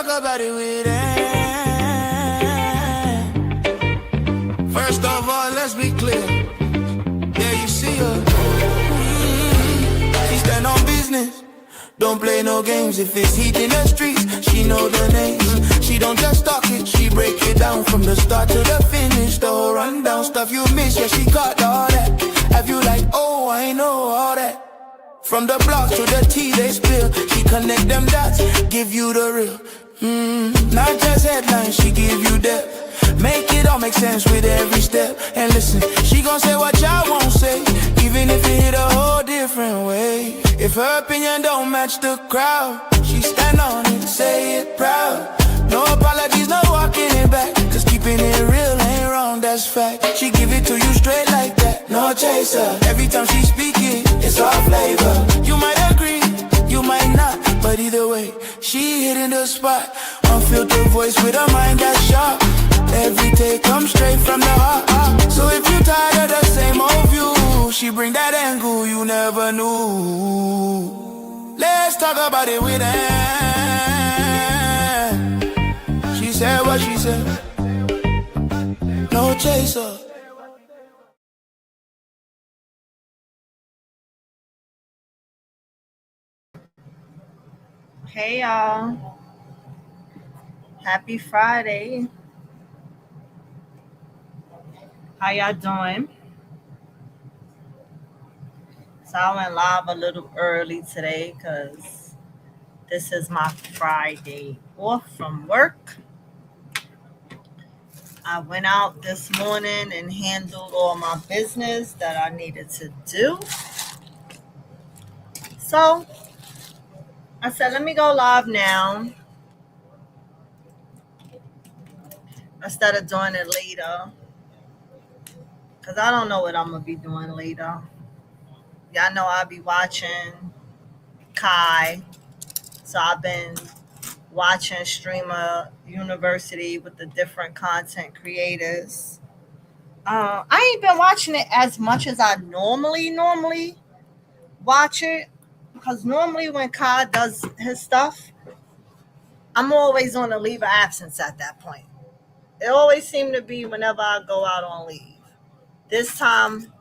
talk about it with Ann. First of all, let's be clear. Yeah, you see her. She stand on business. Don't play no games. If it's heat in the streets, she know the names. She don't just talk it, she break it down from the start to the finish. The whole rundown stuff you miss, yeah, she got all that. Have you like, oh, I know all that. From the block to the tea they spill, she connect them dots, give you the real. Not just headlines, she give you depth. Make it all make sense with every step. And listen, she gon' say what y'all won't say, even if it hit a whole different way. If her opinion don't match the crowd, she stand on it, say it proud. No apologies, no walking it back, cause keeping it real ain't wrong, that's fact. She give it to you straight like that, no chaser. Every time she speak it, it's all flavor. You might agree, you might not, but either way, she hitting the spot. Unfiltered voice with a mind that's sharp. Every take comes straight from the heart. So if you tired of the same old view, she bring that angle you never knew. Let's talk about it with Ann. She said what she said. No chaser. Hey y'all. Happy Friday. How y'all doing? So I went live a little early today because this is my Friday off from work. I went out this morning and handled all my business that I needed to do. So I said, let me go live now instead of doing it later. Because I don't know what I'm going to be doing later. Y'all know I'll be watching Kai. So I've been watching Streamer University with the different content creators. I ain't been watching it as much as I normally watch it. Because normally when Kai does his stuff, I'm always on a leave of absence at that point. It always seems to be whenever I go out on leave. This time,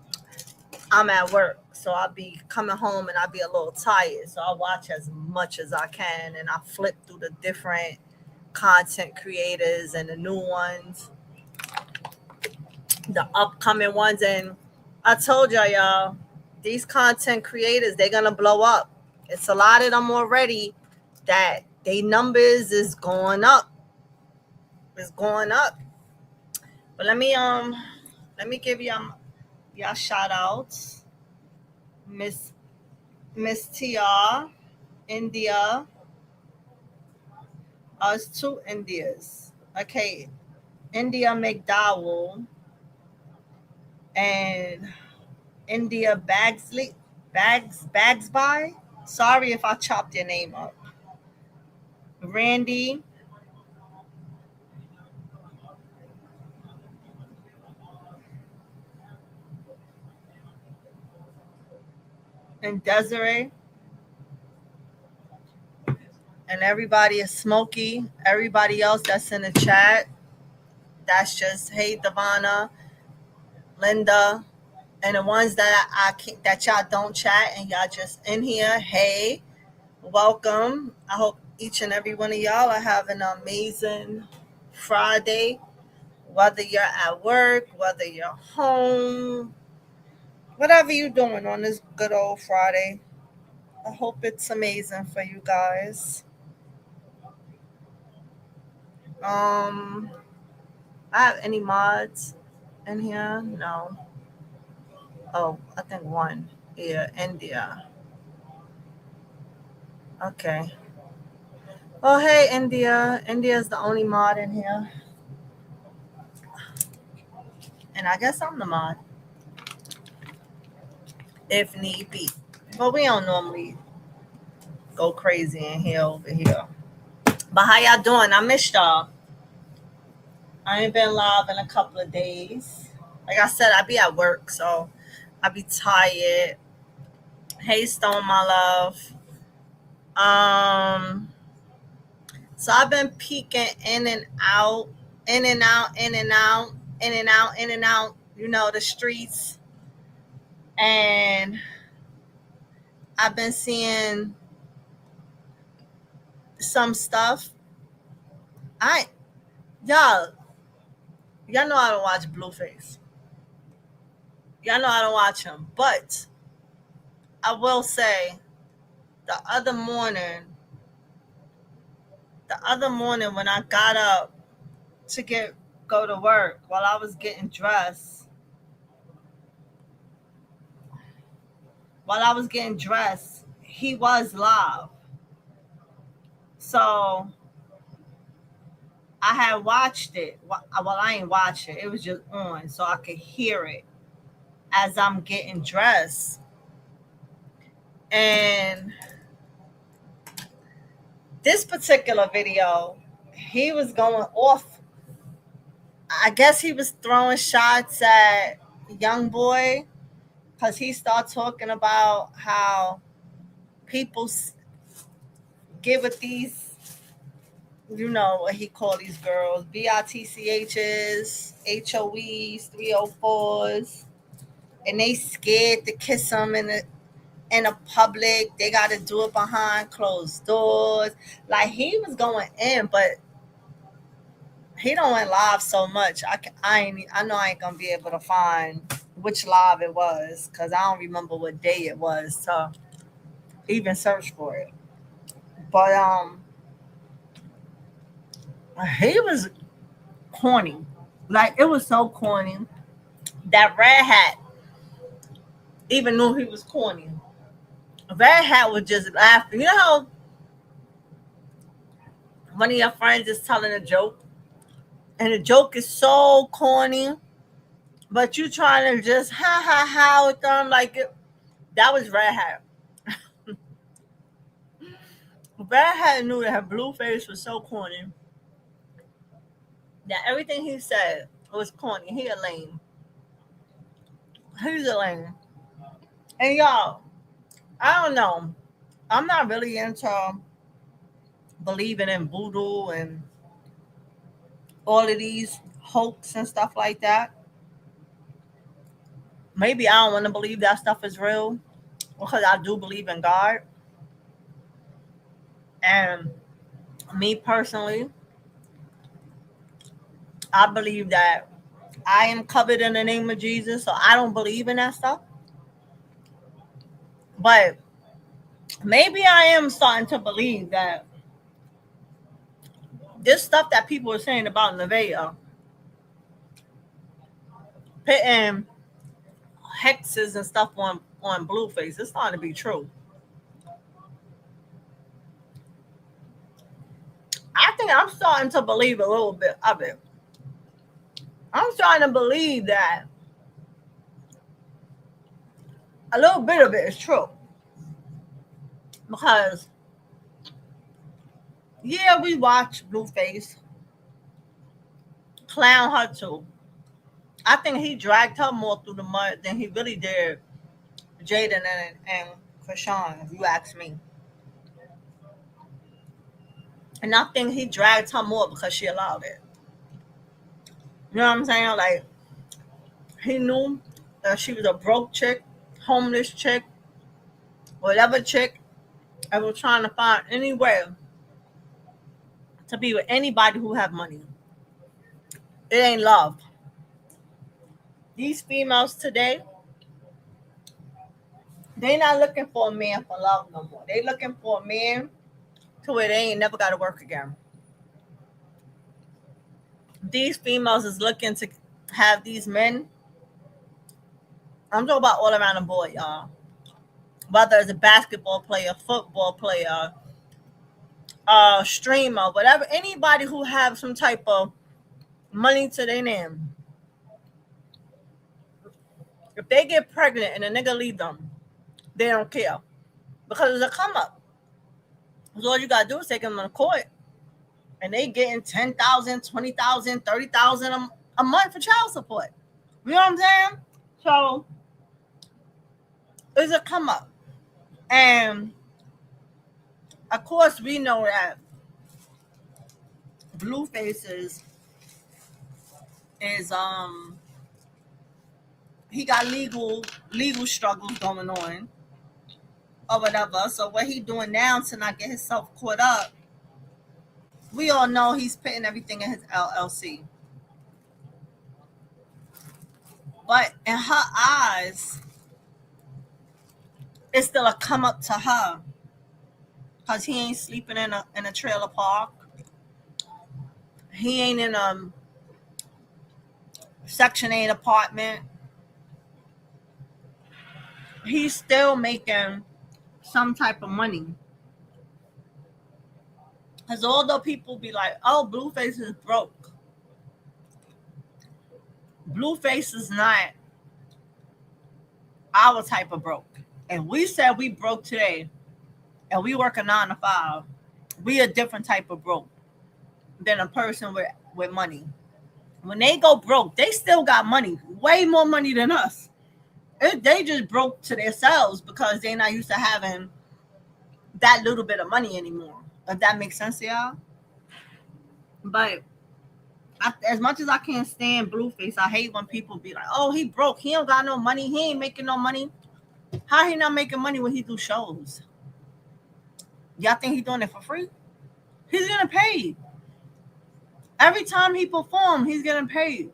I'm at work, so I'll be coming home and I'll be a little tired. So I watch as much as I can, and I flip through the different content creators and the new ones, the upcoming ones. And I told y'all, these content creators, they're going to blow up. It's a lot of them already that they numbers is going up. It's going up. But let me give y'all shout outs. Miss TR, India. It's two Indias. Okay. India McDowell and India Bagsby. Sorry if I chopped your name up. Randy. And Desiree. And everybody is Smokey. Everybody else that's in the chat, that's just hey Devonna, Linda, and the ones that that y'all don't chat and y'all just in here. Hey, welcome. I hope each and every one of y'all are having an amazing Friday. Whether you're at work, whether you're home, whatever you're doing on this good old Friday, I hope it's amazing for you guys. I have any mods in here? No. Oh, I think one. Yeah, India. Okay. Oh, hey, India. India's the only mod in here. And I guess I'm the mod. If need be. But we don't normally go crazy in here over here. But how y'all doing? I missed y'all. I ain't been live in a couple of days. Like I said, I be at work, so I be tired. Hey, Stone, my love. So I've been peeking in and out, in and out, in and out, in and out, in and out, the streets. And I've been seeing some stuff. I y'all, y'all know I don't watch Blueface. Y'all know I don't watch him. But I will say the other morning, when I got up to go to work, while I was getting dressed, he was live. So I had watched it. Well, I ain't watched it. It was just on, so I could hear it as I'm getting dressed. And this particular video, he was going off. I guess he was throwing shots at young boy because he started talking about how people get with these, what he called these girls, BITCHs, HOEs, 304s, and they scared to kiss them in a public. They got to do it behind closed doors. Like, he was going in, but he don't went live so much. I know I ain't gonna be able to find which live it was because I don't remember what day it was to even search for it. But he was corny. Like, it was so corny that Red Hat even knew he was corny. Red Hat was just laughing. You know how one of your friends is telling a joke, and the joke is so corny, but you trying to just ha with them like it. That was Red Hat. Red Hat knew that her Blueface was so corny that everything he said was corny. He a lame. He's a lame. And y'all, I don't know. I'm not really into believing in voodoo and all of these hoax and stuff like that. Maybe I don't want to believe that stuff is real because I do believe in God. And me personally, I believe that I am covered in the name of Jesus, so I don't believe in that stuff. But maybe I am starting to believe that this stuff that people are saying about Nevaeh, putting hexes and stuff on Blueface, it's starting to be true. I think I'm starting to believe a little bit of it. I'm starting to believe that a little bit of it is true. Because, yeah, we watch Blueface clown her too. I think he dragged her more through the mud than he really did Jaden and Chrisean, if you ask me. And I think he dragged her more because she allowed it. You know what I'm saying? Like, he knew that she was a broke chick, homeless chick, whatever chick, and was trying to find any way to be with anybody who have money. It ain't love. These females today, they not looking for a man for love no more. They looking for a man to where they ain't never got to work again. These females is looking to have these men. I'm talking about all around the board, y'all. Whether it's a basketball player, football player, streamer, whatever, anybody who have some type of money to their name. If they get pregnant and a nigga leave them, they don't care because it's a come up. So all you gotta do is take them to court, and they getting 10,000, 20,000, 30,000 a month for child support. You know what I'm saying? So it's a come up, and of course we know that Blueface is he got legal struggles going on or whatever. So what he doing now to not get himself caught up, we all know he's putting everything in his LLC. But in her eyes, it's still a come up to her because he ain't sleeping in a trailer park. He ain't in a Section 8 apartment. He's still making some type of money. Because although people be like, oh, Blueface is broke. Blueface is not our type of broke. And we said we broke today and we work a 9 to 5, we a different type of broke than a person with money. When they go broke, they still got money, way more money than us. They just broke to themselves because they're not used to having that little bit of money anymore. If that makes sense to y'all. But as much as I can't stand Blueface, I hate when people be like, oh, he broke. He don't got no money. He ain't making no money. How he not making money when he do shows? Y'all think he doing it for free? He's getting paid. Every time he perform, he's getting paid.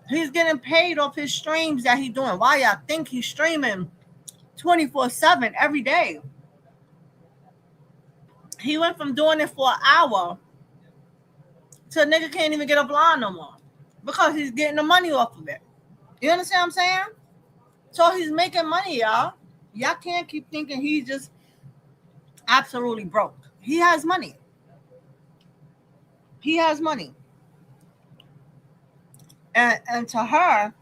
He's getting paid off his streams that he's doing. Why y'all think he's streaming 24/7 every day? He went from doing it for an hour to a nigga can't even get a blind no more because he's getting the money off of it. You understand what I'm saying? So he's making money, y'all. Y'all can't keep thinking he's just absolutely broke. He has money. He has money. And to her,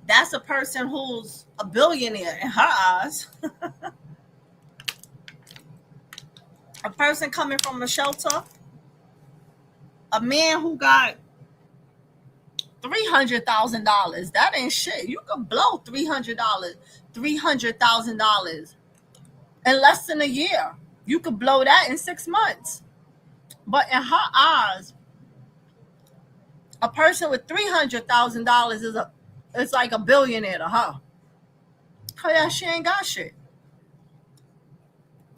that's a person who's a billionaire in her eyes. A person coming from a shelter. A man who got $300,000. That ain't shit. You could blow $300,000 in less than a year. You could blow that in 6 months. But in her eyes, a person with $300,000 is like a billionaire to her. Oh yeah, she ain't got shit.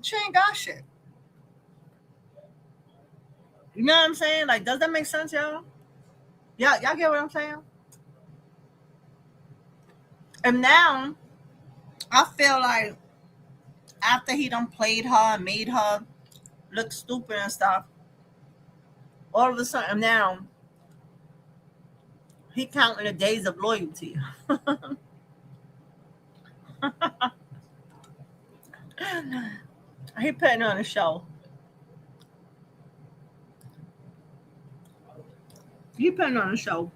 She ain't got shit. You know what I'm saying? Like, does that make sense, y'all? Y'all get what I'm saying? And now, I feel like after he done played her and made her look stupid and stuff, all of a sudden now, he counting the days of loyalty. He putting on a show. He putting on a show.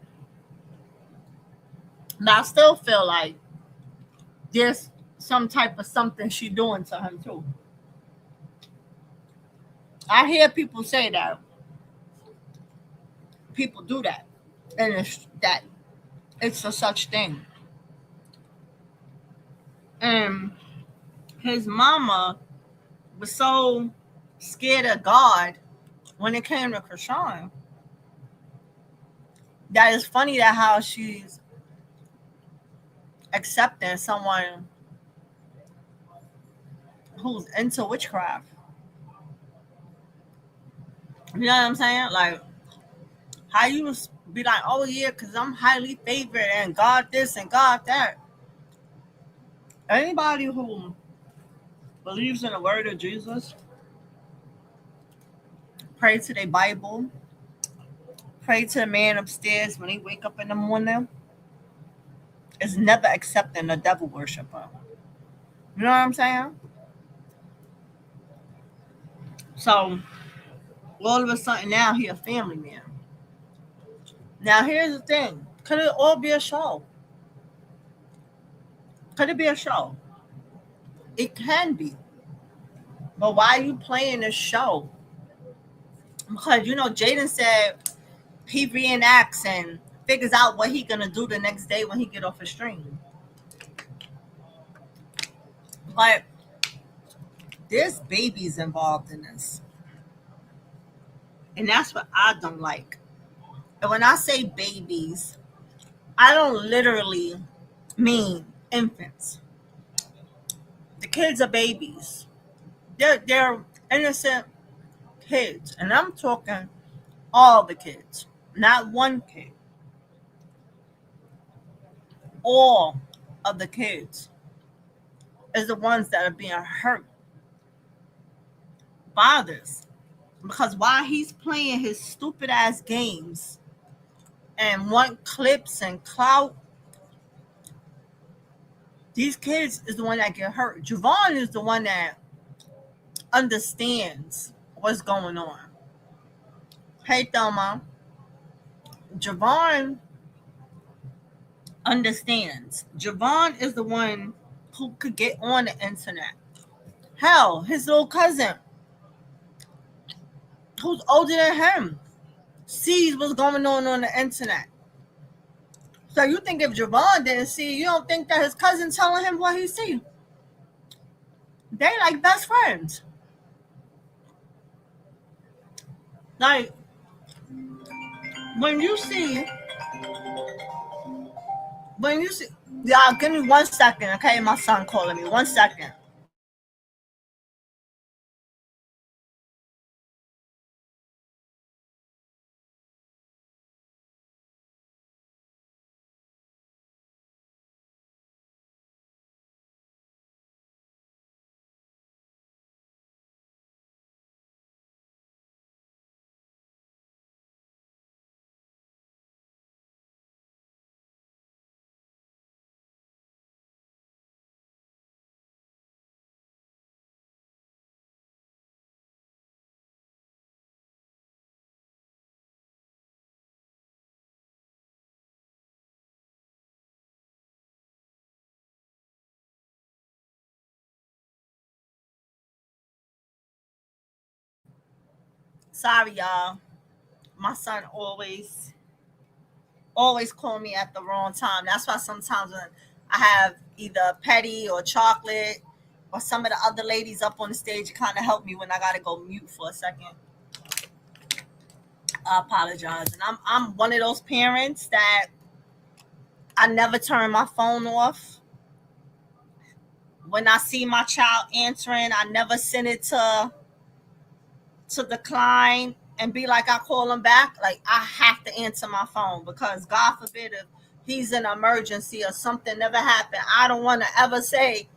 Now I still feel like there's some type of something she doing to him too. I hear people say that. People do that. And it's a such thing. And his mama was so scared of God when it came to Chrisean that it's funny that how she's accepting someone who's into witchcraft. You know what I'm saying? Like, how you be like, oh yeah, because I'm highly favored and God this and God that. Anybody who believes in the word of Jesus, pray to their Bible, pray to the man upstairs when they wake up in the morning, is never accepting a devil worshiper. You know what I'm saying? So all of a sudden now he a family man. Now here's the thing. Could it all be a show? Could it be a show? It can be. But why are you playing this show? Because, you know, Jaden said he reenacts and figures out what he gonna do the next day when he get off a stream. But there's babies involved in this. And that's what I don't like. And when I say babies, I don't literally mean infants. The kids are babies. They're innocent kids. And I'm talking all the kids, not one kid. All of the kids is the ones that are being hurt by this. Because while he's playing his stupid ass games and want clips and clout, these kids is the one that get hurt. Javon is the one that understands what's going on. Hey Thelma, Javon understands. Javon is the one who could get on the internet. Hell, his little cousin, who's older than him, sees what's going on the internet. So you think if Javon didn't see, you don't think that his cousin telling him what he see? They like best friends. Like when you see, y'all give me 1 second, okay? My son calling me. 1 second. Sorry, y'all. My son always call me at the wrong time. That's why sometimes when I have either petty or chocolate or some of the other ladies up on the stage kind of help me when I gotta go mute for a second. I apologize. And I'm one of those parents that I never turn my phone off. When I see my child answering, I never send it to decline and be like, I call him back. Like, I have to answer my phone because God forbid if he's in an emergency or something never happened, I don't want to ever say,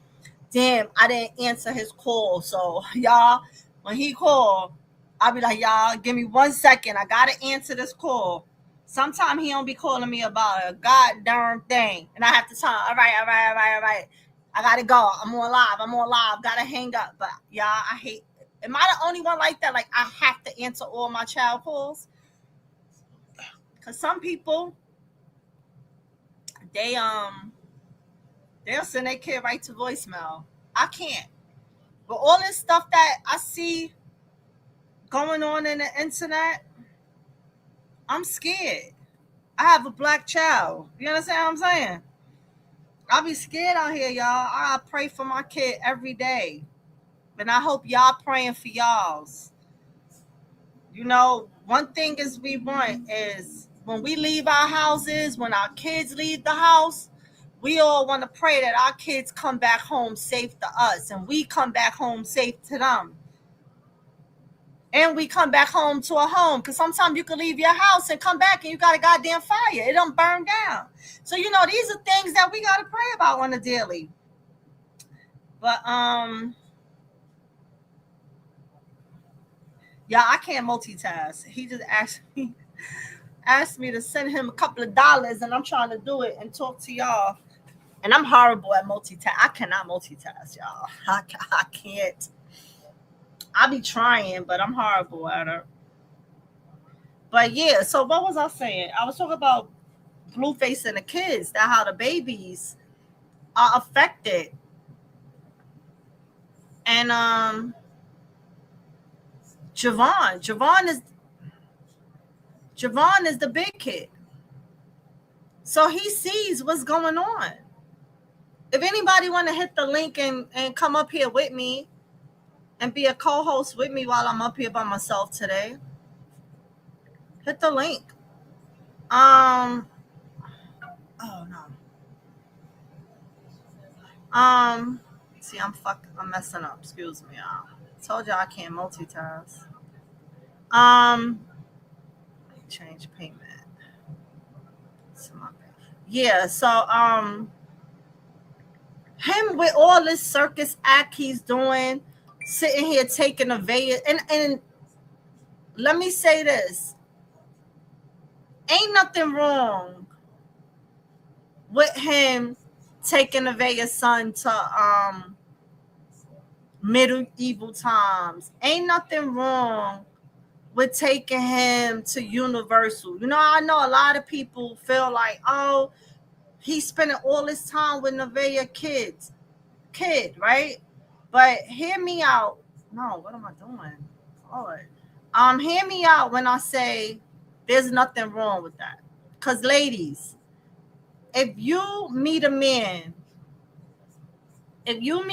damn, I didn't answer his call. So y'all, when he called, I'll be like, y'all, give me 1 second. I got to answer this call. Sometimes he don't be calling me about a goddamn thing. And I have to tell him, all right. I got to go. I'm on live. Got to hang up. But y'all, I hate. Am I the only one like that? Like, I have to answer all my child calls? Because some people, they'll send their kid right to voicemail. I can't. But all this stuff that I see going on in the internet, I'm scared. I have a black child. You understand what I'm saying? I'll be scared out here, y'all. I pray for my kid every day. And I hope y'all praying for y'all's. You know, one thing is we want is when we leave our houses, when our kids leave the house, we all want to pray that our kids come back home safe to us and we come back home safe to them. And we come back home to a home because sometimes you can leave your house and come back and you got a goddamn fire. It don't burn down. So, you know, these are things that we got to pray about on a daily. But, yeah, I can't multitask. He just asked me to send him a couple of dollars, and I'm trying to do it and talk to y'all. And I'm horrible at multitask. I cannot multitask, y'all. I can't. I be trying, but I'm horrible at it. But yeah, so what was I saying? I was talking about Blueface and the kids, that how the babies are affected. And Javon is the big kid. So he sees what's going on. If anybody want to hit the link and come up here with me and be a co-host with me while I'm up here by myself today, Hit the link. Oh no. See, I'm messing up. Excuse me, y'all. Told y'all I can't multitask. Change payment. Yeah, so him with all this circus act he's doing, sitting here taking a veil, and let me say this. Ain't nothing wrong with him taking Nevaeh's son to medieval times. Ain't nothing wrong with taking him to Universal. You know, I know a lot of people feel like, oh, he's spending all his time with Nevaeh kid, right? But hear me out. No, what am I doing? Lord. Hear me out when I say there's nothing wrong with that. Because ladies, if you meet a man and y'all,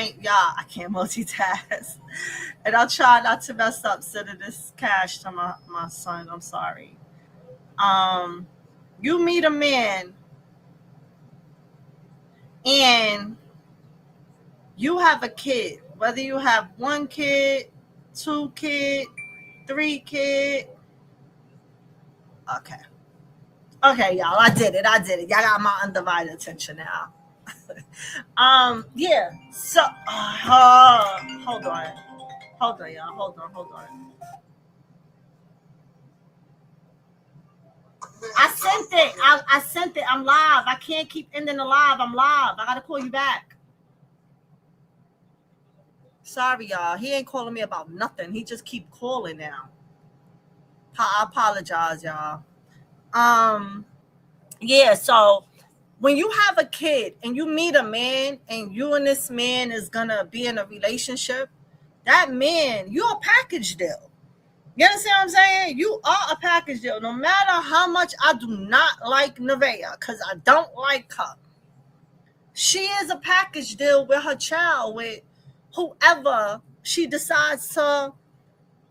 I can't multitask. And I'll try not to mess up sending this cash to my son. I'm sorry. You meet a man and you have a kid, whether you have 1 kid, 2 kid, 3 kid. Okay, y'all, I did it. Y'all got my undivided attention now. Yeah. So, hold on, y'all. Hold on. I sent it. I'm live. I can't keep ending the live. I'm live. I gotta call you back. Sorry, y'all. He ain't calling me about nothing. He just keep calling now. I apologize, y'all. Yeah, so when you have a kid and you meet a man and you and this man is gonna be in a relationship, that man, you're a package deal. You understand what I'm saying? You are a package deal. No matter how much I do not like Nevaeh, because I don't like her, she is a package deal with her child, with whoever she decides to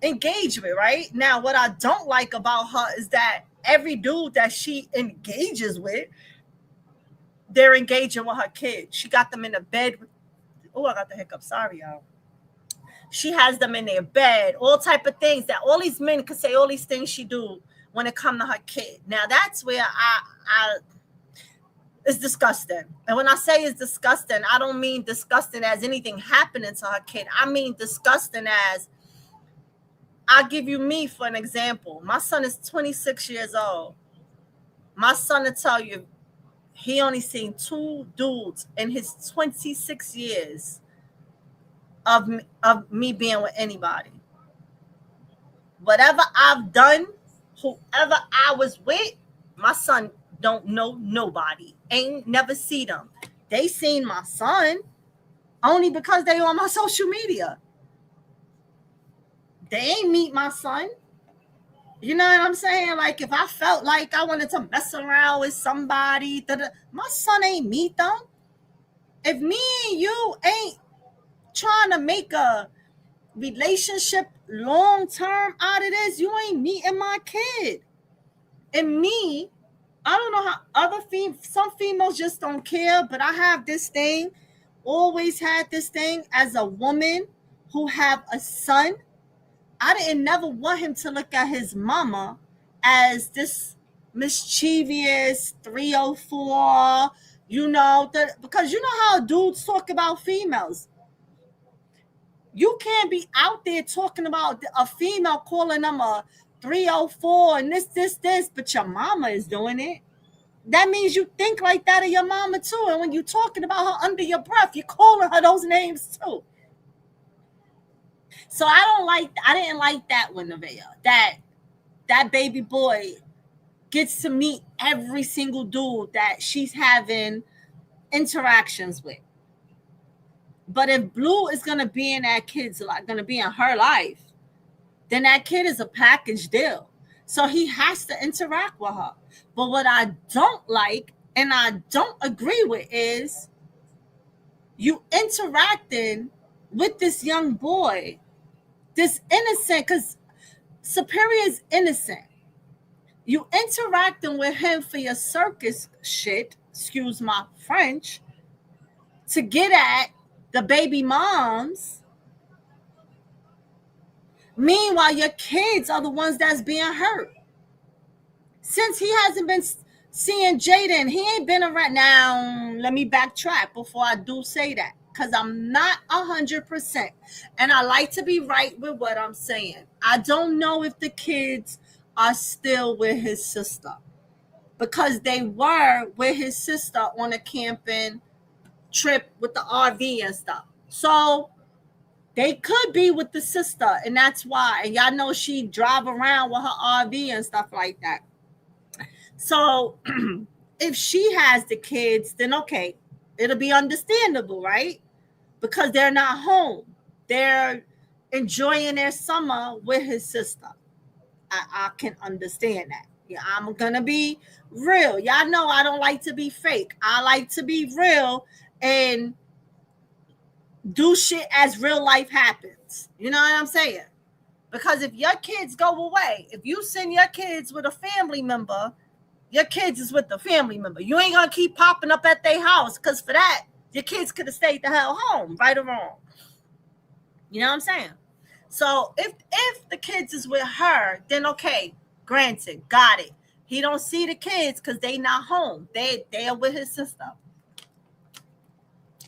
engage with, right? Now, what I don't like about her is that every dude that she engages with, they're engaging with her kids. She got them in the bed. Oh, I got the hiccup. Sorry, y'all. She has them in their bed, all type of things that all these men could say all these things she do when it come to her kid. Now, that's where it's disgusting. And when I say it's disgusting, I don't mean disgusting as anything happening to her kid. I mean disgusting as, I'll give you me for an example. My son is 26 years old. My son will tell you he only seen 2 dudes in his 26 years of me being with anybody. Whatever I've done, whoever I was with, my son don't know nobody. Ain't never see them. They seen my son only because they on my social media. They ain't meet my son. You know what I'm saying? Like, if I felt like I wanted to mess around with somebody, my son ain't meet them. If me and you ain't trying to make a relationship long term out of this, you ain't meeting my kid. And me, I don't know how some females just don't care, but I have this thing, always had this thing as a woman who have a son. I didn't never want him to look at his mama as this mischievous 304, because you know how dudes talk about females. You can't be out there talking about a female, calling them a 304 and this, but your mama is doing it. That means you think like that of your mama too. And when you're talking about her under your breath, you're calling her those names too. So I didn't like that with Nevaeh. That baby boy gets to meet every single dude that she's having interactions with. But if Blue is gonna be in that kid's life, gonna be in her life, then that kid is a package deal. So he has to interact with her. But what I don't like and I don't agree with is you interacting with this young boy. this innocent, because Superior is innocent. You interacting with him for your circus shit, excuse my French, to get at the baby moms. Meanwhile, your kids are the ones that's being hurt. Since he hasn't been seeing Jaden, he ain't been around. Now, let me backtrack before I do say that, because I'm not 100%. And I like to be right with what I'm saying. I don't know if the kids are still with his sister, because they were with his sister on a camping trip with the RV and stuff. So they could be with the sister, and that's why. And y'all know she drive around with her RV and stuff like that. So if she has the kids, then okay, it'll be understandable, right? Because they're not home. They're enjoying their summer with his sister. I can understand that. Yeah, I'm going to be real. Y'all know I don't like to be fake. I like to be real and do shit as real life happens. You know what I'm saying? Because if your kids go away, if you send your kids with a family member, your kids is with the family member. You ain't going to keep popping up at their house, because for that, your kids could have stayed the hell home, right or wrong. You know what I'm saying? So if the kids is with her, then okay, granted, got it. He don't see the kids because they not home. They are with his sister.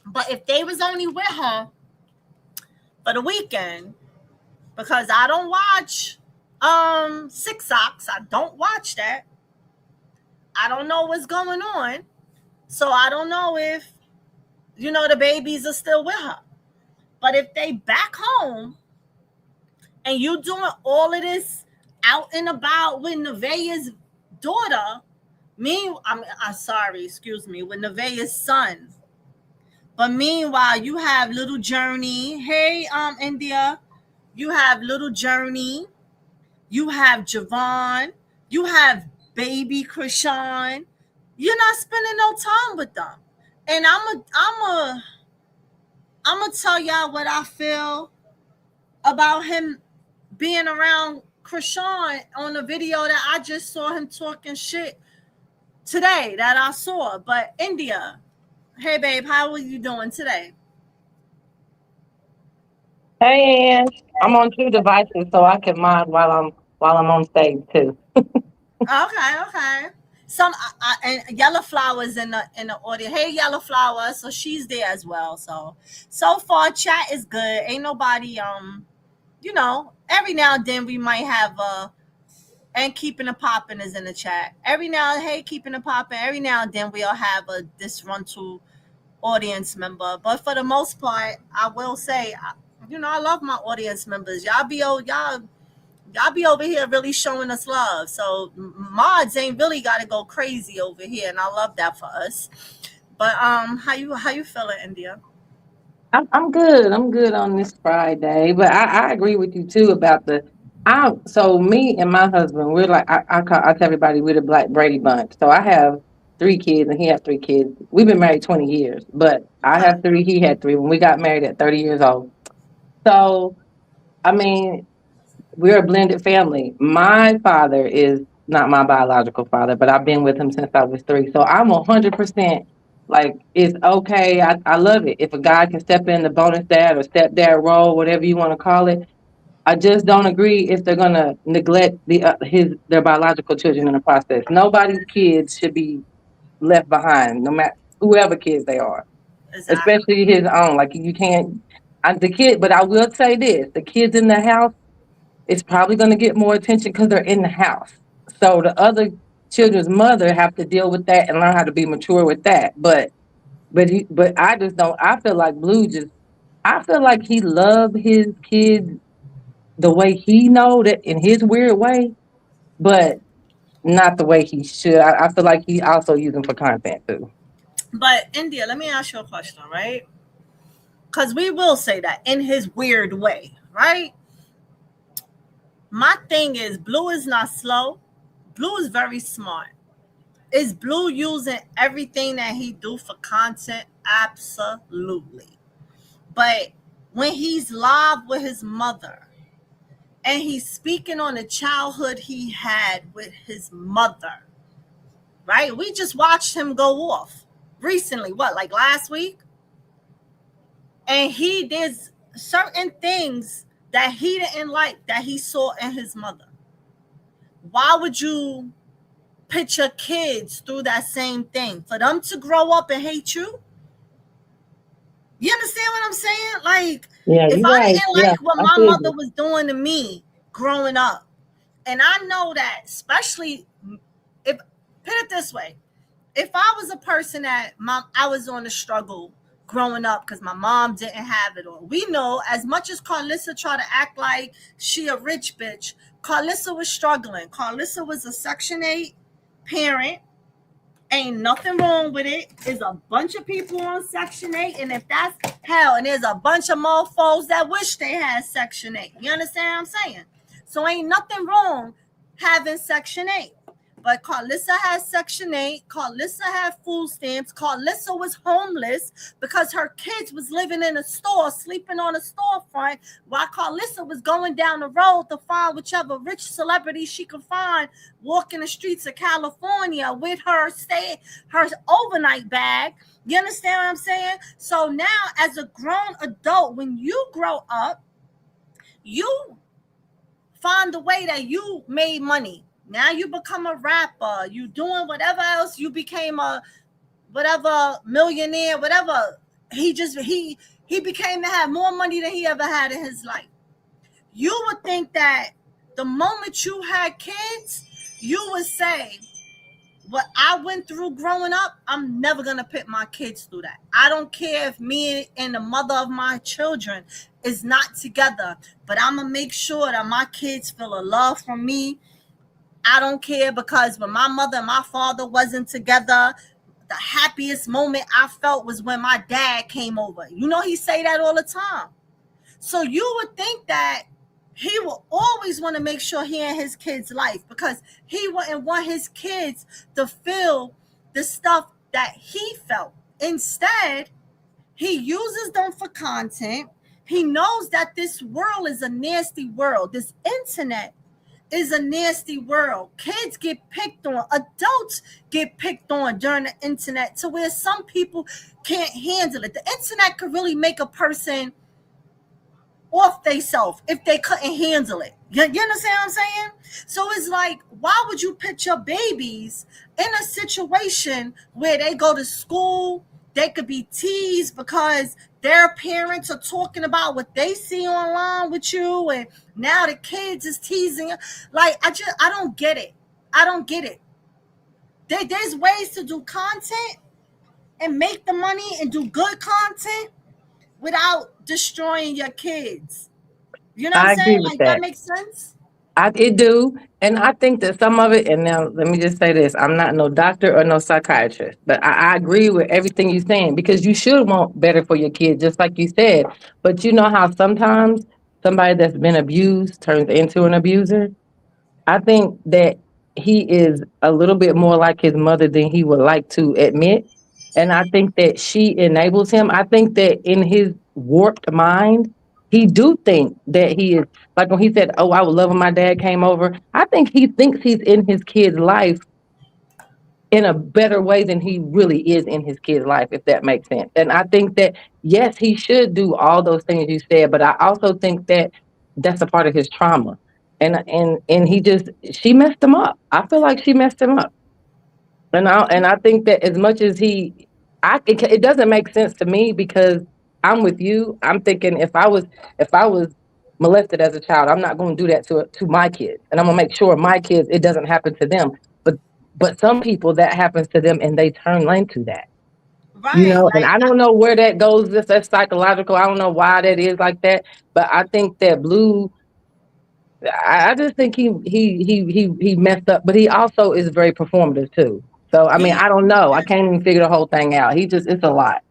But if they was only with her for the weekend, because I don't watch Six Socks, I don't watch that. I don't know what's going on. So I don't know if, the babies are still with her. But if they back home and you doing all of this out and about with Nevaeh's daughter, with Nevaeh's son. But meanwhile, you have little Journey. Hey, India. You have little Journey. You have Javon. You have baby Chrisean. You're not spending no time with them. And I'm gonna tell y'all what I feel about him being around Chrisean on the video that I just saw him talking shit today that I saw. But India, hey babe, how are you doing today? Hey, Ann. I'm on two devices, so I can mod while I'm on stage too. Okay. Some and Yellow Flowers in the audio. Hey, Yellow Flower, so she's there as well. So far, chat is good. Ain't nobody every now and then we might have and keeping it popping is in the chat. Every now and hey, keeping it popping. Every now and then we'll have a disgruntled audience member, but for the most part, I will say, I love my audience members. Y'all be over here really showing us love. So mods ain't really got to go crazy over here, and I love that for us. But how you feeling, India? I'm good. I'm good on this Friday, but I agree with you too about so me and my husband, we're like I tell everybody we're the Black Brady Bunch. So I have 3 kids and he has 3 kids. We've been married 20 years, but I have 3, he had 3 when we got married at 30 years old. So I mean, we're a blended family. My father is not my biological father, but I've been with him since I was 3. So I'm 100% like, it's okay. I love it. If a guy can step in the bonus dad or stepdad role, whatever you want to call it. I just don't agree if they're gonna neglect their biological children in the process. Nobody's kids should be left behind, no matter whoever kids they are, Exactly. especially his own. Like you can't. But I will say this: the kids in the house, it's probably going to get more attention because they're in the house. So the other children's mother have to deal with that and learn how to be mature with that. But I just don't. I feel like I feel like he loved his kids the way he know that in his weird way, but not the way he should. I feel like he also use them for content too. But India, let me ask you a question, right? Because we will say that in his weird way, right? My thing is, Blue is not slow. Blue is very smart. Is Blue using everything that he do for content? Absolutely. But when he's live with his mother, and he's speaking on the childhood he had with his mother, right? We just watched him go off recently, what, like last week? And he did certain things that he didn't like that he saw in his mother. Why would you put your kids through that same thing? For them to grow up and hate you? You understand what I'm saying? Like, Yeah, if you're I right. didn't Yeah, like what I my feel mother you. was doing to me growing up, and I know that, especially if, put it this way, if I was a person that I was on the struggle growing up because my mom didn't have it all. We know, as much as Carlissa tried to act like she a rich bitch, Carlissa was struggling. Carlissa was a Section 8 parent. Ain't nothing wrong with it. There's a bunch of people on Section 8, and if that's hell, and there's a bunch of mofos that wish they had Section 8. You understand what I'm saying? So ain't nothing wrong having Section 8. But Carlissa had Section 8. Carlissa had food stamps. Carlissa was homeless because her kids was living in a store, sleeping on a storefront, while Carlissa was going down the road to find whichever rich celebrity she could find, walking the streets of California with her overnight bag. You understand what I'm saying? So now, as a grown adult, when you grow up, you find the way that you made money. Now you become a rapper. You doing whatever else. You became a whatever millionaire, whatever. He became to have more money than he ever had in his life. You would think that the moment you had kids, you would say, what I went through growing up, I'm never going to put my kids through that. I don't care if me and the mother of my children is not together, but I'm going to make sure that my kids feel a love from me. I don't care, because when my mother and my father wasn't together, the happiest moment I felt was when my dad came over. You know, he say that all the time. So you would think that he will always want to make sure he in his kids' life, because he wouldn't want his kids to feel the stuff that he felt. Instead, he uses them for content. He knows that this world is a nasty world. This internet is a nasty world. Kids get picked on. Adults get picked on during the internet, to where some people can't handle it. The internet could really make a person off themselves if they couldn't handle it. You understand what I'm saying? So it's like, why would you put your babies in a situation where they go to school, they could be teased because their parents are talking about what they see online with you, and now the kids is teasing? Like, I don't get it. I don't get it. There's ways to do content and make the money and do good content without destroying your kids. You know what I I'm saying? agree with Like, that that. makes sense? It do, and I think that some of it. And now let me just say this: I'm not no doctor or no psychiatrist, but I agree with everything you're saying, because you should want better for your kids, just like you said. But you know how sometimes somebody that's been abused turns into an abuser. I think that he is a little bit more like his mother than he would like to admit. And I think that she enables him. I think that in his warped mind, he do think that he is, like when he said, "Oh, I would love when my dad came over." I think he thinks he's in his kid's life in a better way than he really is in his kid's life, if that makes sense. And I think that, yes, he should do all those things you said, but I also think that that's a part of his trauma. And he just, she messed him up. I feel like she messed him up. And I think that as much as it doesn't make sense to me, because I'm with you. I'm thinking, if I was molested as a child, I'm not going to do that to my kids, and I'm gonna make sure my kids, it doesn't happen to them. But some people, that happens to them and they turn into that. Right. And Like, I don't know where that goes. That's psychological. I don't know why that is like that. But I think that Blue, I just think he messed up, but he also is very performative too. So I mean, he I don't know. I can't even figure the whole thing out. It's a lot.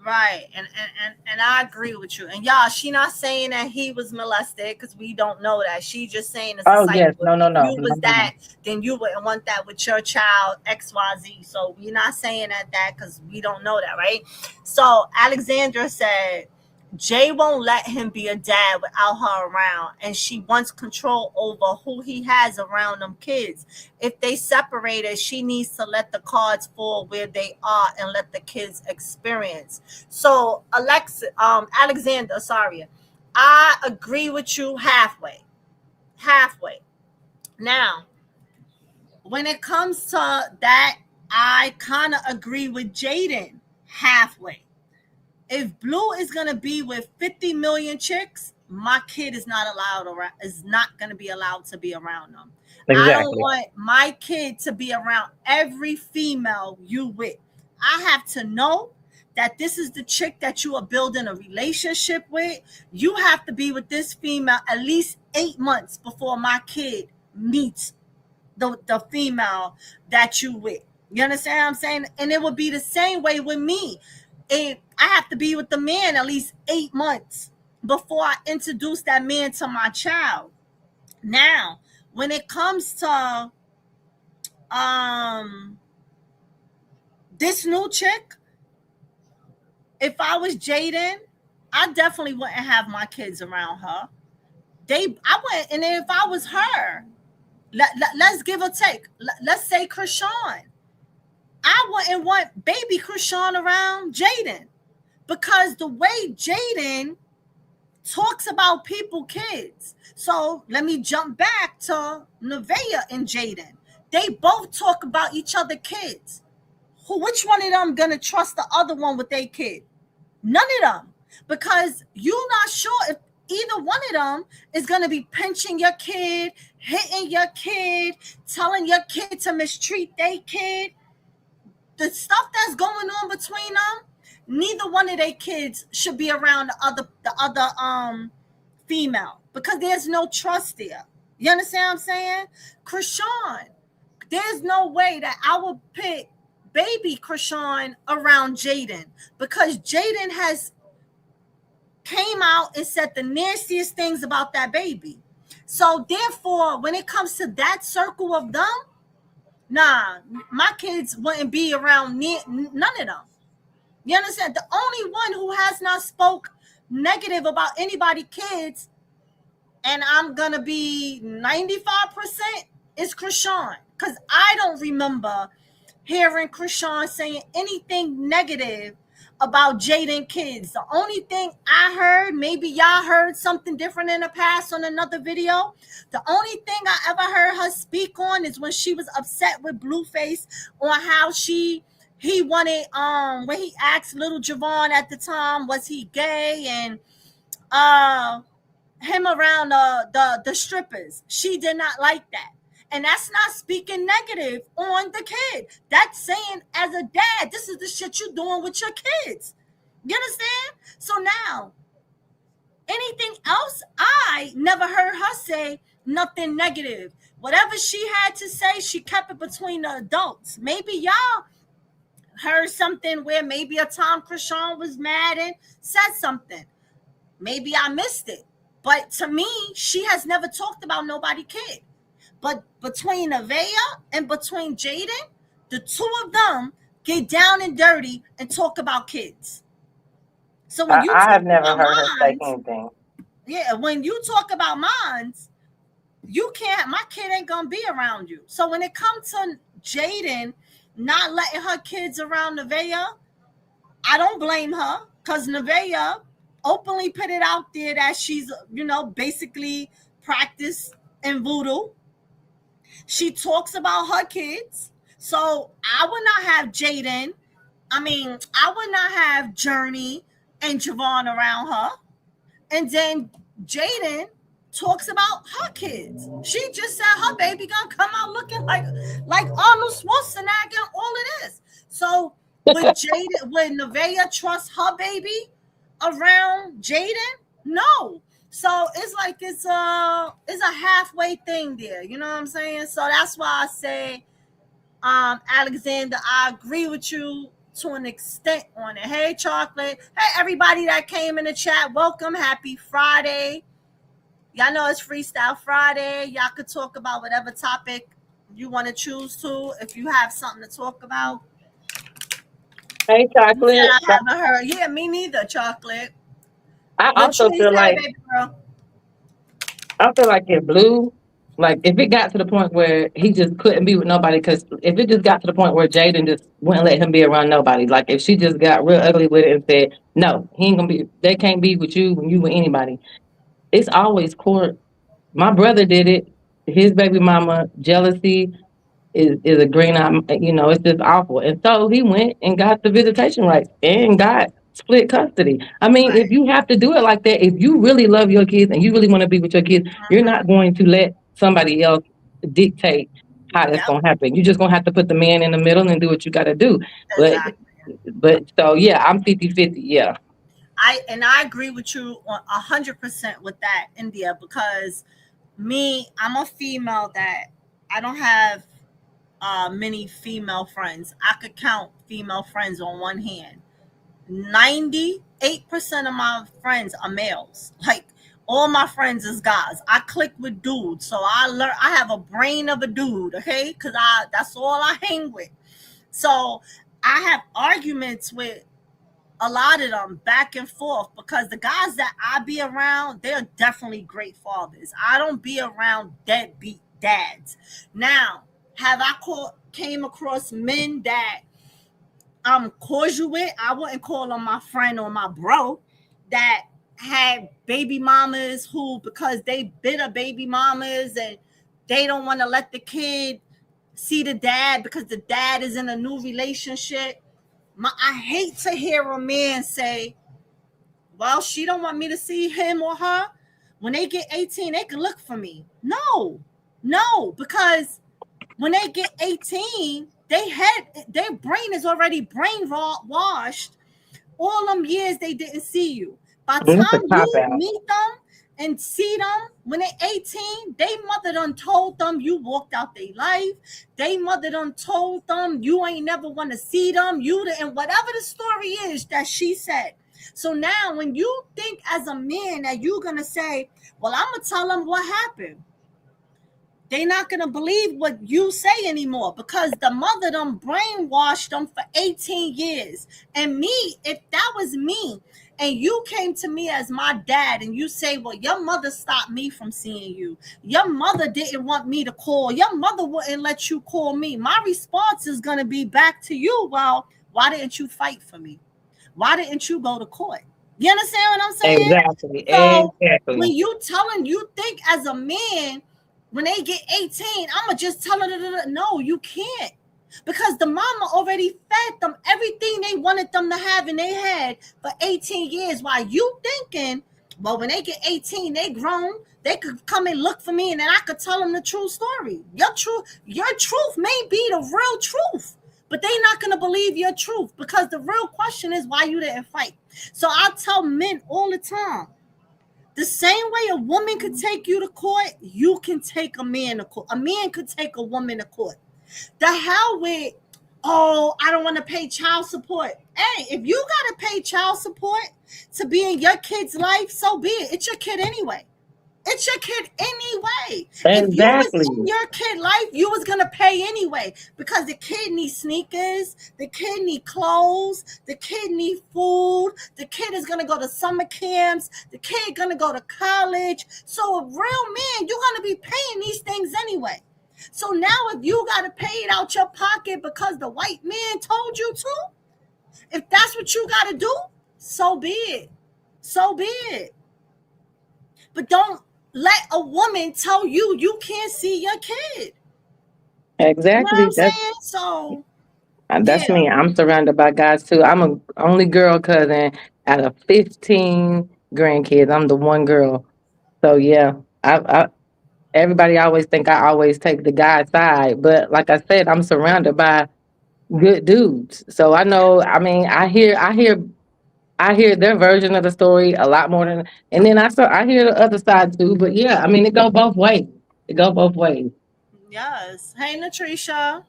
right. And I agree with you. And y'all, she not saying that he was molested, because we don't know that. She just saying it's a Oh yes, cycle. no, no, If no, you no, was no, no. that, then you wouldn't want that with your child, XYZ. So we're not saying that because we don't know that, right? So Alexandra said, Jay won't let him be a dad without her around, and she wants control over who he has around them kids. If they separated, she needs to let the cards fall where they are and let the kids experience. So, Alexander, sorry, I agree with you halfway. Halfway. Now, when it comes to that, I kind of agree with Jaden halfway. If Blue is gonna be with 50 million chicks, my kid is not gonna be allowed to be around them. I don't Exactly. want my kid to be around every female you with. I have to know that this is the chick that you are building a relationship with. You have to be with this female at least 8 months before my kid meets the female that you with. You understand what I'm saying? And it would be the same way with me. And I have to be with the man at least 8 months before I introduce that man to my child. Now, when it comes to this new chick, if I was Jaden, I definitely wouldn't have my kids around her. I wouldn't, and if I was her, let's give a take. Let's say Chrisean. I wouldn't want baby Chrisean around Jaden, because the way Jaden talks about people kids. So let me jump back to Nevaeh and Jaden. They both talk about each other kids. Which one of them gonna trust the other one with their kid? None of them, because you're not sure if either one of them is gonna be pinching your kid, hitting your kid, telling your kid to mistreat their kid. The stuff that's going on between them, neither one of their kids should be around the other female, because there's no trust there. You understand what I'm saying? Chrisean, there's no way that I would pick baby Chrisean around Jaden, because Jaden has came out and said the nastiest things about that baby. So therefore, when it comes to that circle of them, nah, my kids wouldn't be around none of them. You understand? The only one who has not spoke negative about anybody kids, and I'm gonna be 95%, is Chrisean, because I don't remember hearing Chrisean saying anything negative about Jaden kids. The only thing I heard, maybe y'all heard something different in the past on another video. The only thing I ever heard her speak on is when she was upset with Blueface on how he wanted when he asked little Javon at the time, was he gay, and him around the strippers. She did not like that. And that's not speaking negative on the kid. That's saying, as a dad, this is the shit you're doing with your kids. You understand? So now, anything else, I never heard her say nothing negative. Whatever she had to say, she kept it between the adults. Maybe y'all heard something where maybe a time Chrisean was mad and said something. Maybe I missed it. But to me, she has never talked about nobody kid. But between Nevaeh and between Jaden, the two of them get down and dirty and talk about kids. So when you I talk have never about heard her say mines, anything. yeah, when you talk about mines, you can't, my kid ain't gonna be around you. So when it comes to Jaden not letting her kids around Nevaeh, I don't blame her, because Nevaeh openly put it out there that she's, basically practiced in voodoo. She talks about her kids. So I would not have Jaden. I would not have Journey and Javon around her. And then Jaden talks about her kids. She just said her baby gonna come out looking like Arnold Schwarzenegger and all of this. So would Nevaeh trust her baby around Jaden? No. So it's like it's a halfway thing there. You know what I'm saying? So that's why I say, Alexander, I agree with you to an extent on it. Hey, Chocolate. Hey, everybody that came in the chat, welcome. Happy Friday. Y'all know it's Freestyle Friday. Y'all could talk about whatever topic you want to choose to, if you have something to talk about. Hey, You said Chocolate. I haven't heard. Yeah, me neither, Chocolate. I also Latrice, feel hey, like baby girl. I feel like if Blue, like if it got to the point where he just couldn't be with nobody, because if it just got to the point where Jaden just wouldn't let him be around nobody, like if she just got real ugly with it and said, no, he ain't gonna be, they can't be with you when you with anybody. It's always court. My brother did it. His baby mama jealousy is a green eye. It's just awful. And so he went and got the visitation rights and got split custody. I mean, if Right. you have to do it like that, if you really love your kids and you really want to be with your kids, you're not going to let somebody else dictate how that's Yep. going to happen. You're just going to have to put the man in the middle and do what you got to do. But, Exactly. so yeah, I'm 50-50. Yeah. I agree with you 100% with that, India, because I'm a female that I don't have many female friends. I could count female friends on one hand. 98% of my friends are males. Like all my friends is guys. I click with dudes, so I have a brain of a dude, okay? Because that's all I hang with. So I have arguments with a lot of them back and forth because the guys that I be around, they're definitely great fathers. I don't be around deadbeat dads. Now, have I came across men that I'm cordial with? I wouldn't call them my friend or my bro, that had baby mamas who, because they bitter baby mamas and they don't want to let the kid see the dad because the dad is in a new relationship. I hate to hear a man say, well, she don't want me to see him or her. When they get 18, they can look for me. No, because when they get 18, their brain is already brainwashed. All them years they didn't see you. By the That's a time cop you out. meet them and see them when they're 18, they mother done told them you walked out their life. They mother done told them you ain't never want to see them. You and whatever the story is that she said. So now when you think as a man that you're gonna say, well, I'm gonna tell them what happened, they not gonna believe what you say anymore because the mother done brainwashed them for 18 years. And me, if that was me, and you came to me as my dad and you say, well, your mother stopped me from seeing you. Your mother didn't want me to call. Your mother wouldn't let you call me. My response is gonna be back to you, well, why didn't you fight for me? Why didn't you go to court? You understand what I'm saying? Exactly. So Exactly. when you think as a man, when they get 18, I'ma just tell her, no, you can't. Because the mama already fed them everything they wanted them to have in their head for 18 years. While you thinking, well, when they get 18, they grown, they could come and look for me and then I could tell them the true story. Your truth may be the real truth, but they not gonna believe your truth because the real question is why you didn't fight. So I tell men all the time, the same way a woman could take you to court, you can take a man to court. A man could take a woman to court. The hell with, oh, I don't want to pay child support. Hey, if you got to pay child support to be in your kid's life, so be it. It's your kid anyway. It's your kid anyway. If you was Exactly. in your kid life, you was gonna pay anyway because the kid needs sneakers, the kid need clothes, the kid need food, the kid is gonna go to summer camps, the kid gonna go to college. So a real man, you're gonna be paying these things anyway. So now if you gotta pay it out your pocket because the white man told you to, if that's what you gotta do, so be it. So be it. But don't let a woman tell you you can't see your kid. You know what Exactly. I'm saying? So That's yeah, me. I'm surrounded by guys too. I'm a only girl cousin out of 15 grandkids. I'm the one girl. So yeah, I everybody always think I always take the guy side, but like I said, I'm surrounded by good dudes. So I know. I mean, I hear their version of the story a lot more than, and then I hear the other side too. But yeah, I mean, it go both ways. It go both ways. yes. Hey, Natrisha.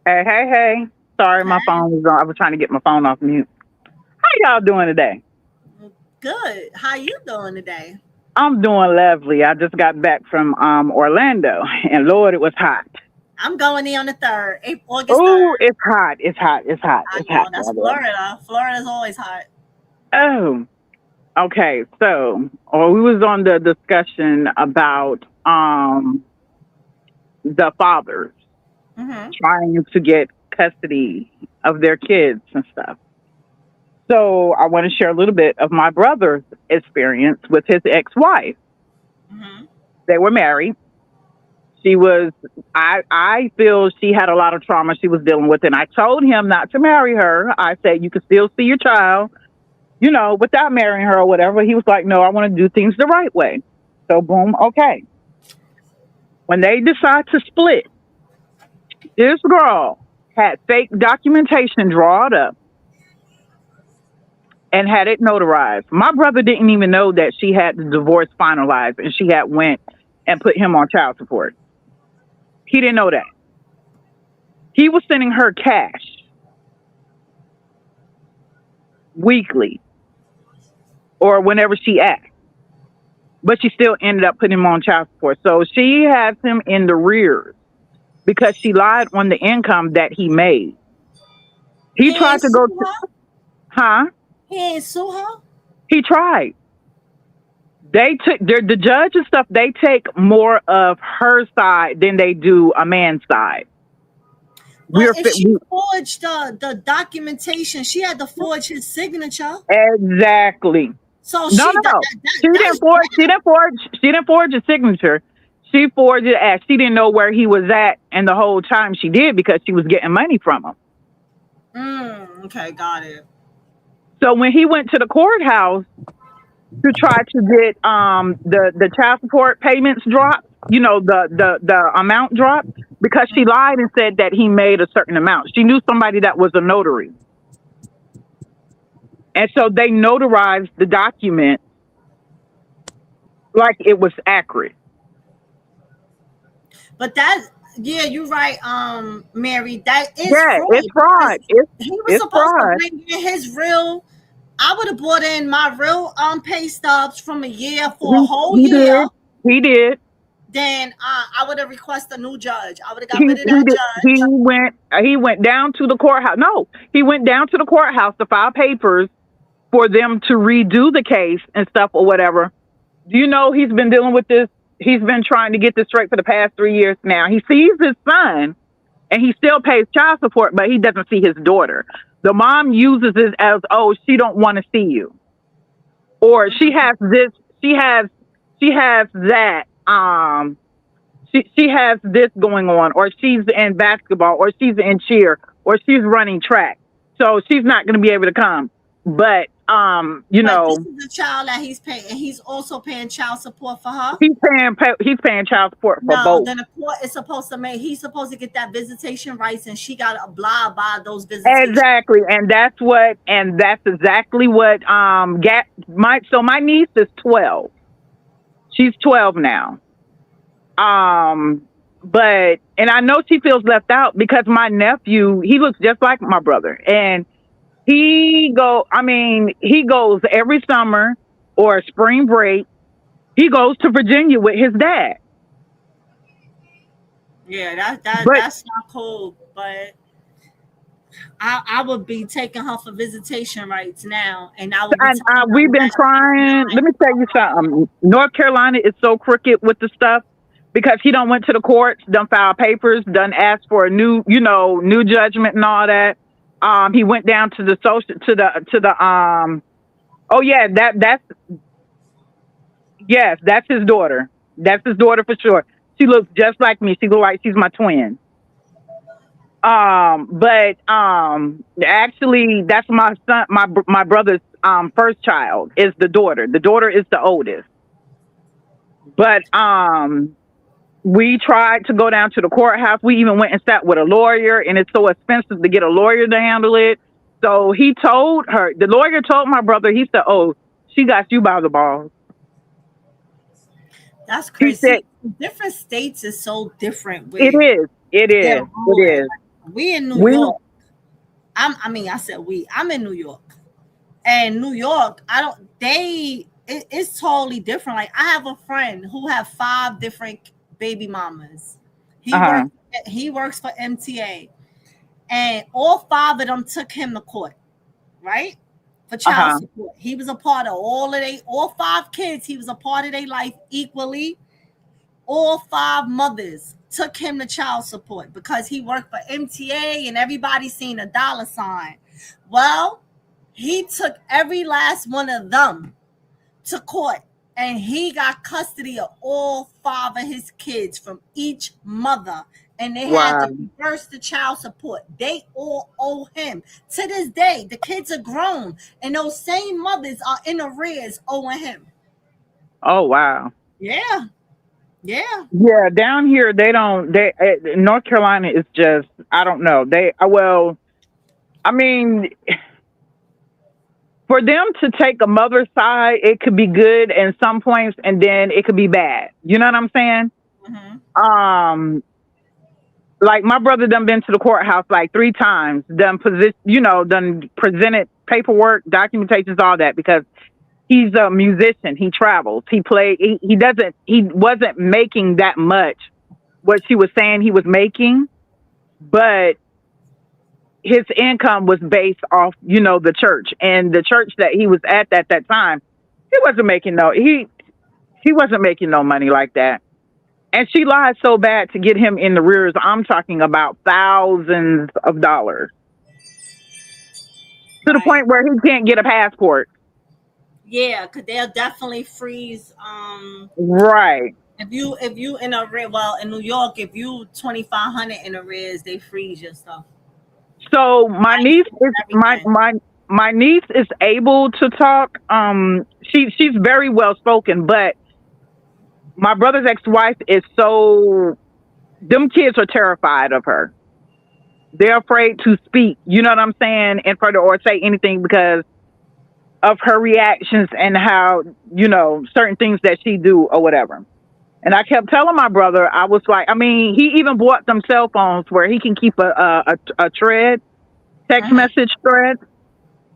Hey, hey, hey. Sorry, my Hey, phone was on. I was trying to get my phone off mute. How y'all doing today? good. How you doing today? I'm doing lovely. I just got back from Orlando, and Lord, it was hot. I'm going in on the 3rd, August 3rd. Oh, it's hot. It's hot. It's hot. I It's know, hot. that's Florida. Florida's always hot. Oh, okay. So, we was on the discussion about the fathers Mm-hmm. trying to get custody of their kids and stuff. So, I want to share a little bit of my brother's experience with his ex-wife. Mm-hmm. They were married. She was, I feel she had a lot of trauma she was dealing with. And I told him not to marry her. I said, you can still see your child, without marrying her or whatever. He was like, no, I want to do things the right way. So boom. Okay. When they decide to split, this girl had fake documentation drawn up and had it notarized. My brother didn't even know that she had the divorce finalized and she had went and put him on child support. He didn't know that. He was sending her cash weekly or whenever she asked. But she still ended up putting him on child support. So she has him in the rears because she lied on the income that he made. He tried to go to, huh? He ain't sue her? He tried. They took the judge and stuff. They take more of her side than they do a man's side. But if she forged the documentation, she had to forge his signature. Exactly. So no. She didn't forge his signature. She forged it as she didn't know where he was at, and the whole time she did because she was getting money from him. Okay, got it. So when he went to the courthouse to try to get the child support payments dropped, the amount dropped, because she lied and said that he made a certain amount. She knew somebody that was a notary. And so they notarized the document like it was accurate. But you're right, Mary. That is fraud. It's fraud. He was supposed to bring in his real. I would have brought in my real pay stubs from a year for a whole year. He did. Then I would have requested a new judge. I would have got rid of that judge. He went down to the courthouse. No, he went down to the courthouse to file papers for them to redo the case and stuff or whatever. Do you know he's been dealing with this? He's been trying to get this straight for the past 3 years now. He sees his son and he still pays child support, but he doesn't see his daughter. The mom uses it as, oh, she don't want to see you. Or she has this, she has that, she has this going on, or she's in basketball, or she's in cheer, or she's running track. So she's not going to be able to come. But, this is a child that he's paying, and he's also paying child support for her. He's paying child support for both. Then the court is supposed to he's supposed to get that visitation rights, and she got to abide by those visitations. Exactly, and that's exactly what my niece is 12. She's 12 now. But I know she feels left out because my nephew, he looks just like my brother, and he goes every summer or spring break. He goes to Virginia with his dad. Yeah, that's not cool. But I would be taking her for visitation rights now, and I would. We've been trying. Let me tell you something. North Carolina is so crooked with the stuff because he done went to the courts, done filed papers, done asked for a new judgment and all that. He went down to that's his daughter. That's his daughter for sure. She looks just like me. She looks like she's my twin. But actually that's my son, my brother's first child is the daughter. The daughter is the oldest. But we tried to go down to the courthouse. We even went and sat with a lawyer, and it's so expensive to get a lawyer to handle it. So the lawyer told my brother, he said, oh, she got you by the balls. That's crazy. Said, different states is so different. It is. We in New York. I'm in New York. And New York, it's totally different. Like I have a friend who have 5 different baby mamas, Uh-huh. He works for MTA, and all 5 of them took him to court, right? For child Uh-huh. support. He was a part of all 5 kids. He was a part of their life equally. All 5 mothers took him to child support because he worked for MTA and everybody seen a dollar sign. Well, he took every last one of them to court, and he got custody of all 5 of his kids from each mother, and they had Wow. to reverse the child support. They all owe him. To this day, the kids are grown, and those same mothers are in arrears owing him. Oh, wow. Yeah. Yeah. Yeah, down here North Carolina is just, I don't know. Well, I mean, for them to take a mother's side, it could be good in some points, and then it could be bad. You know what I'm saying? Mm-hmm. Like my brother done been to the courthouse like 3 times, done presented paperwork, documentations, all that, because he's a musician. He travels. He wasn't making that much what she was saying he was making, but his income was based off, the church, and the church that he was at that time, he wasn't making no money like that. And she lied so bad to get him in the rears. I'm talking about thousands of dollars, to the point where he can't get a passport. Yeah, because they'll definitely freeze. Right. If you in in New York, if you 2,500 in arrears, they freeze your stuff. So my niece is my niece is able to talk. She's very well spoken, but my brother's ex-wife is them kids are terrified of her. They're afraid to speak, you know what I'm saying, in front of, or say anything because of her reactions and how, certain things that she do or whatever. And I kept telling my brother, I was like, he even bought them cell phones where he can keep a text message thread.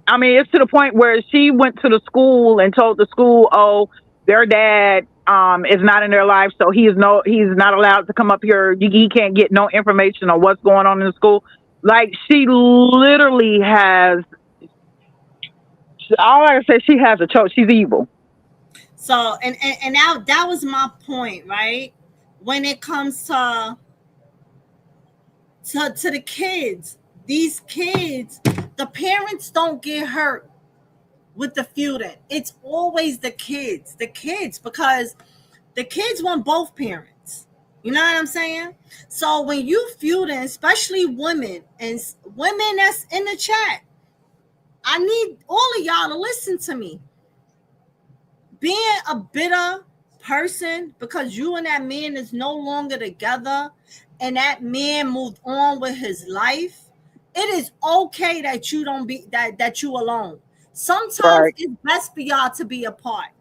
It's to the point where she went to the school and told the school, oh, their dad is not in their life, so he's not allowed to come up here. He can't get no information on what's going on in the school. Like, she literally has, all I say, she has a choke. She's evil. So and now that was my point, right? When it comes to the kids, these kids, the parents don't get hurt with the feuding. It's always the kids, because the kids want both parents. You know what I'm saying? So when you feuding, especially women that's in the chat, I need all of y'all to listen to me. Being a bitter person because you and that man is no longer together and that man moved on with his life, it is okay that you don't be that you alone. Sometimes it's best for y'all to be apart.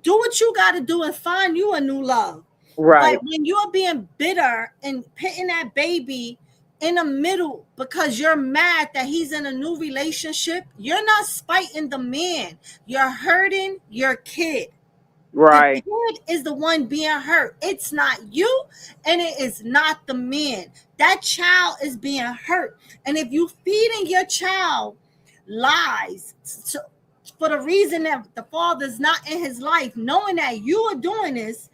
Do what you got to do and find you a new love. Right. But when you're being bitter and putting that baby in the middle because you're mad that he's in a new relationship, you're not spiting the man. You're hurting your kid. Right. The kid is the one being hurt. It's not you, and it is not the man. That child is being hurt. And if you feeding your child lies for the reason that the father's not in his life, knowing that you are doing this,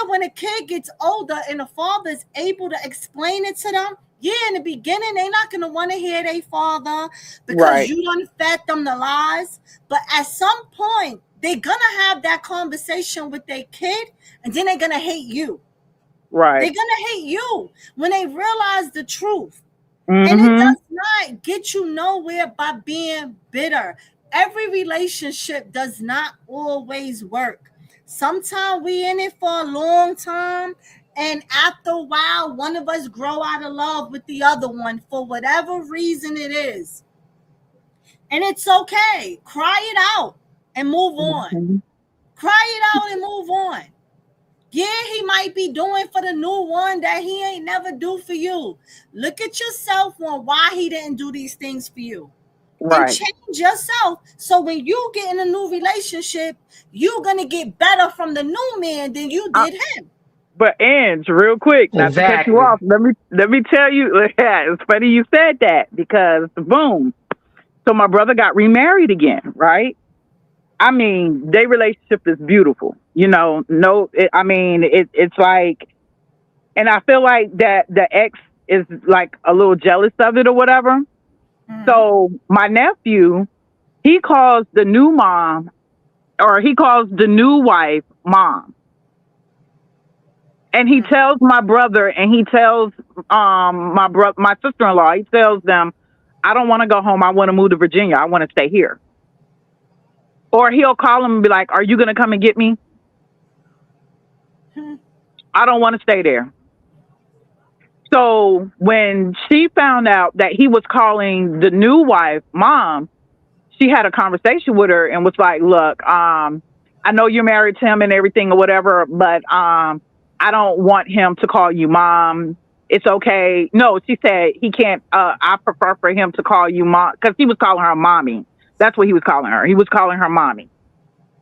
when a kid gets older and the father is able to explain it to them, in the beginning, they're not going to want to hear their father because you done fed them the lies. But at some point, they're going to have that conversation with their kid, and then they're going to hate you. Right. They're going to hate you when they realize the truth. And it does not get you nowhere by being bitter. Every relationship does not always work. Sometimes we in it for a long time, and after a while, one of us grow out of love with the other one for whatever reason it is. And it's okay. Cry it out and move on. Cry it out and move on. Yeah, he might be doing for the new one that he ain't never do for you. Look at yourself on why he didn't do these things for you. Right. And change yourself. So when you get in a new relationship, you're going to get better from the new man than you did him. But Ange, real quick, not to cut you Exactly. off, let me tell you. Yeah, it's funny you said that because boom. So my brother got remarried again, right? I mean, their relationship is beautiful. You know, no, it's like, and I feel like that the ex is like a little jealous of it or whatever. Mm-hmm. So my nephew, he calls the new mom, or he calls the new wife mom. And he tells my brother, and he tells my sister in law, he tells them, I don't want to go home. I want to move to Virginia. I want to stay here. Or he'll call him and be like, are you gonna come and get me? I don't want to stay there. So when she found out that he was calling the new wife mom, she had a conversation with her and was like, look, I know you're married to him and everything or whatever, but I don't want him to call you mom. It's okay. No, she said he can't. I prefer for him to call you mom, because he was calling her mommy. That's what he was calling her. He was calling her mommy.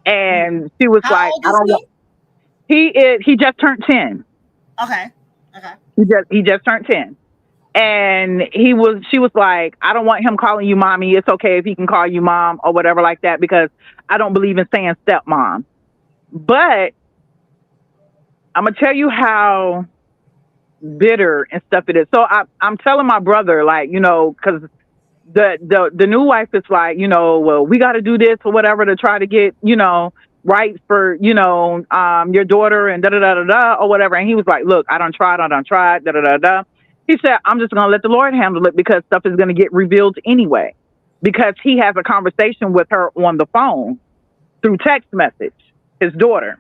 And she was How like, old I is don't want. he? He just turned 10. Okay. Okay. He just turned 10. And she was like, I don't want him calling you mommy. It's okay if he can call you mom or whatever like that, because I don't believe in saying stepmom. But I'm gonna tell you how bitter and stuff it is. So I'm telling my brother, like, you know, because the new wife is like, you know, well, we got to do this or whatever to try to get, you know, rights for, you know, your daughter and da da da da da or whatever. And he was like, look, I done tried, da da da da. He said, I'm just gonna let the Lord handle it, because stuff is gonna get revealed anyway. Because he has a conversation with her on the phone through text message, his daughter.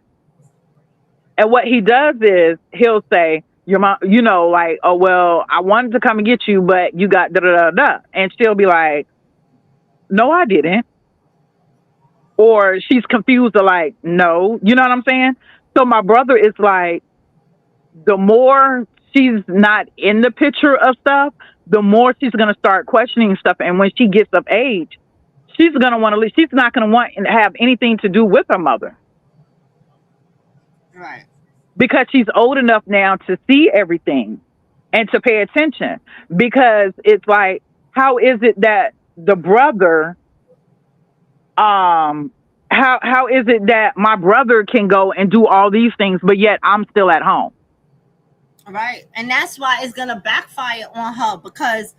And what he does is he'll say, your mom, you know, like, oh, well, I wanted to come and get you, but you got da da da da. And she'll be like, no, I didn't. Or she's confused or like, no, you know what I'm saying? So my brother is like, the more she's not in the picture of stuff, the more she's going to start questioning stuff. And when she gets of age, she's going to want to leave. She's not going to want to have anything to do with her mother. Right. Because she's old enough now to see everything and to pay attention. Because it's like, how is it that the brother, how is it that my brother can go and do all these things, but yet I'm still at home? Right. And that's why it's gonna backfire on her, because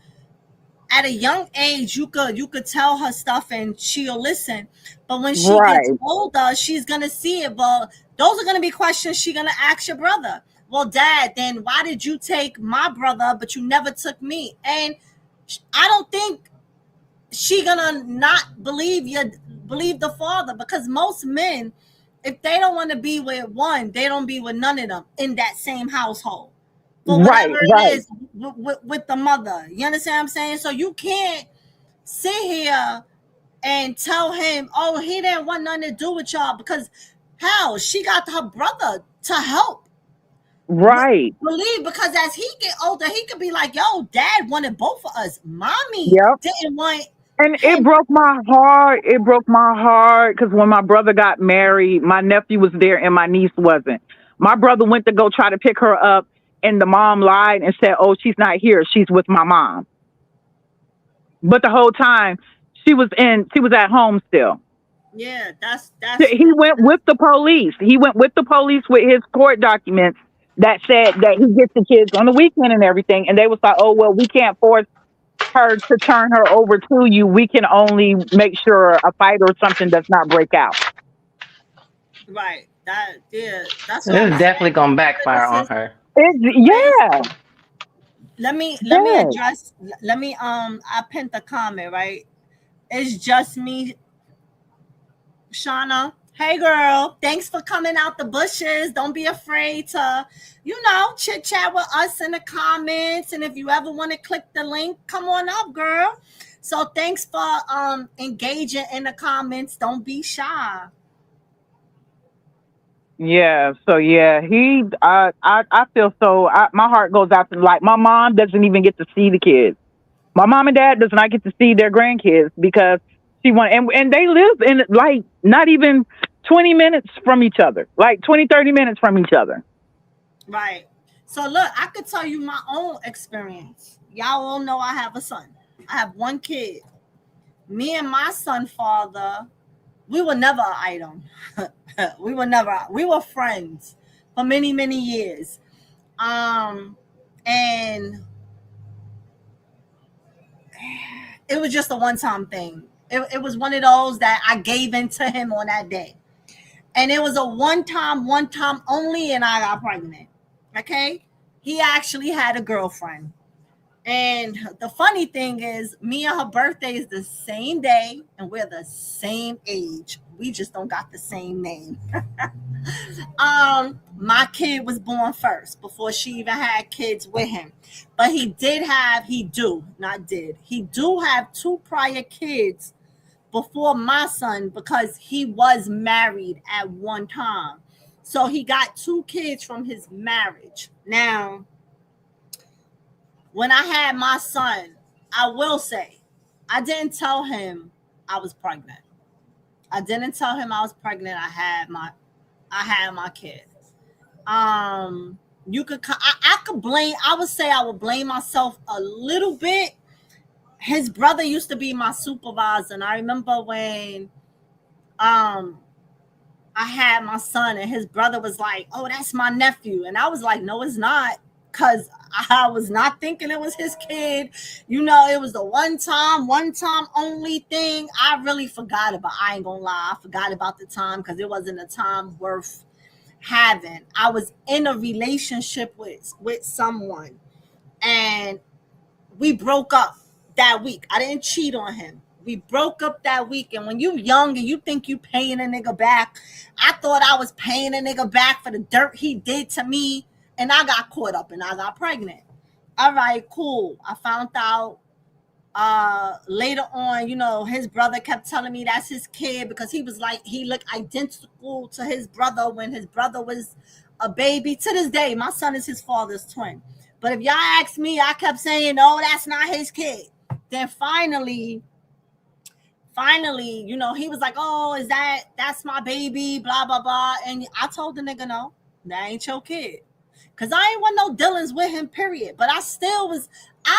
at a young age you could tell her stuff and she'll listen. But when she gets Right. older, she's gonna see it. Well, those are gonna be questions she's gonna ask your brother. Well, Dad, then why did you take my brother but you never took me? And I don't think she gonna not believe the father, because most men, if they don't want to be with one, they don't be with none of them in that same household. For Right. whatever it Right. is with the mother. You understand what I'm saying? So you can't sit here and tell him, oh, he didn't want nothing to do with y'all, because hell, she got her brother to help. Right. Believe, because as he get older, he could be like, yo, Dad wanted both of us. Mommy Yep. didn't want And it him. broke my heart. It broke my heart because when my brother got married, my nephew was there and my niece wasn't. My brother went to go try to pick her up, and the mom lied and said, oh, she's not here. She's with my mom. But the whole time she was at home still. Yeah, that's He went with the police. He went with the police with his court documents that said that he gets the kids on the weekend and everything. And they was like, oh, well, we can't force her to turn her over to you. We can only make sure a fight or something does not break out. right. That's what I'm It's definitely saying. gonna backfire on It's her. crazy. Yeah. Let me Yes. address. I pinned the comment, right? It's just me, Shauna. Hey girl, thanks for coming out the bushes. Don't be afraid to, chit chat with us in the comments. And if you ever want to click the link, come on up, girl. So thanks for engaging in the comments. Don't be shy. Yeah. So yeah, I feel so. My heart goes out to, like, my mom doesn't even get to see the kids. My mom and dad does not get to see their grandkids because she want, and they live in, like, not even 20 minutes from each other, like 20, 30 minutes from each other. Right. So look, I could tell you my own experience. Y'all all know I have a son. I have one kid. Me and my son father, we were never an item. We were friends for many, many years. And it was just a one-time thing. It was one of those that I gave into him on that day. And it was a one time only, and I got pregnant. Okay? He actually had a girlfriend. And the funny thing is, me and her birthday is the same day, and we're the same age. We just don't got the same name. My kid was born first before she even had kids with him. But he do have 2 prior kids before my son, because he was married at one time. So he got 2 kids from his marriage. Now, when I had my son, I will say, I didn't tell him I was pregnant. I didn't tell him I was pregnant. I had my kid. You could, I could blame, I would say I would blame myself a little bit. His brother used to be my supervisor, and I remember when I had my son, and his brother was like, "Oh, that's my nephew," and I was like, "No, it's not," because I was not thinking it was his kid. You know, it was the one time only thing. I really forgot about. I ain't gonna lie, I forgot about the time because it wasn't a time worth having. I was in a relationship with someone, and we broke up that week. I didn't cheat on him. We broke up that week. And when you young and you think you paying a nigga back, I thought I was paying a nigga back for the dirt he did to me. And I got caught up and I got pregnant. All right, cool. I found out later on, you know, his brother kept telling me that's his kid because he was like, he looked identical to his brother when his brother was a baby. To this day, my son is his father's twin. But if y'all ask me, I kept saying, no, that's not his kid. Then finally, you know, he was like, oh, that's my baby, blah, blah, blah. And I told the nigga, no, that ain't your kid. Because I ain't want no dealings with him, period. But I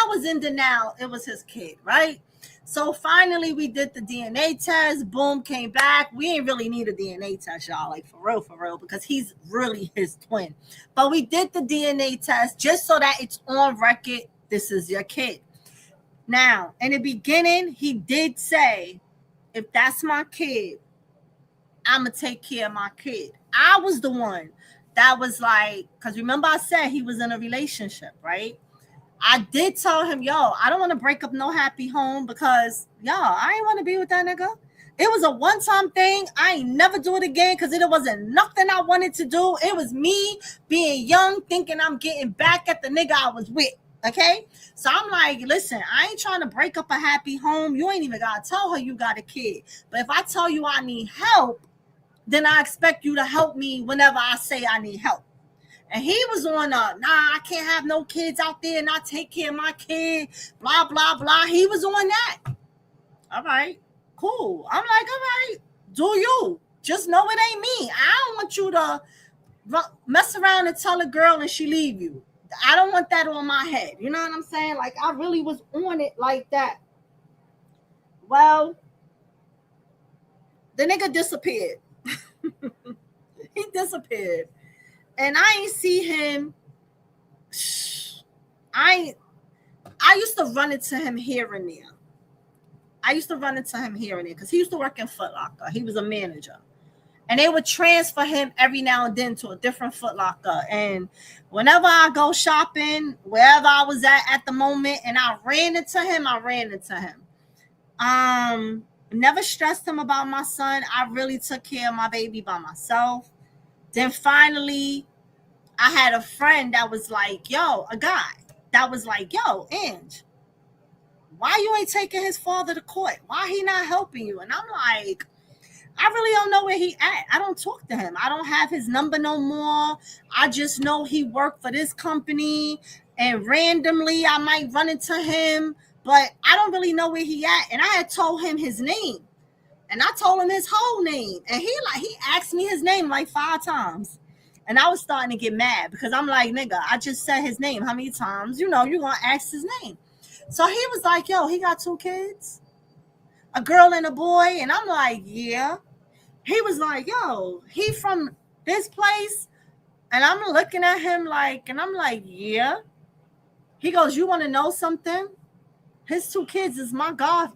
was in denial. It was his kid, right? So finally, we did the DNA test. Boom, came back. We ain't really need a DNA test, y'all. Like, for real, because he's really his twin. But we did the DNA test just so that it's on record. This is your kid. Now, in the beginning, he did say, if that's my kid, I'm going to take care of my kid. I was the one that was like, because remember I said he was in a relationship, right? I did tell him, yo, I don't want to break up no happy home because, yo, I ain't want to be with that nigga. It was a one-time thing. I ain't never do it again because it wasn't nothing I wanted to do. It was me being young, thinking I'm getting back at the nigga I was with. Okay, so I'm like, listen, I ain't trying to break up a happy home. You ain't even gotta tell her you got a kid. But if I tell you I need help, then I expect you to help me whenever I say I need help. And he was on I can't have no kids out there and not take care of my kid, blah, blah, blah. He was on that. All right, cool. I'm like, all right, do you. Just know it ain't me. I don't want you to mess around and tell a girl and she leave you. I don't want that on my head. You know what I'm saying? Like, I really was on it like that. Well, the nigga disappeared. He disappeared. And I ain't see him. I used to run into him here and there. Because he used to work in Foot Locker. He was a manager. And they would transfer him every now and then to a different Foot Locker. And whenever I go shopping, wherever I was at the moment, and I ran into him. Never stressed him about my son. I really took care of my baby by myself. Then finally, I had a friend that was like, a guy that was like, Ange, why you ain't taking his father to court? Why he not helping you? And I'm like, I really don't know where he at. I don't talk to him. I don't have his number no more. I just know he worked for this company, and randomly I might run into him, but I don't really know where he at. And I had told him his name, and I told him his whole name, and he asked me his name like 5 times. And I was starting to get mad because I'm like, nigga, I just said his name. How many times? You know, you're going to ask his name. So he was like, yo, he got 2 kids, a girl and a boy. And I'm like, yeah. He was like, yo, he from this place. And I'm looking at him like, and I'm like, yeah. He goes, you want to know something? His 2 kids is my God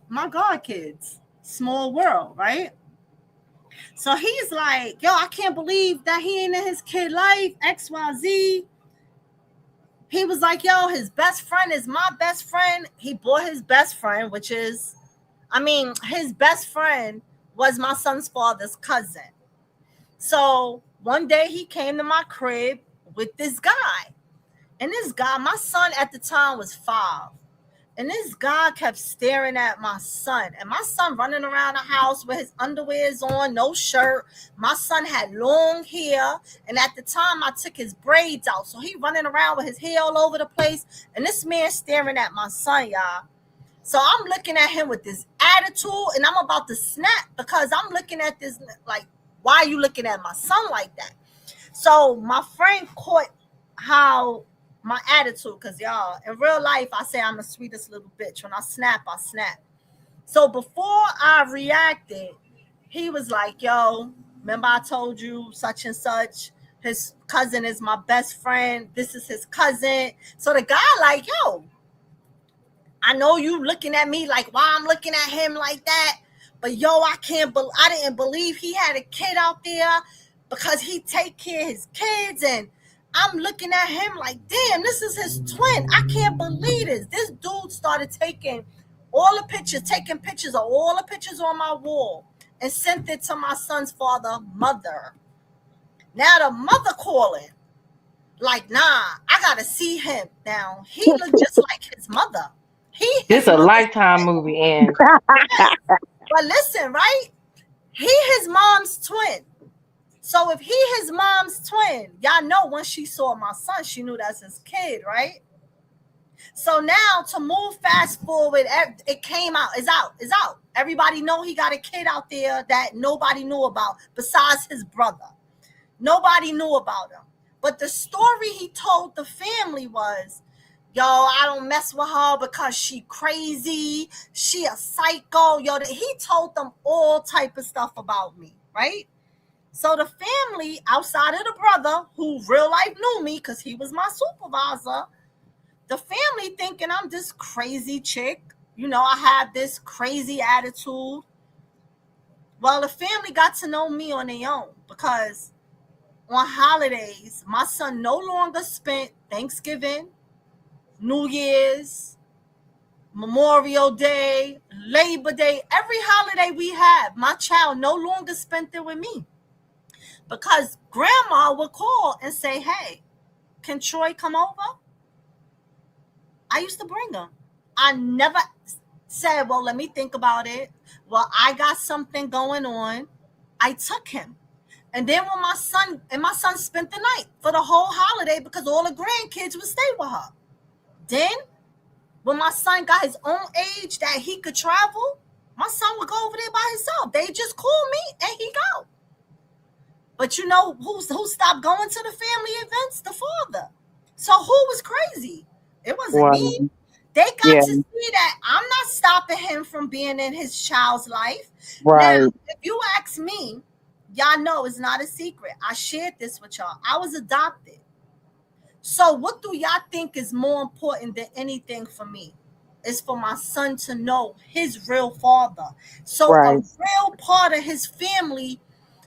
kids. Small world, right? So he's like, yo, I can't believe that he ain't in his kid life, XYZ. He was like, yo, his best friend is my best friend. He bought his best friend, his best friend was my son's father's cousin. So one day he came to my crib with this guy. And this guy, my son at the time was 5. And this guy kept staring at my son. And my son running around the house with his underwears on, no shirt. My son had long hair. And at the time, I took his braids out. So he running around with his hair all over the place. And this man staring at my son, y'all. So I'm looking at him with this attitude. And I'm about to snap because I'm looking at this like, why are you looking at my son like that? So my friend caught how my attitude, because y'all, in real life, I say I'm the sweetest little bitch. When I snap, I snap. So before I reacted, he was like, yo, remember I told you such and such, his cousin is my best friend. This is his cousin. So the guy like, yo, I know you looking at me like, why I'm looking at him like that. But yo, I didn't believe he had a kid out there because he take care of his kids. And I'm looking at him like, damn, this is his twin. I can't believe this. This dude started taking pictures of all the pictures on my wall and sent it to my son's mother. Now the mother calling, like, nah, I gotta see him now. He looked just like his mother. This a Lifetime movie, and but listen, right? He his mom's twin. So if he his mom's twin, y'all know when she saw my son, she knew that's his kid, right? So now to move fast forward, it came out, it's out. Everybody know he got a kid out there that nobody knew about besides his brother. Nobody knew about him. But the story he told the family was, yo, I don't mess with her because she crazy. She a psycho. Yo, he told them all type of stuff about me, right? So the family, outside of the brother, who real life knew me because he was my supervisor, the family thinking I'm this crazy chick. You know, I have this crazy attitude. Well, the family got to know me on their own because on holidays, my son no longer spent Thanksgiving, New Year's, Memorial Day, Labor Day, every holiday we have, my child no longer spent it with me. Because grandma would call and say, hey, can Troy come over? I used to bring him. I never said, well, let me think about it. Well, I got something going on. I took him. And then when my son spent the night for the whole holiday because all the grandkids would stay with her. Then when my son got his own age that he could travel, my son would go over there by himself. They just call me and he go. But you know who stopped going to the family events? The father. So who was crazy? It wasn't me. They got to see that I'm not stopping him from being in his child's life. Right. Now, if you ask me, y'all know it's not a secret. I shared this with y'all. I was adopted. So what do y'all think is more important than anything for me? It's for my son to know his real father. So a real part of his family,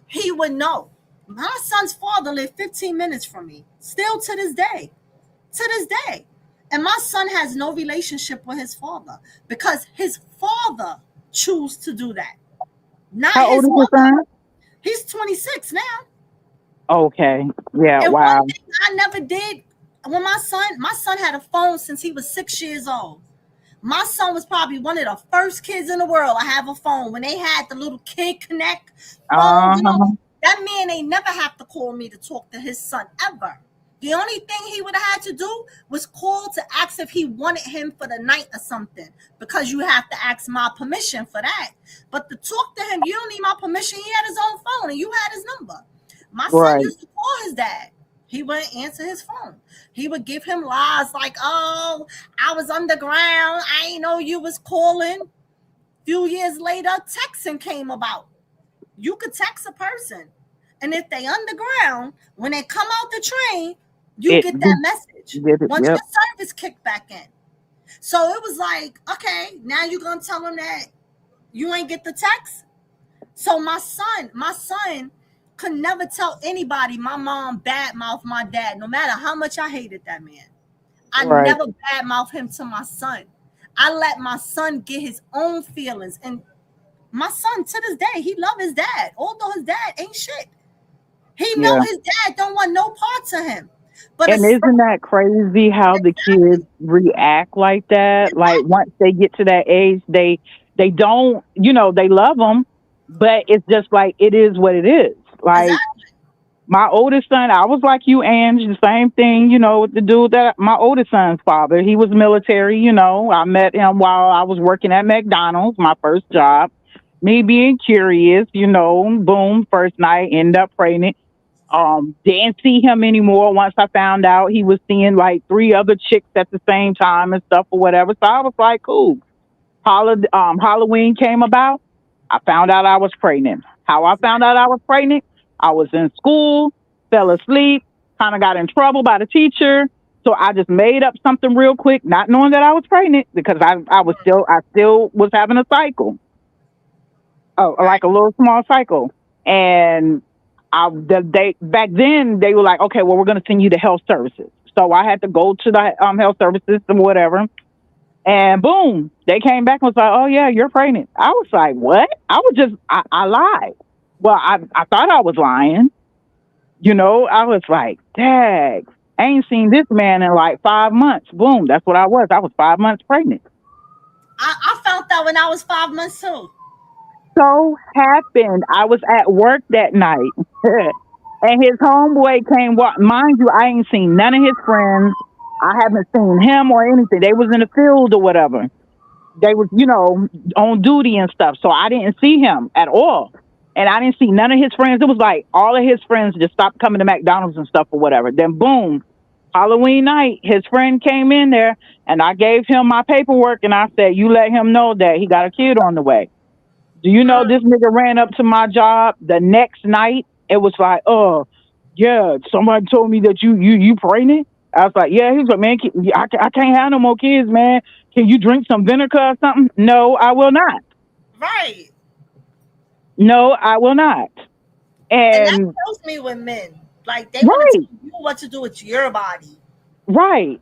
he would know. My son's father lived 15 minutes from me, still to this day. And my son has no relationship with his father because his father chose to do that. Not How his old is your son? He's 26 now. Okay. Yeah, And wow. one thing I never did when my son had a phone since he was 6 years old. My son was probably one of the first kids in the world to have a phone when they had the little Kid Connect phone. You know, that man ain't never have to call me to talk to his son ever. The only thing he would have had to do was call to ask if he wanted him for the night or something, because you have to ask my permission for that. But to talk to him, you don't need my permission. He had his own phone and you had his number. My son used to call his dad. He wouldn't answer his phone. He would give him lies like, "Oh, I was underground. I ain't know you was calling." Few years later, texting came about. You could text a person, and if they underground, when they come out the train, you It get that message did it. once Yep. your service kicked back in. So it was like, okay, now you're gonna tell them that you ain't get the text. So my son could never tell anybody my mom badmouthed my dad, no matter how much I hated that man. I Right. never badmouthed him to my son. I let my son get his own feelings. And my son, to this day, he love his dad, although his dad ain't shit. He know Yeah. his dad don't want no parts of him. But And it's isn't that crazy how the kids react like that? Like once they get to that age, they don't, they love them, but it's just like it is what it is. Like exactly. my oldest son, I was like you, Ange, the same thing, with the dude that my oldest son's father. He was military, I met him while I was working at McDonald's, my first job. Me being curious, boom, first night, end up pregnant. Didn't see him anymore once I found out he was seeing like three other chicks at the same time and stuff or whatever. So I was like, cool. Halloween came about. I found out I was pregnant. How I found out I was pregnant? I was in school, fell asleep, kind of got in trouble by the teacher. So I just made up something real quick, not knowing that I was pregnant because I still was having a cycle, Right. like a little small cycle. And they back then they were like, okay, well, we're going to send you to health services. So I had to go to the health services and whatever. And boom, they came back and was like, oh, yeah, you're pregnant. I was like, what? I lied. Well, I thought I was lying. I was like, dang, I ain't seen this man in like 5 months. Boom, that's what I was. I was 5 months pregnant. I found out when I was 5 months too. So happened, I was at work that night. And his homeboy came walk. Mind you, I ain't seen none of his friends. I haven't seen him or anything. They was in the field or whatever. They was, on duty and stuff. So I didn't see him at all. And I didn't see none of his friends. It was like all of his friends just stopped coming to McDonald's and stuff or whatever. Then boom, Halloween night, his friend came in there and I gave him my paperwork and I said, you let him know that he got a kid on the way. Do you know this nigga ran up to my job the next night? It was like, oh, yeah, somebody told me that you pregnant. I was like, yeah. He was like, man, I can't have no more kids, man. Can you drink some vinegar or something? No, I will not. Right. No, I will not. And that And kills me with men. Like they want to right, tell you what to do with your body. right.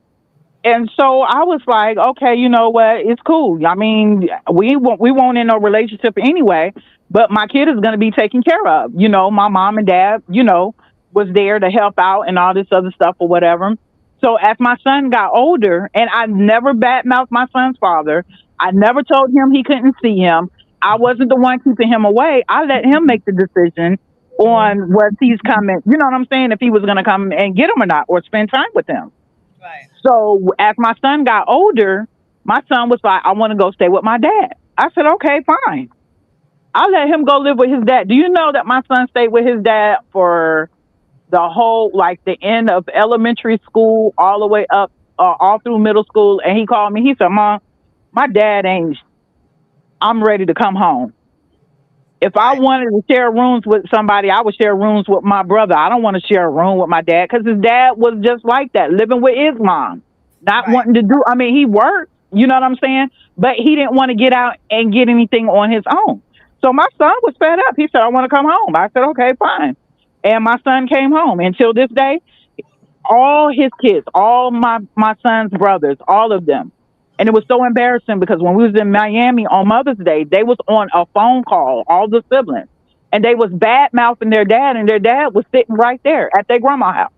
And so I was like, okay, you know what? It's cool. I mean, we won't in no relationship anyway, but my kid is going to be taken care of. My mom and dad, was there to help out and all this other stuff or whatever. So as my son got older, and I never badmouthed my son's father, I never told him he couldn't see him. I wasn't the one keeping him away. I let him make the decision on was he's coming. You know what I'm saying? If he was going to come and get him or not, or spend time with him. Right. So as my son got older, my son was like, I want to go stay with my dad. I said, okay, fine. I let him go live with his dad. Do you know that my son stayed with his dad for the whole, like the end of elementary school, all the way up, all through middle school? And he called me. He said, Mom, my dad ain't, I'm ready to come home. If I Right. wanted to share rooms with somebody, I would share rooms with my brother. I don't want to share a room with my dad because his dad was just like that, living with his mom, not Right. wanting to do. I mean, he worked, you know what I'm saying? But he didn't want to get out and get anything on his own. So my son was fed up. He said, I want to come home. I said, okay, fine. And my son came home. Until this day, all his kids, all my son's brothers, all of them. And it was so embarrassing because when we was in Miami on Mother's Day, they was on a phone call, all the siblings, and they was bad mouthing their dad, and their dad was sitting right there at their grandma's house.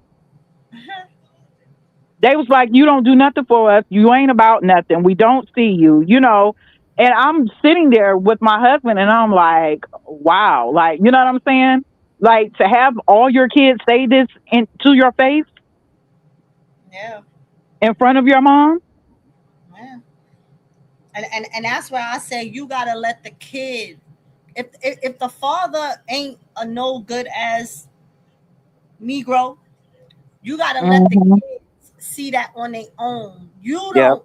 They was like, "You don't do nothing for us. You ain't about nothing. We don't see you." And I'm sitting there with my husband, and I'm like, "Wow!" Like, you know what I'm saying? Like to have all your kids say this to your face Yeah. in front of your mom. Yeah. And that's why I say you gotta let the kid. If the father ain't a no good as Negro, You gotta let the Mm-hmm. kids see that on their own. You Yep. don't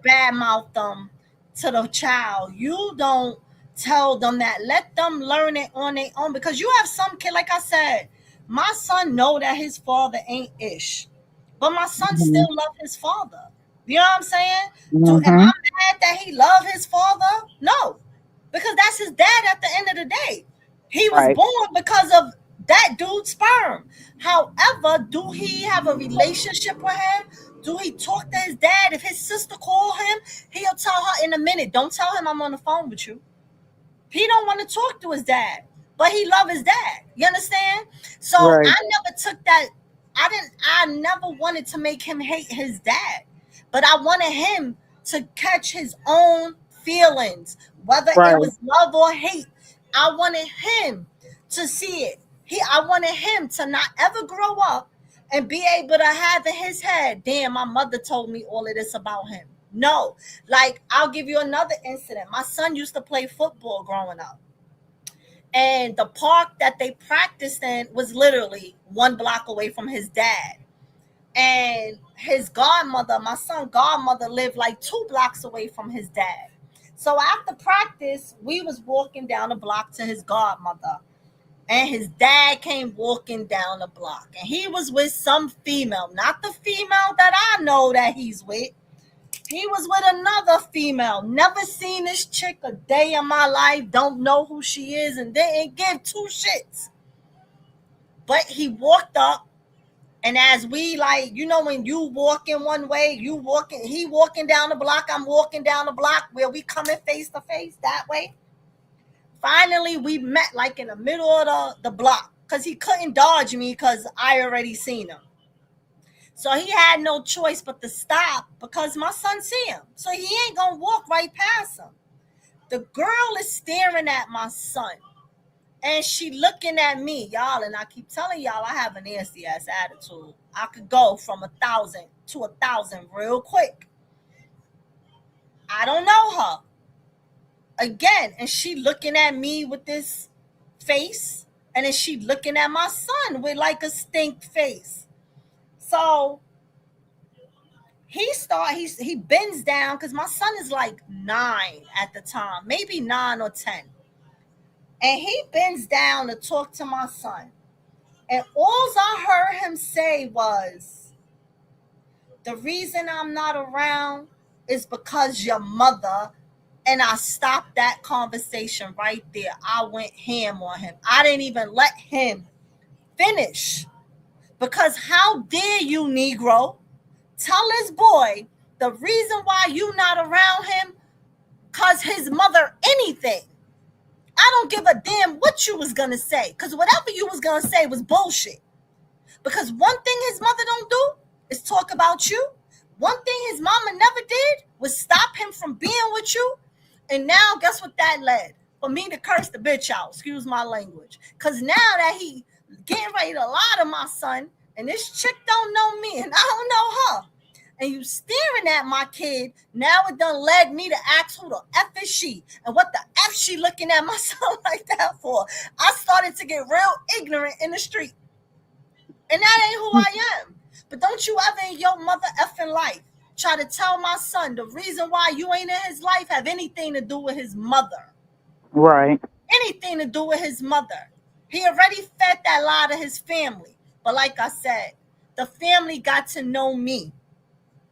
badmouth them to the child. You don't tell them that. Let them learn it on their own, because you have some kid, like I said, my son know that his father ain't ish, but my son still love his father. You know what I'm saying? Am I Mm-hmm. mad that he love his father? No, because that's his dad at the end of the day. He was Right. born because of that dude's sperm. However, do he have a relationship with him? Do he talk to his dad? If his sister call him, he'll tell her in a minute, don't tell him I'm on the phone with you. He don't want to talk to his dad, but he love his dad. You understand? So Right. I never took that. I never wanted to make him hate his dad, but I wanted him to catch his own feelings, whether it Right. was love or hate. I wanted him to see it. I wanted him to not ever grow up and be able to have in his head, damn, my mother told me all of this about him. No, like, I'll give you another incident. My son used to play football growing up, and the park that they practiced in was literally 1 block away from his dad. And his godmother, my son godmother, lived like 2 blocks away from his dad. So after practice, we was walking down the block to his godmother, and his dad came walking down the block, and he was with some female, not the female that I know that he's with. He was with another female. Never seen this chick a day in my life. Don't know who she is, and didn't give two shits. But he walked up, and as we, like, when you walking one way, he walking down the block, I'm walking down the block, where we coming face to face that way. Finally, we met like in the middle of the block, because he couldn't dodge me because I already seen him. So he had no choice but to stop, because my son see him. So he ain't gonna walk right past him. The girl is staring at my son, and she looking at me, y'all. And I keep telling y'all, I have a nasty ass attitude. I could go from 1,000 to 1,000 real quick. I don't know her. Again, and she looking at me with this face, and then she looking at my son with like a stink face. So he bends down, because my son is like 9 at the time, maybe 9 or 10. And he bends down to talk to my son. And all I heard him say was, the reason I'm not around is because your mother. And I stopped that conversation right there. I went ham on him. I didn't even let him finish. Because how dare you, Negro, tell this boy the reason why you not around him, because his mother anything. I don't give a damn what you was going to say, because whatever you was going to say was bullshit. Because one thing his mother don't do is talk about you. One thing his mama never did was stop him from being with you. And now, guess what that led? For me to curse the bitch out, excuse my language. Because now that he getting ready to lie to my son, and this chick don't know me, and I don't know her, and you staring at my kid, now it done led me to ask who the F is she, and what the F she looking at my son like that for. I started to get real ignorant in the street. And that ain't who I am. But don't you ever in your mother effing life try to tell my son the reason why you ain't in his life have anything to do with his mother. Right. Anything to do with his mother. He already fed that lie to his family. But like I said, the family got to know me.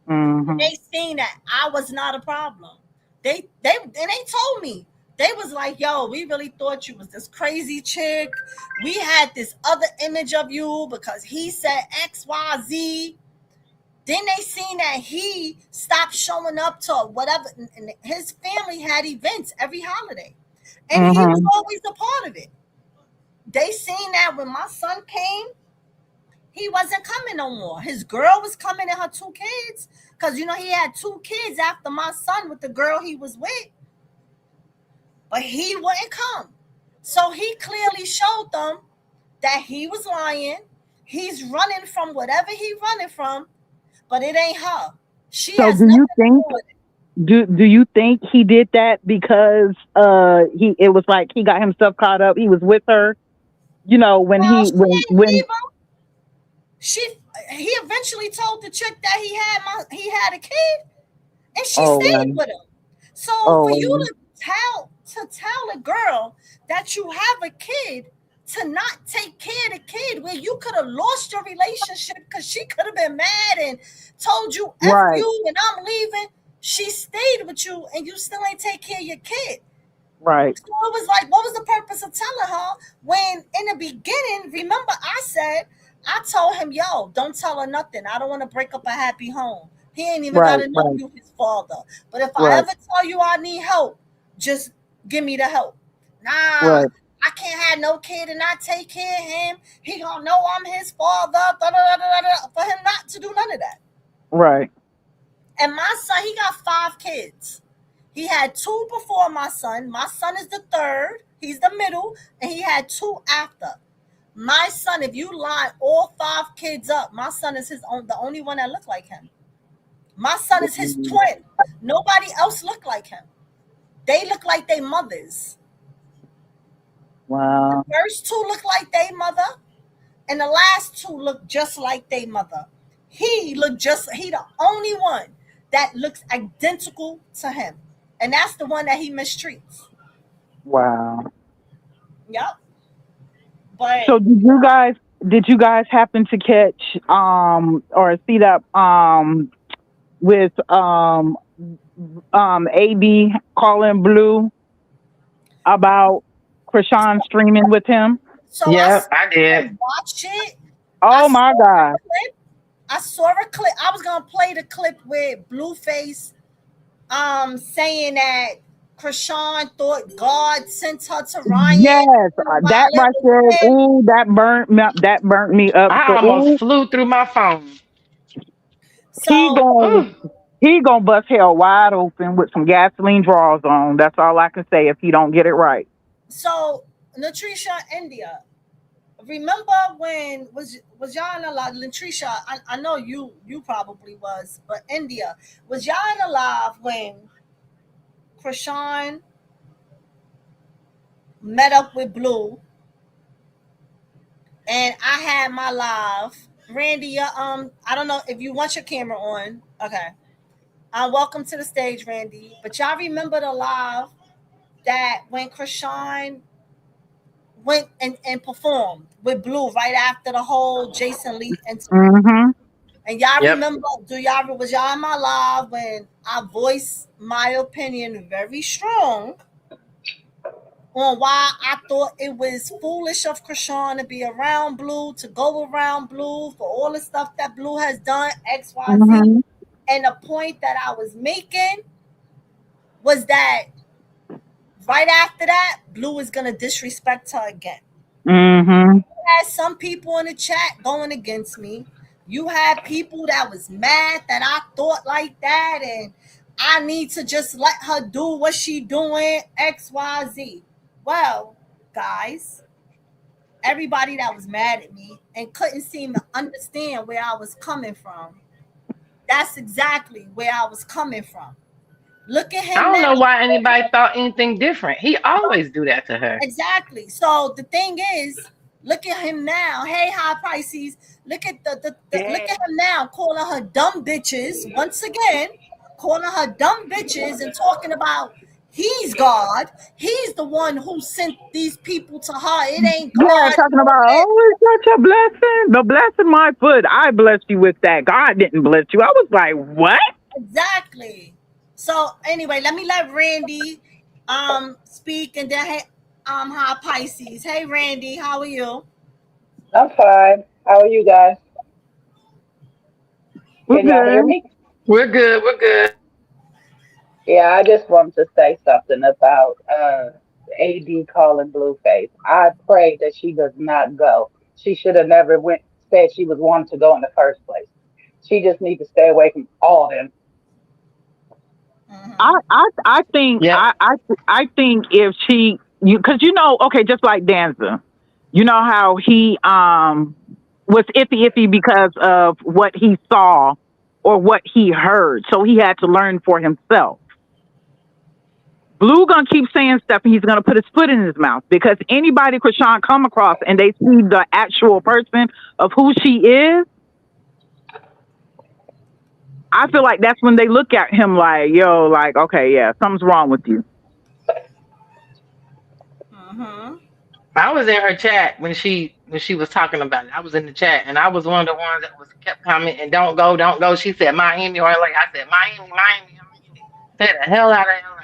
Mm-hmm. They seen that I was not a problem. They told me. They was like, yo, we really thought you was this crazy chick. We had this other image of you because he said X, Y, Z. Then they seen that he stopped showing up to whatever. And his family had events every holiday. And he was always a part of it. They seen that when my son came, he wasn't coming no more. His girl was coming and her 2 kids. Because, he had 2 kids after my son with the girl he was with. But he wouldn't come. So he clearly showed them that he was lying. He's running from whatever he's running from. But it ain't her. She So has do nothing you to think do with it. do you think he did that because it was like he got himself caught up, he was with her, when Well, he she ain't when leave him. he eventually told the chick that he had a kid, and she Oh, stayed well. with him. So for Oh, you well. to tell a girl that you have a kid to not take care of the kid, where you could have lost your relationship because she could have been mad and told you F Right, you and I'm leaving. She stayed with you and you still ain't take care of your kid. right, So it was like, what was the purpose of telling her when in the beginning, remember I told him, yo, don't tell her nothing. I don't want to break up a happy home. He ain't even got right, to know right, you his father. But if I right, ever tell you I need help, just give me the help. Nah, right, I can't have no kid and not take care of him. He gonna know I'm his father. Da, da, da, da, da, for him not to do none of that. right. And my son, he got 5 kids. He had 2 before my son. My son is the third. He's the middle, and he had 2 after. My son, if you line all 5 kids up, my son is the only one that looked like him. My son is his Mm, twin. Nobody else looked like him. They look like their mothers. The wow. first 2 look like their mother, and the last 2 look just like their mother. He the only one that looks identical to him. And that's the one that he mistreats. Wow. Yep. But So did you guys happen to catch or see that with AB calling Blue about Chrisean streaming with him? so Yep, I I did. watched it. I Oh saw my a God. clip. I saw a clip. I was gonna play the clip with Blueface saying that Chrisean thought God sent her to Ryan Yes, while that it right was there. him. Ooh, that burnt me up. I So almost ooh, flew through my phone. he So gon' Whew. he gonna bust hell wide open with some gasoline drawers on. That's all I can say if he don't get it right. so Latricia India. Remember when was y'all in a lot? Latricia, I know you probably was, but India, was y'all in alive when Krishan met up with Blue and I had my live. Randy, I don't know if you want your camera on. Okay. Welcome to the stage, Randy. But y'all remember the live that when Krishan went and performed with Blue right after the whole Jason Lee incident. Mm-hmm. And y'all Yep. remember, was y'all in my live when I voiced my opinion very strong on why I thought it was foolish of Krishan to be around Blue, to go around Blue for all the stuff that Blue has done, XYZ. Mm-hmm. And the point that I was making was that right after that, Blue is gonna disrespect her again. Mm-hmm. Had some people in the chat going against me. You had people that was mad that I thought like that, and I need to just let her do what she doing, XYZ. Well, guys, everybody that was mad at me and couldn't seem to understand where I was coming from, that's exactly where I was coming from. Look at I him don't now. know why anybody thought anything different. He always do that to her. Exactly. So the thing is, look at him now. Hey, high Pisces. Look at look at him now calling her dumb bitches once again, calling her dumb bitches and talking about he's God. He's the one who sent these people to her. It ain't Yeah, God talking doing about, it. oh, it's such a blessing. The blessing my foot. I blessed you with that. God didn't bless you. I was like, what? Exactly. So anyway, let Randy speak and then high Pisces. Hey Randy, how are you? I'm fine. How are you guys? We're Can y'all hear good. me? We're good. We're good. Yeah, I just wanted to say something about AD calling Blueface. I pray that she does not go. She should have never went said she was wanting to go in the first place. She just needs to stay away from all them. I, Mm-hmm. I, I think, Yep. I think if because okay, just like Danza, you know how he was iffy because of what he saw or what he heard, so he had to learn for himself. Blue gonna keep saying stuff, and he's gonna put his foot in his mouth because anybody Krishan come across and they see the actual person of who she is, I feel like that's when they look at him like, yo, like, okay, yeah, something's wrong with you. Mm-hmm. I was in her chat when she was talking about it. I was in the chat and I was one of the ones that was kept commenting, don't go, don't go. She said Miami or LA. I said Miami, Miami, Miami. Stay the hell out of LA.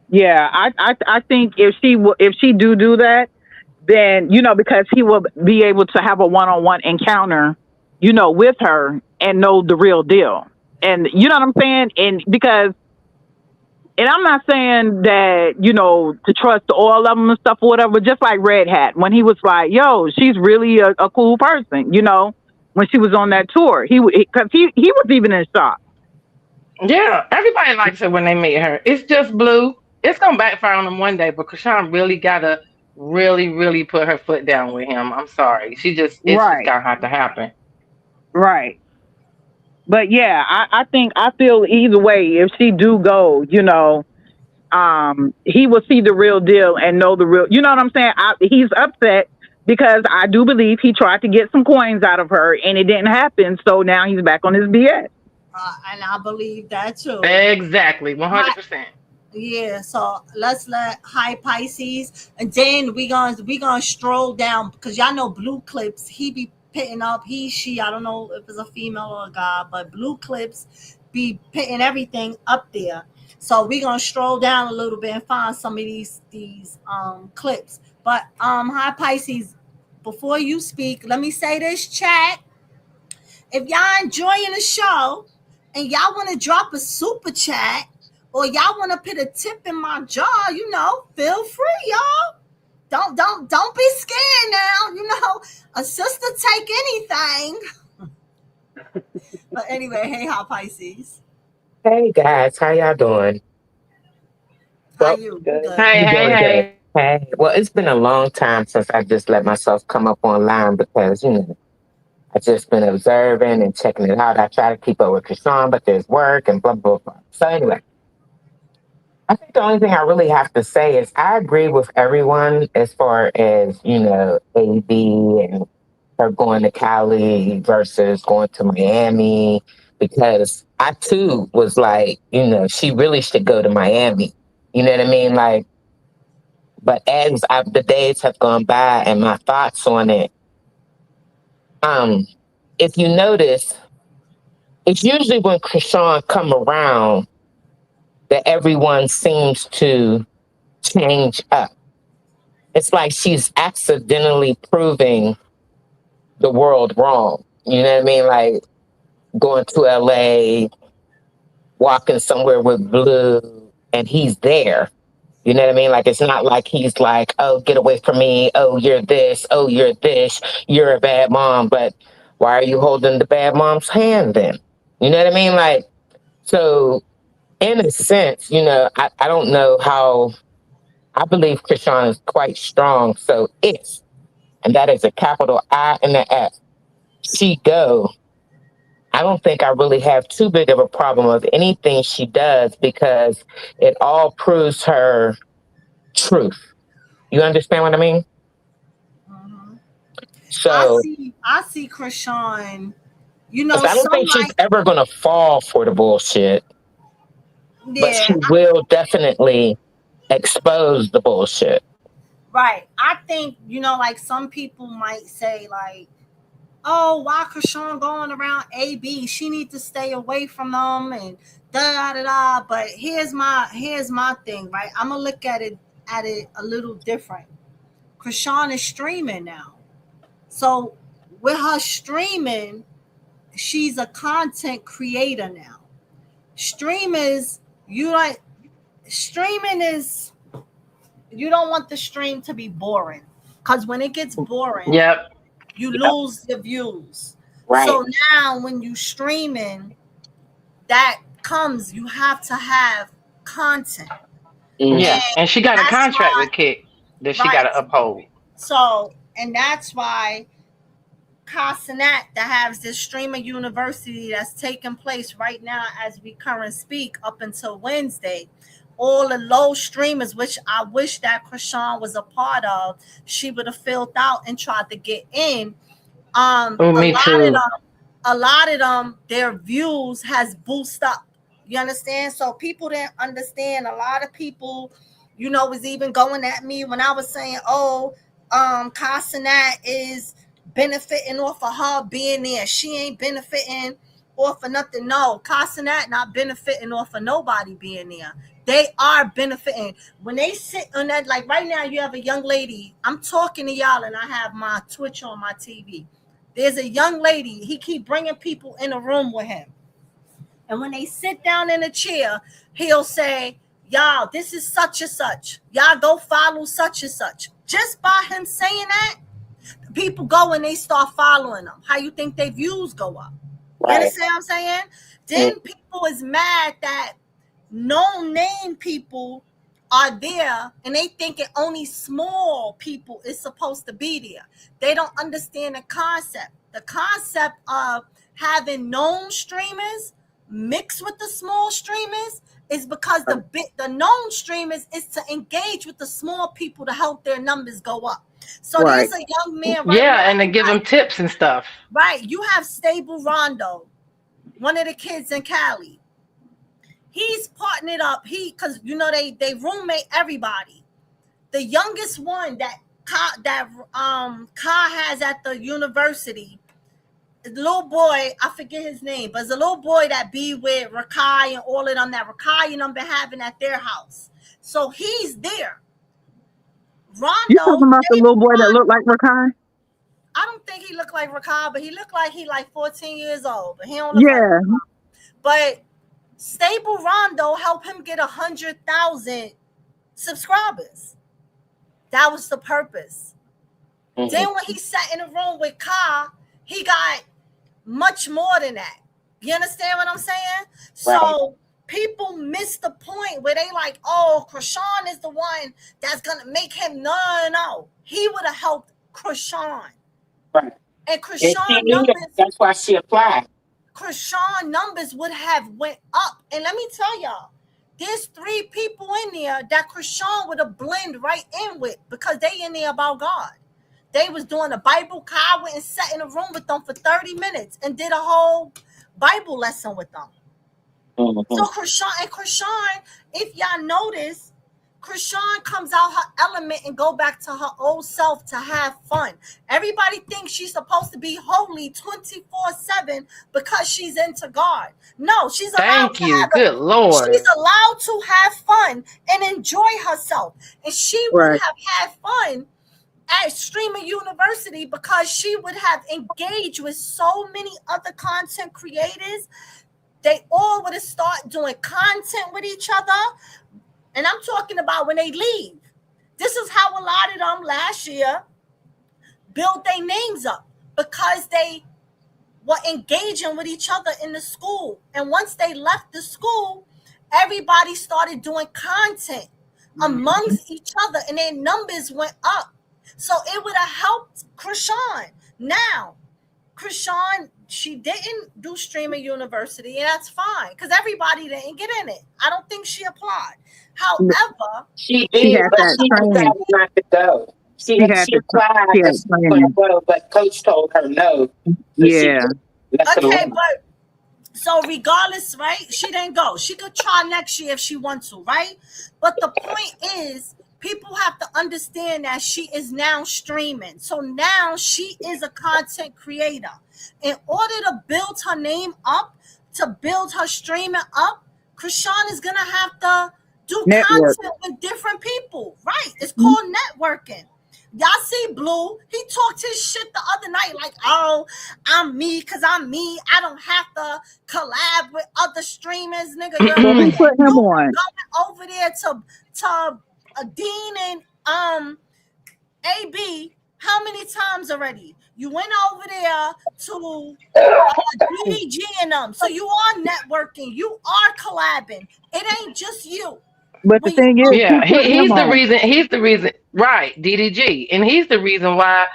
Yeah, I think if she do that, then because he will be able to have a one-on-one encounter, with her and know the real deal. And you know what I'm saying? And because and I'm not saying that, to trust all of them and stuff or whatever, just like Red Hat, when he was like, yo, she's really a cool person, when she was on that tour. Because he was even in shock. Yeah, everybody likes her when they meet her. It's just Blue. It's gonna backfire on him one day, but Chrisean really gotta really, really put her foot down with him. I'm sorry. It's just Right, gonna have to happen. right. But yeah, I feel either way, if she do go, he will see the real deal and know the real, you know what I'm saying? He's upset because I do believe he tried to get some coins out of her and it didn't happen. So now he's back on his BS. And I believe that too. Exactly, 100%. Yeah, so let's let High Pisces, and then we gonna stroll down because y'all know Blue Clips. He be pitting up. She. I don't know if it's a female or a guy, but Blue Clips be pitting everything up there. So we gonna stroll down a little bit and find some of these clips. But High Pisces, before you speak, let me say this, chat. If y'all enjoying the show and y'all want to drop a super chat or y'all want to put a tip in my jar, feel free, y'all. Don't be scared now. A sister take anything. But anyway, hey, High Pisces. Hey guys, how y'all doing? How Well, you? Good. Good. Hey, you hey, doing good. hey. Hey, well, it's been a long time since I just let myself come up online because, I've just been observing and checking it out. I try to keep up with Chrisean, but there's work and blah, blah, blah. So anyway, I think the only thing I really have to say is I agree with everyone as far as, AB and her going to Cali versus going to Miami, because I too was like, she really should go to Miami. You know what I mean? Like, but as the days have gone by and my thoughts on it, if you notice, it's usually when Chrisean come around that everyone seems to change up. It's like she's accidentally proving the world wrong. You know what I mean? Like going to LA, walking somewhere with Blue, and he's there. You know what I mean? Like, it's not like he's like, oh, get away from me. Oh, you're this. Oh, you're this. You're a bad mom. But why are you holding the bad mom's hand then? You know what I mean? Like, so in a sense, I don't know how, I believe Chrisean is quite strong. So if, and that is a capital I and an F, she go, I don't think I really have too big of a problem with anything she does because it all proves her truth. You understand what I mean? Mm-hmm. So I see Chrisean. I don't think she's ever going to fall for the bullshit, but she Yeah, will definitely expose the bullshit. right. I think like some people might say like, oh, why Chrisean going around AB? She need to stay away from them and da da da. But here's my thing, right? I'm gonna look at it a little different. Chrisean is streaming now, so with her streaming, she's a content creator now. Streamers, streaming is, you don't want the stream to be boring because when it gets boring, Yep. you lose the views. Right. So now when you streaming, that comes, you have to have content. Yeah. And she got a contract with Kick that she got to uphold. So, and that's why Cenat that has this streamer university that's taking place right now as we currently speak up until Wednesday. All the low streamers, which I wish that Chrisean was a part of, she would have filled out and tried to get in. Oh, me too. a lot of them, their views has boosted up. You understand? So people didn't understand. A lot of people, was even going at me when I was saying, "Oh, Cenat is benefiting off of her being there. She ain't benefiting off of nothing." No, Cenat not benefiting off of nobody being there. They are benefiting when they sit on that. Like right now, you have a young lady. I'm talking to y'all, and I have my Twitch on my TV. There's a young lady. He keep bringing people in a room with him. And when they sit down in a chair, he'll say, "Y'all, this is such and such. Y'all go follow such and such." Just by him saying that, people go and they start following them. How you think their views go up? You understand what I'm saying? Then people is mad that no-name people are there and they think it only small people is supposed to be there. They don't understand the concept. The concept of having known streamers mixed with the small streamers is because the known streamers is to engage with the small people to help their numbers go up. So there's a young man right now, and to give them tips and stuff. Right. You have Stable Rondo, one of the kids in Cali. He's partnered up. Because they roommate everybody. The youngest one that Ka has at the university, the little boy, I forget his name, but it's a little boy that be with Rakai and all of them that Rakai and them been having at their house. So he's there. Rondo. You talking about the little boy that looked like Rakai? I don't think he looked like Rakai, but he looked like he like 14 years old. But he don't look like Rakai. But Stable Rondo helped him get 100,000 subscribers. That was the purpose. Mm-hmm. Then when he sat in a room with Ka, he got much more than that. You understand what I'm saying? Right. So people miss the point where they like, "Oh, Chrisean is the one that's gonna make him." No. He would have helped Chrisean. Right. And Chrisean numbers. That's why she applied. Chrisean numbers would have went up. And let me tell y'all, there's 3 people in there that Chrisean would have blended right in with because they in there about God. They was doing a Bible. Kai went and sat in a room with them for 30 minutes and did a whole Bible lesson with them. Mm-hmm. So Chrisean, if y'all notice, Chrisean comes out her element and go back to her old self to have fun. Everybody thinks she's supposed to be holy 24/7 because she's into God. No, she's allowed Thank you. Good Lord. She's allowed to have fun and enjoy herself. And she would have had fun at Streamer University because she would have engaged with so many other content creators. They all would have started doing content with each other. And I'm talking about when they leave. This is how a lot of them last year built their names up because they were engaging with each other in the school. And once they left the school, everybody started doing content amongst each other and their numbers went up. So it would have helped Chrisean. Now, Chrisean, she didn't do Streamer University, and that's fine because everybody didn't get in it. I don't think she applied. However, she did, but she decided not to go. She applied, but coach told her no. So okay, but so regardless, right? She didn't go. She could try next year if she wants to, right? But the point is, people have to understand that she is now streaming. So now she is a content creator. In order to build her name up, to build her streaming up, Chrisean is going to have to do content with different people. Right. It's called networking. Y'all see Blue? He talked his shit the other night like, "Oh, I'm me because I'm me. I don't have to collab with other streamers, nigga." You're put him on. Going over there to Dean and AB, how many times already? You went over there to DDG and them. So you are networking. You are collabing. It ain't just you. But the thing is, he's the reason, right, DDG. And he's the reason why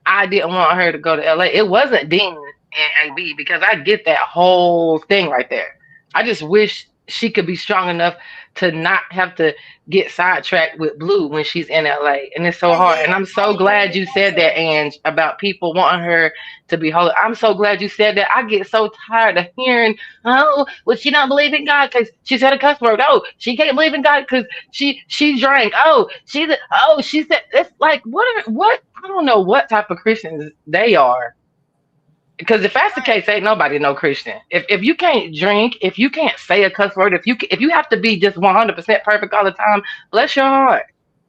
I didn't want her to go to LA. It wasn't Dean and AB because I get that whole thing right there. I just wish she could be strong enough to not have to get sidetracked with Blue when she's in LA. And it's so hard. And I'm so glad you said that, Ange, about people wanting her to be holy. I'm so glad you said that. I get so tired of hearing, oh, well, she don't believe in God because she said a cuss word. Oh, she can't believe in God because she drank. Oh, she said, it's like, what? I don't know what type of Christians they are. Because if that's the case, ain't nobody no Christian. If you can't drink, if you can't say a cuss word, if you have to be just 100% perfect all the time, bless your heart.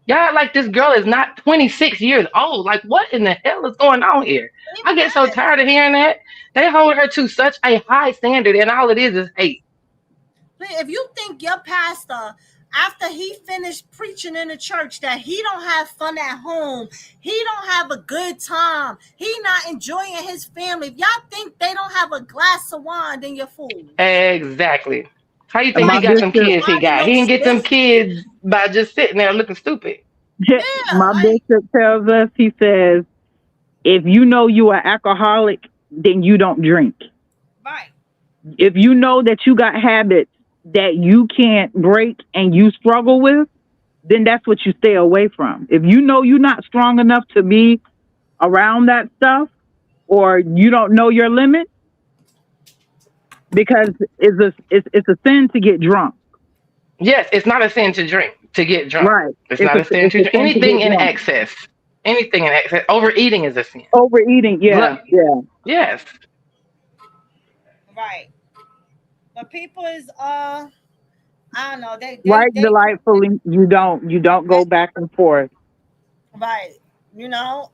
Y'all like this girl is not 26 years old. Like what in the hell is going on here? I get so tired of hearing that. They hold her to such a high standard, and all it is hate. If you think your pastor, after he finished preaching in the church, that he don't have fun at home, he don't have a good time, he not enjoying his family, if y'all think they don't have a glass of wine, then you're fool. Exactly. How you think My he got them bishop, kids he got? He didn't get them kids by just sitting there looking stupid. my bishop tells us, he says, if you know you are alcoholic, then you don't drink. Right. If you know that you got habits that you can't break and you struggle with, then that's what you stay away from. If you know you're not strong enough to be around that stuff, or you don't know your limit, because it's a sin to get drunk. Yes, it's not a sin to drink, to get drunk. Right. It's not a sin to drink. Anything in excess. Anything in excess. Overeating is a sin. Overeating, yeah. Yes. Right. But people is I don't know, they delightfully, you don't go back and forth. Right. You know,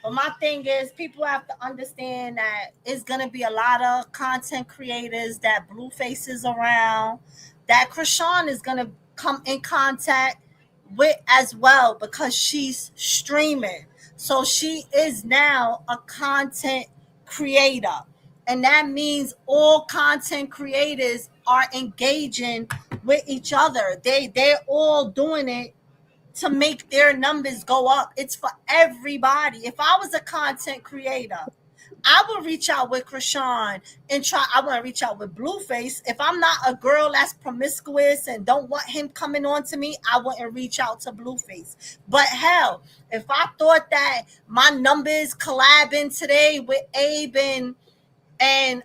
but my thing is people have to understand that it's gonna be a lot of content creators that Blueface is around, that Chrisean is gonna come in contact with as well, because she's streaming. So she is now a content creator. And that means all content creators are engaging with each other. They're all doing it to make their numbers go up. It's for everybody. If I was a content creator, I would reach out with Chrisean and I want to reach out with Blueface. If I'm not a girl that's promiscuous and don't want him coming on to me, I wouldn't reach out to Blueface. But hell, if I thought that my numbers collabing today with Abe and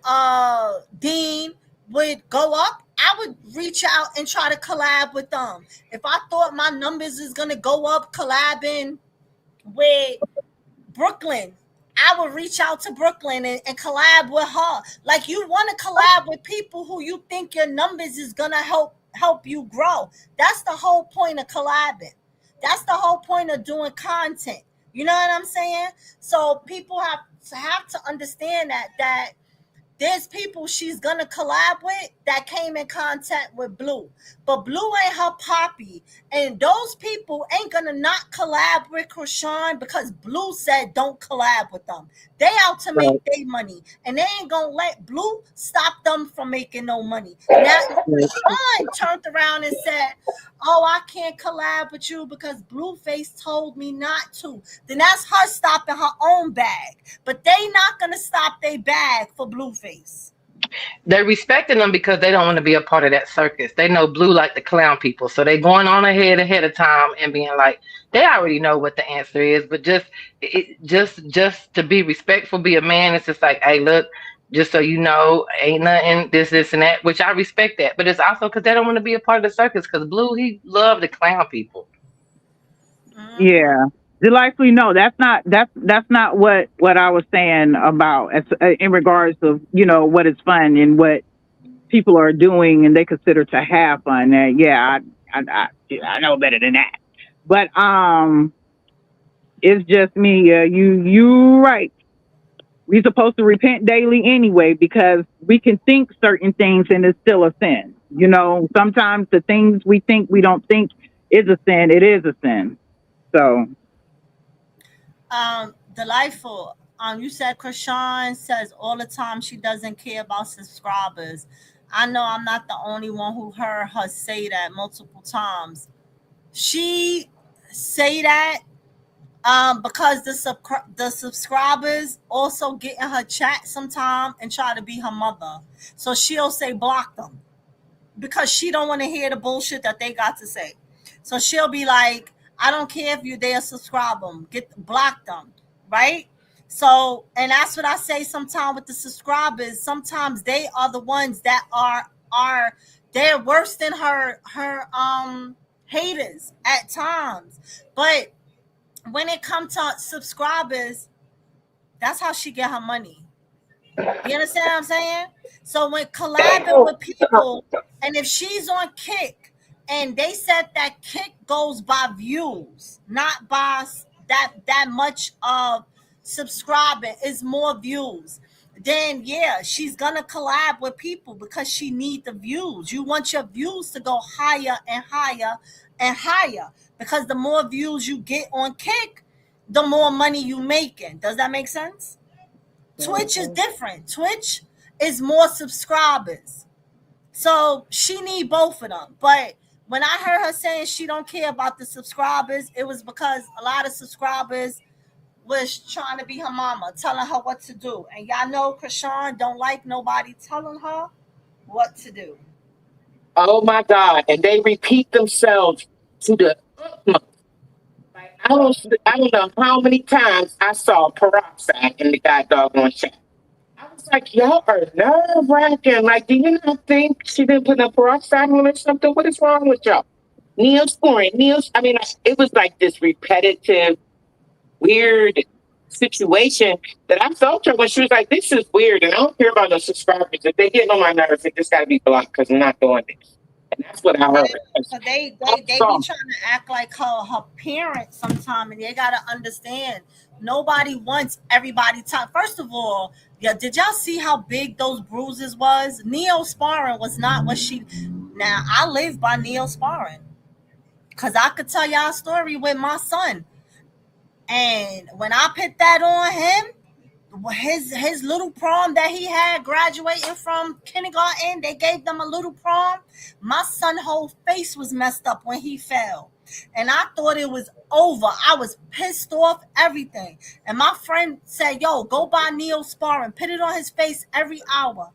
Dean would go up, I would reach out and try to collab with them. If I thought my numbers is gonna go up collabing with Brooklyn, I would reach out to Brooklyn and collab with her. Like, you want to collab with people who you think your numbers is gonna help you grow. That's the whole point of collabing. That's the whole point of doing content. You know what I'm saying? So people have to understand that there's people she's gonna collab with that came in contact with Blue, but Blue ain't her poppy, and those people ain't gonna not collab with Chrisean because Blue said don't collab with them. They out to make their money, and they ain't gonna let Blue stop them from making no money. Now Chrisean turned around and said, oh, I can't collab with you because Blueface told me not to. Then that's her stopping her own bag. But they not going to stop their bag for Blueface. They're respecting them because they don't want to be a part of that circus. They know Blue like to clown people. So they going on ahead of time and being like, they already know what the answer is. But just to be respectful, be a man, it's just like, hey, look, just so you know, ain't nothing, this, and that, which I respect that. But it's also because they don't want to be a part of the circus, because Blue, he loved to clown people. Yeah. Delightfully, no, that's not what I was saying about in regards of, you know, what is fun and what people are doing and they consider to have fun. Yeah, I know better than that. But it's just me. You right. We're supposed to repent daily anyway, because we can think certain things and it's still a sin. You know, sometimes the things we think we don't think is a sin, it is a sin. So. Delightful. You said Chrisean says all the time she doesn't care about subscribers. I know I'm not the only one who heard her say that multiple times. She say that because the subscribers also get in her chat sometime and try to be her mother. So she'll say block them. because she don't want to hear the bullshit that they got to say. So she'll be like, I don't care if you're there, subscribe them, block them, right? So, and that's what I say sometimes with the subscribers. Sometimes they are the ones that are they're worse than her haters at times. But when it comes to subscribers, that's how she get her money. You understand what I'm saying? So when collabing with people, and if she's on Kick, and they said that Kick goes by views, not by that much of subscribing, is more views, then yeah, she's gonna collab with people because she need the views. You want your views to go higher and higher and higher, because the more views you get on Kick, the more money you making. Does that make sense? Twitch is different. Twitch is more subscribers. So she need both of them. But when I heard her saying she don't care about the subscribers, it was because a lot of subscribers was trying to be her mama, telling her what to do. And y'all know Chrisean don't like nobody telling her what to do. Oh my God. And they repeat themselves to the utmost. Like, I don't know how many times I saw peroxide in the guy doggone chat. I was like, y'all are nerve wracking. Like, do you not think she didn't put no peroxide on or something? What is wrong with y'all? Neosporin. I mean, it was like this repetitive, weird situation that I felt her when she was like, this is weird. And I don't care about no subscribers. If they get on my nerves, it just got to be blocked because I'm not doing this. And that's what I heard. So they be trying to act like her parents sometimes, and they gotta understand nobody wants everybody time. First of all, yeah, did y'all see how big those bruises was? Neosporin was not what she. Now I live by Neosporin because I could tell y'all a story with my son, and when I put that on him, his little prom that he had graduating from kindergarten, they gave them a little prom. My son's whole face was messed up when he fell, and I thought it was over. I was pissed off, everything. And my friend said, yo, go buy Neosporin, put it on his face every hour.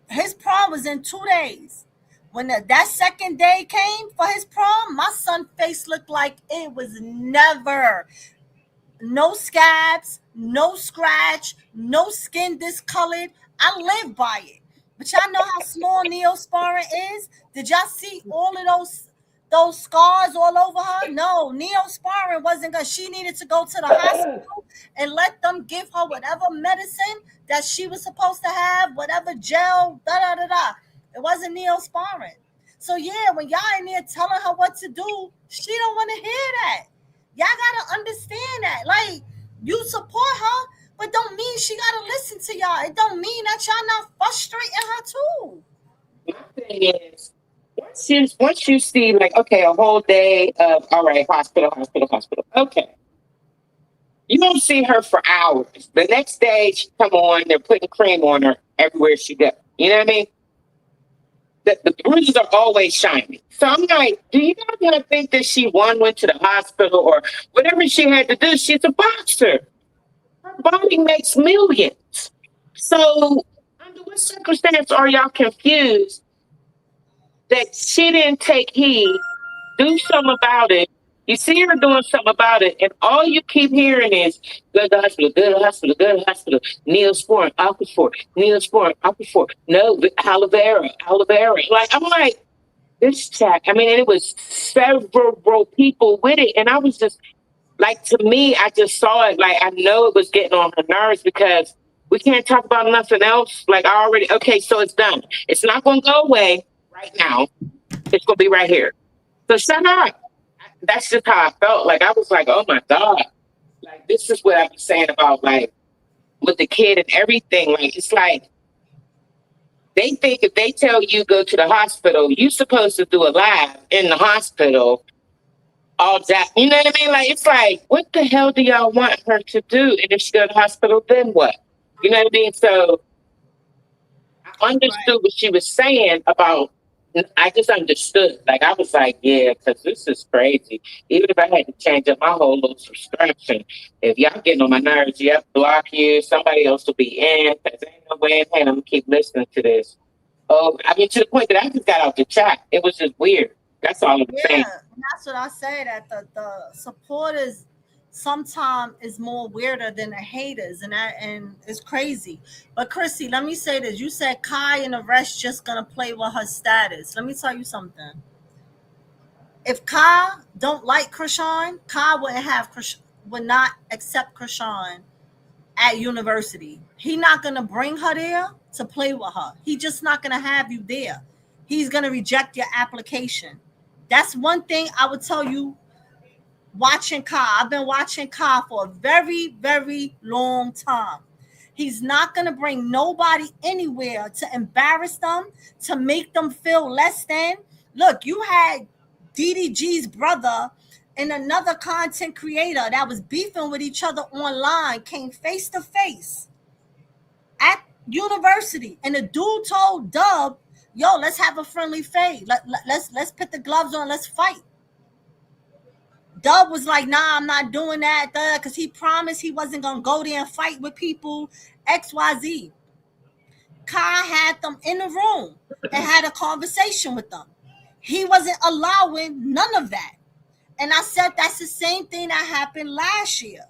His prom was in 2 days. When that second day came for his prom, my son's face looked like it was never. No scabs, no scratch, no skin discolored. I live by it. But y'all know how small Neosporin is? Did y'all see all of those scars all over her? No, Neosporin wasn't good. She needed to go to the hospital and let them give her whatever medicine that she was supposed to have, whatever gel, da-da-da-da. It wasn't Neosporin. So yeah, when y'all in there telling her what to do, she don't want to hear that. Y'all gotta understand that. Like, you support her, but don't mean she gotta listen to y'all. It don't mean that y'all not frustrating her too. My thing is, once you see, like, okay, a whole day of, all right, hospital. Okay. You don't see her for hours. The next day she come on, they're putting cream on her everywhere she goes. You know what I mean? The bruises are always shiny. So I'm like, do you guys not think that she went to the hospital or whatever she had to do? She's a boxer. Her body makes millions. So under what circumstance are y'all confused that she didn't take heed, do something about it? You see her doing something about it, and all you keep hearing is, go to the hospital, go to the hospital, go to the hospital. Neosporin, Aquaphor, no, aloe vera. Like, I'm like, this chat, I mean, it was several people with it, and I was just, like, to me, I just saw it, like, I know it was getting on her nerves because we can't talk about nothing else. Like, okay, so it's done. It's not going to go away right now. It's going to be right here. So shut up. That's just how I felt. Like, I was like, oh my God. Like, this is what I was saying about, like, with the kid and everything. Like, it's like, they think if they tell you go to the hospital, you're supposed to do a live in the hospital. All that, you know what I mean? Like, it's like, what the hell do y'all want her to do? And if she go to the hospital, then what? You know what I mean? So I understood what she was saying about, I just understood. Like, I was like, yeah, because this is crazy. Even if I had to change up my whole little subscription, if y'all getting on my nerves, block you, somebody else will be in, because ain't no way in hell I'm going to keep listening to this. Oh, I mean, to the point that I just got out the chat. It was just weird. That's all I'm Yeah, saying. that's what I say. That the supporters sometimes is more weirder than the haters, and it's crazy. But Chrissy, let me say this: you said Kai and the rest just gonna play with her status. Let me tell you something. If Kai don't like Chrisean, Kai would not accept Chrisean at university. He not gonna bring her there to play with her. He just not gonna have you there. He's gonna reject your application. That's one thing I would tell you. Watching Kai, I've been watching Kai for a very, very long time. He's not gonna bring nobody anywhere to embarrass them, to make them feel less than. Look, you had DDG's brother and another content creator that was beefing with each other online came face to face at university, and the dude told Dub, "Yo, let's have a friendly fade. Let's put the gloves on. Let's fight." Dub was like, "Nah, I'm not doing that," because he promised he wasn't gonna go there and fight with people. XYZ. Kai had them in the room and had a conversation with them. He wasn't allowing none of that. And I said that's the same thing that happened last year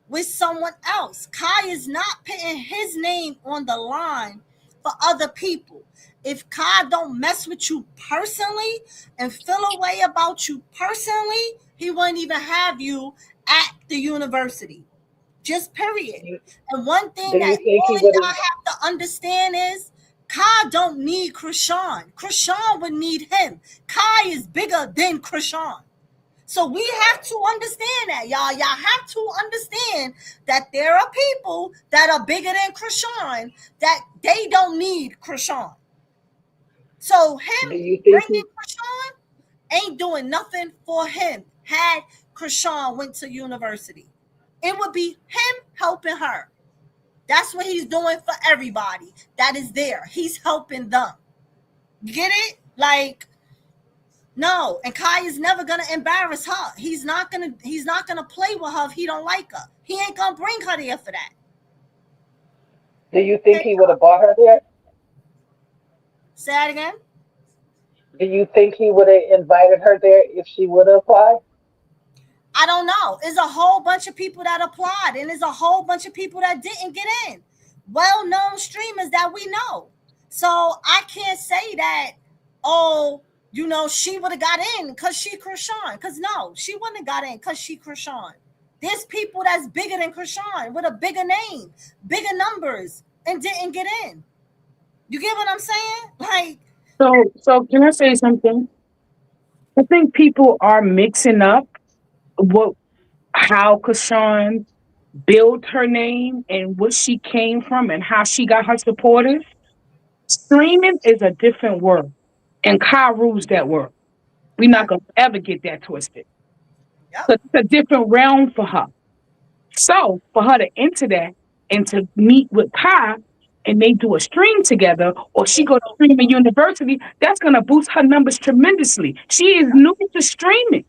with someone else. Kai is not putting his name on the line for other people. If Kai don't mess with you personally and feel a way about you personally, he wouldn't even have you at the university. Just period. And one thing Do you that think all he of would y'all have? have to understand is Kai don't need Chrisean. Chrisean would need him. Kai is bigger than Chrisean. So we have to understand that, y'all. Y'all have to understand that there are people that are bigger than Chrisean that they don't need Chrisean. So him Do you think bringing Chrisean ain't doing nothing for him. Had Chrisean went to university, it would be him helping her. That's what he's doing for everybody that is there. He's helping them. Get it? Like, no. And Kai is never gonna embarrass her. He's not gonna play with her if he don't like her. He ain't gonna bring her there for that. Do you think he would have brought her there? Say that again. Do you think he would have invited her there if she would have applied? I don't know. There's a whole bunch of people that applied, and there's a whole bunch of people that didn't get in. Well-known streamers that we know. So I can't say that, oh, she would have got in because she Chrisean. Because no, she wouldn't have got in because she Chrisean. There's people that's bigger than Chrisean with a bigger name, bigger numbers, and didn't get in. You get what I'm saying? Like, So can I say something? I think people are mixing up how Chrisean built her name and what she came from and how she got her supporters. Streaming is a different world, and Kai rules that world. We're not gonna ever get that twisted. yep. So it's a different realm for her. So for her to enter that and to meet with Kai and they do a stream together, or she go to Streamer University, that's gonna boost her numbers tremendously. She is new to streaming.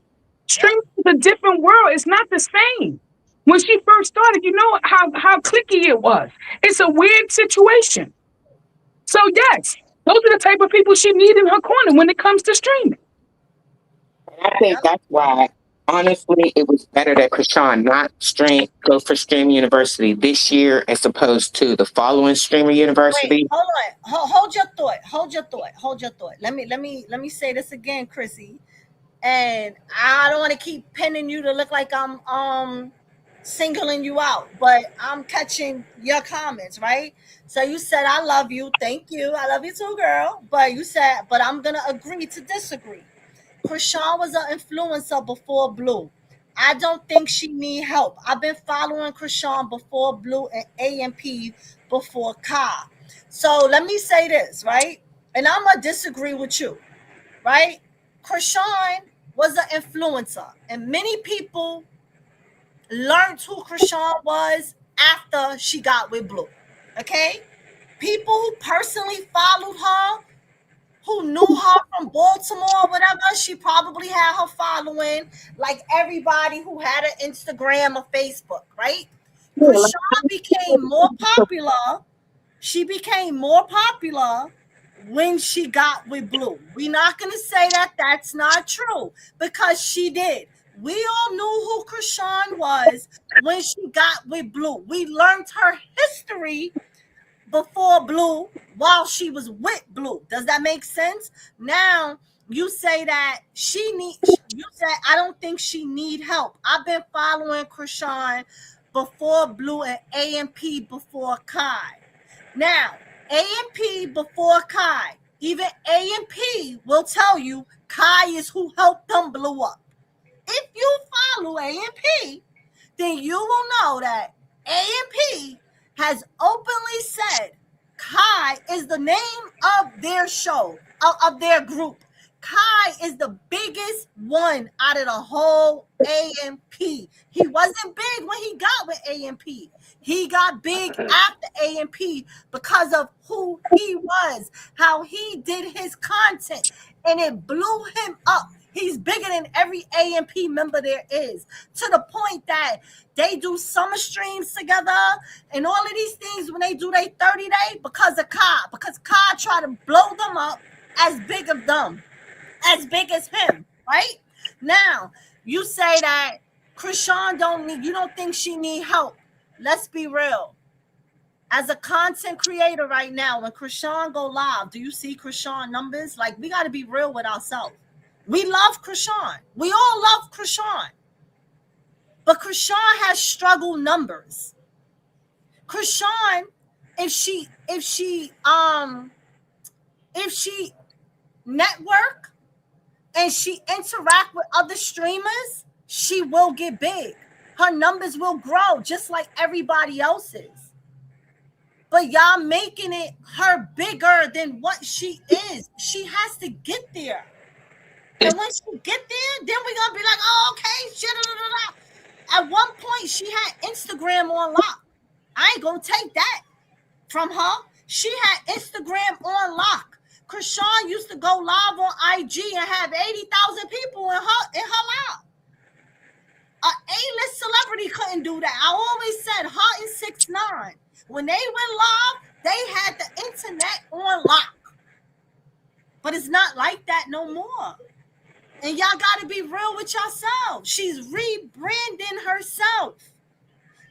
Streaming is a different world. It's not the same. When she first started, you know how cliquey it was. It's a weird situation. So yes, those are the type of people she needs in her corner when it comes to streaming. And I think that's why, honestly, it was better that Chrisean not go for Stream University this year as opposed to the following Streamer University. Wait, hold on. Hold your thought. Let me say this again, Chrissy. And I don't want to keep pinning you to look like I'm singling you out, but I'm catching your comments, right? So you said, I love you. Thank you. I love you too, girl. But you said, but I'm going to agree to disagree. Chrisean was an influencer before Blue. I don't think she need help. I've been following Chrisean before Blue and AMP before Kai. So let me say this, right? And I'm going to disagree with you, right? Chrisean was an influencer, and many people learned who Chrisean was after she got with Blue. Okay? People who personally followed her, who knew her from Baltimore, whatever, she probably had her following, like everybody who had an Instagram or Facebook, right? Chrisean became more popular. She became more popular when she got with Blue. We're not going to say that that's not true because she did. We all knew who Chrisean was when she got with Blue. We learned her history before Blue while she was with Blue. Does that make sense? Now you say that you said I don't think she need help. I've been following Chrisean before Blue and AMP before Kai. Now, AMP before Kai, even AMP will tell you Kai is who helped them blow up. If you follow AMP, then you will know that AMP has openly said Kai is the name of their show, of their group. Kai is the biggest one out of the whole AMP. He wasn't big when he got with AMP. He got big after AMP because of who he was, how he did his content, and it blew him up. He's bigger than every AMP member there is, to the point that they do summer streams together and all of these things when they do their 30-day because of Kai. Because Kai tried to blow them up as big of them, as big as him, right? Now, you say that Chrisean you don't think she need help. Let's be real. As a content creator right now, when Chrisean go live, do you see Chrisean numbers? Like, we got to be real with ourselves. We love Chrisean. We all love Chrisean. But Chrisean has struggle numbers. Chrisean, if she network and she interact with other streamers, she will get big. Her numbers will grow just like everybody else's. But y'all making it her bigger than what she is. She has to get there. And when she get there, then we're gonna be like, oh, okay, shit. At one point, she had Instagram on lock. I ain't gonna take that from her. She had Instagram on lock. Chrisean used to go live on IG and have 80,000 people in her live. An A-list celebrity couldn't do that. I always said her and 6ix9ine. When they went live, they had the internet on lock. But it's not like that no more. And y'all got to be real with yourselves. She's rebranding herself.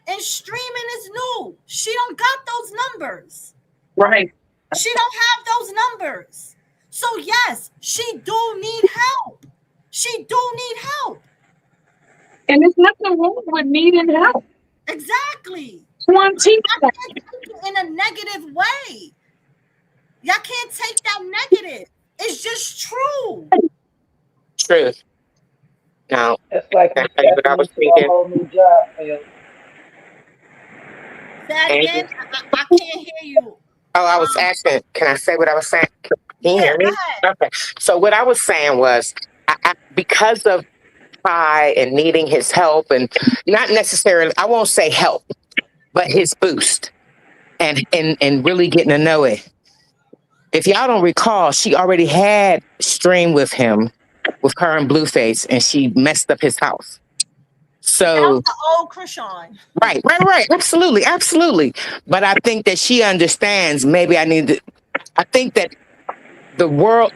And streaming is new. She don't got those numbers. Right. She don't have those numbers. So yes, she do need help. She do need help. And there's nothing wrong with needing help. Exactly. One team. I can't take it in a negative way. Y'all can't take that negative. It's just true. Truth. Now, It's like can I tell you what I was a thinking? whole new job field. Say that again. I can't hear you. Oh, I was asking, can I say what I was saying? Can you hear me? Go ahead. Okay. So what I was saying was, because of Kai and needing his help, and not necessarily, I won't say help, but his boost and really getting to know it. If y'all don't recall, she already had streamed with him, with her and Blueface, and she messed up his house. So That was the old Chrisean. Right. Absolutely. But I think that she understands. Maybe I think that the world,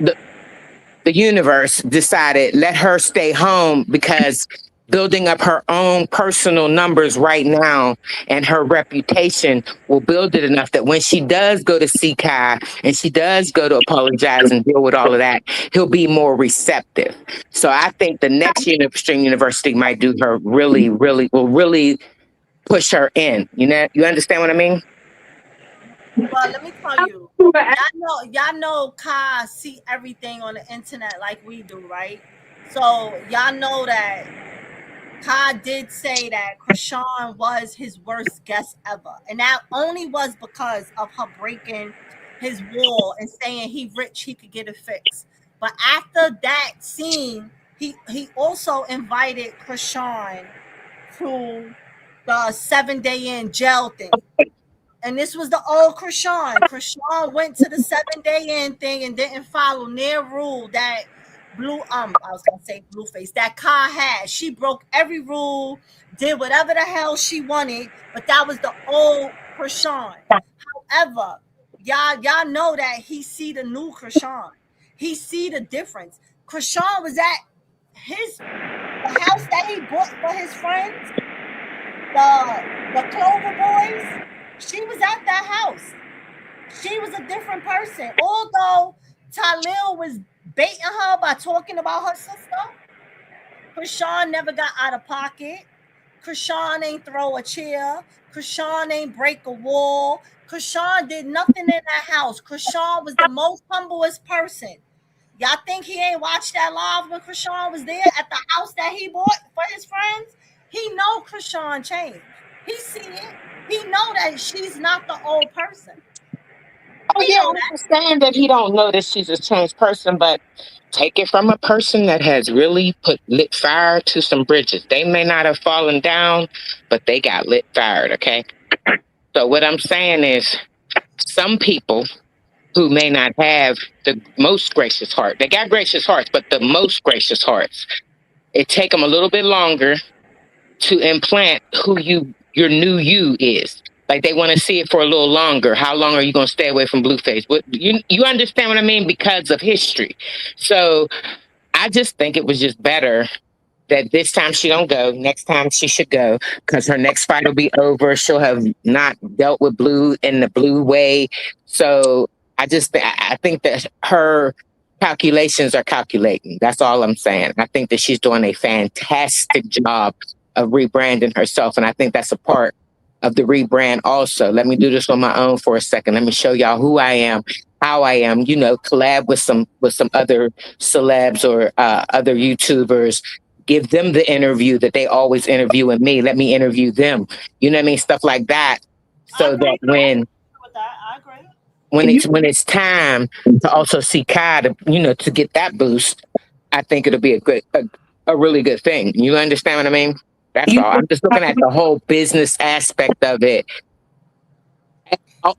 the universe decided let her stay home because building up her own personal numbers right now and her reputation will build it enough that when she does go to see Kai and she does go to apologize and deal with all of that, he'll be more receptive. So I think the next Stream University might do her will really push her in. You know, you understand what I mean? Well, let me tell you, y'all know Kai see everything on the internet like we do, right? So y'all know that Kai did say that Chrisean was his worst guest ever. And that only was because of her breaking his wall and saying he rich, he could get it fixed. But after that scene, he also invited Chrisean to the 7-day in jail thing. And this was the old Chrisean. Chrisean went to the 7-day in thing and didn't follow their rule that Blueface, that Kai had. She broke every rule, did whatever the hell she wanted, but that was the old Chrisean. However, y'all know that he see the new Chrisean. He see the difference. Chrisean was at the house that he bought for his friends, the Clover Boys. She was at that house. She was a different person. Although Talil was baiting her by talking about her sister, Chrisean never got out of pocket. Chrisean ain't throw a chair. Chrisean ain't break a wall. Chrisean did nothing in that house. Chrisean was the most humblest person. Y'all think he ain't watched that live when Chrisean was there at the house that he bought for his friends? He know Chrisean changed. He see it. He know that she's not the old person. Oh yeah, I understand that he don't know that she's a changed person, but take it from a person that has really lit fire to some bridges. They may not have fallen down, but they got lit fired, okay? So what I'm saying is some people who may not have the most gracious heart, they got gracious hearts, but the most gracious hearts, it take them a little bit longer to implant who your new you is. Like they want to see it for a little longer. How long are you going to stay away from Blueface? What you understand what I mean? Because of history. So I just think it was just better that this time she don't go. Next time she should go because her next fight will be over. She'll have not dealt with Blue in the Blue way. So I think that her calculations are calculating. That's all I'm saying. I think that she's doing a fantastic job of rebranding herself. And I think that's a part of the rebrand also. Let me do this on my own for a second. Let me show y'all who I am, how I am, collab with some other celebs or other YouTubers. Give them the interview that they always interview in me. Let me interview them. You know what I mean? Stuff like that. So that when it's time to also see Kai to get that boost, I think it'll be a really good thing. You understand what I mean? That's all. I'm just looking at the whole business aspect of it,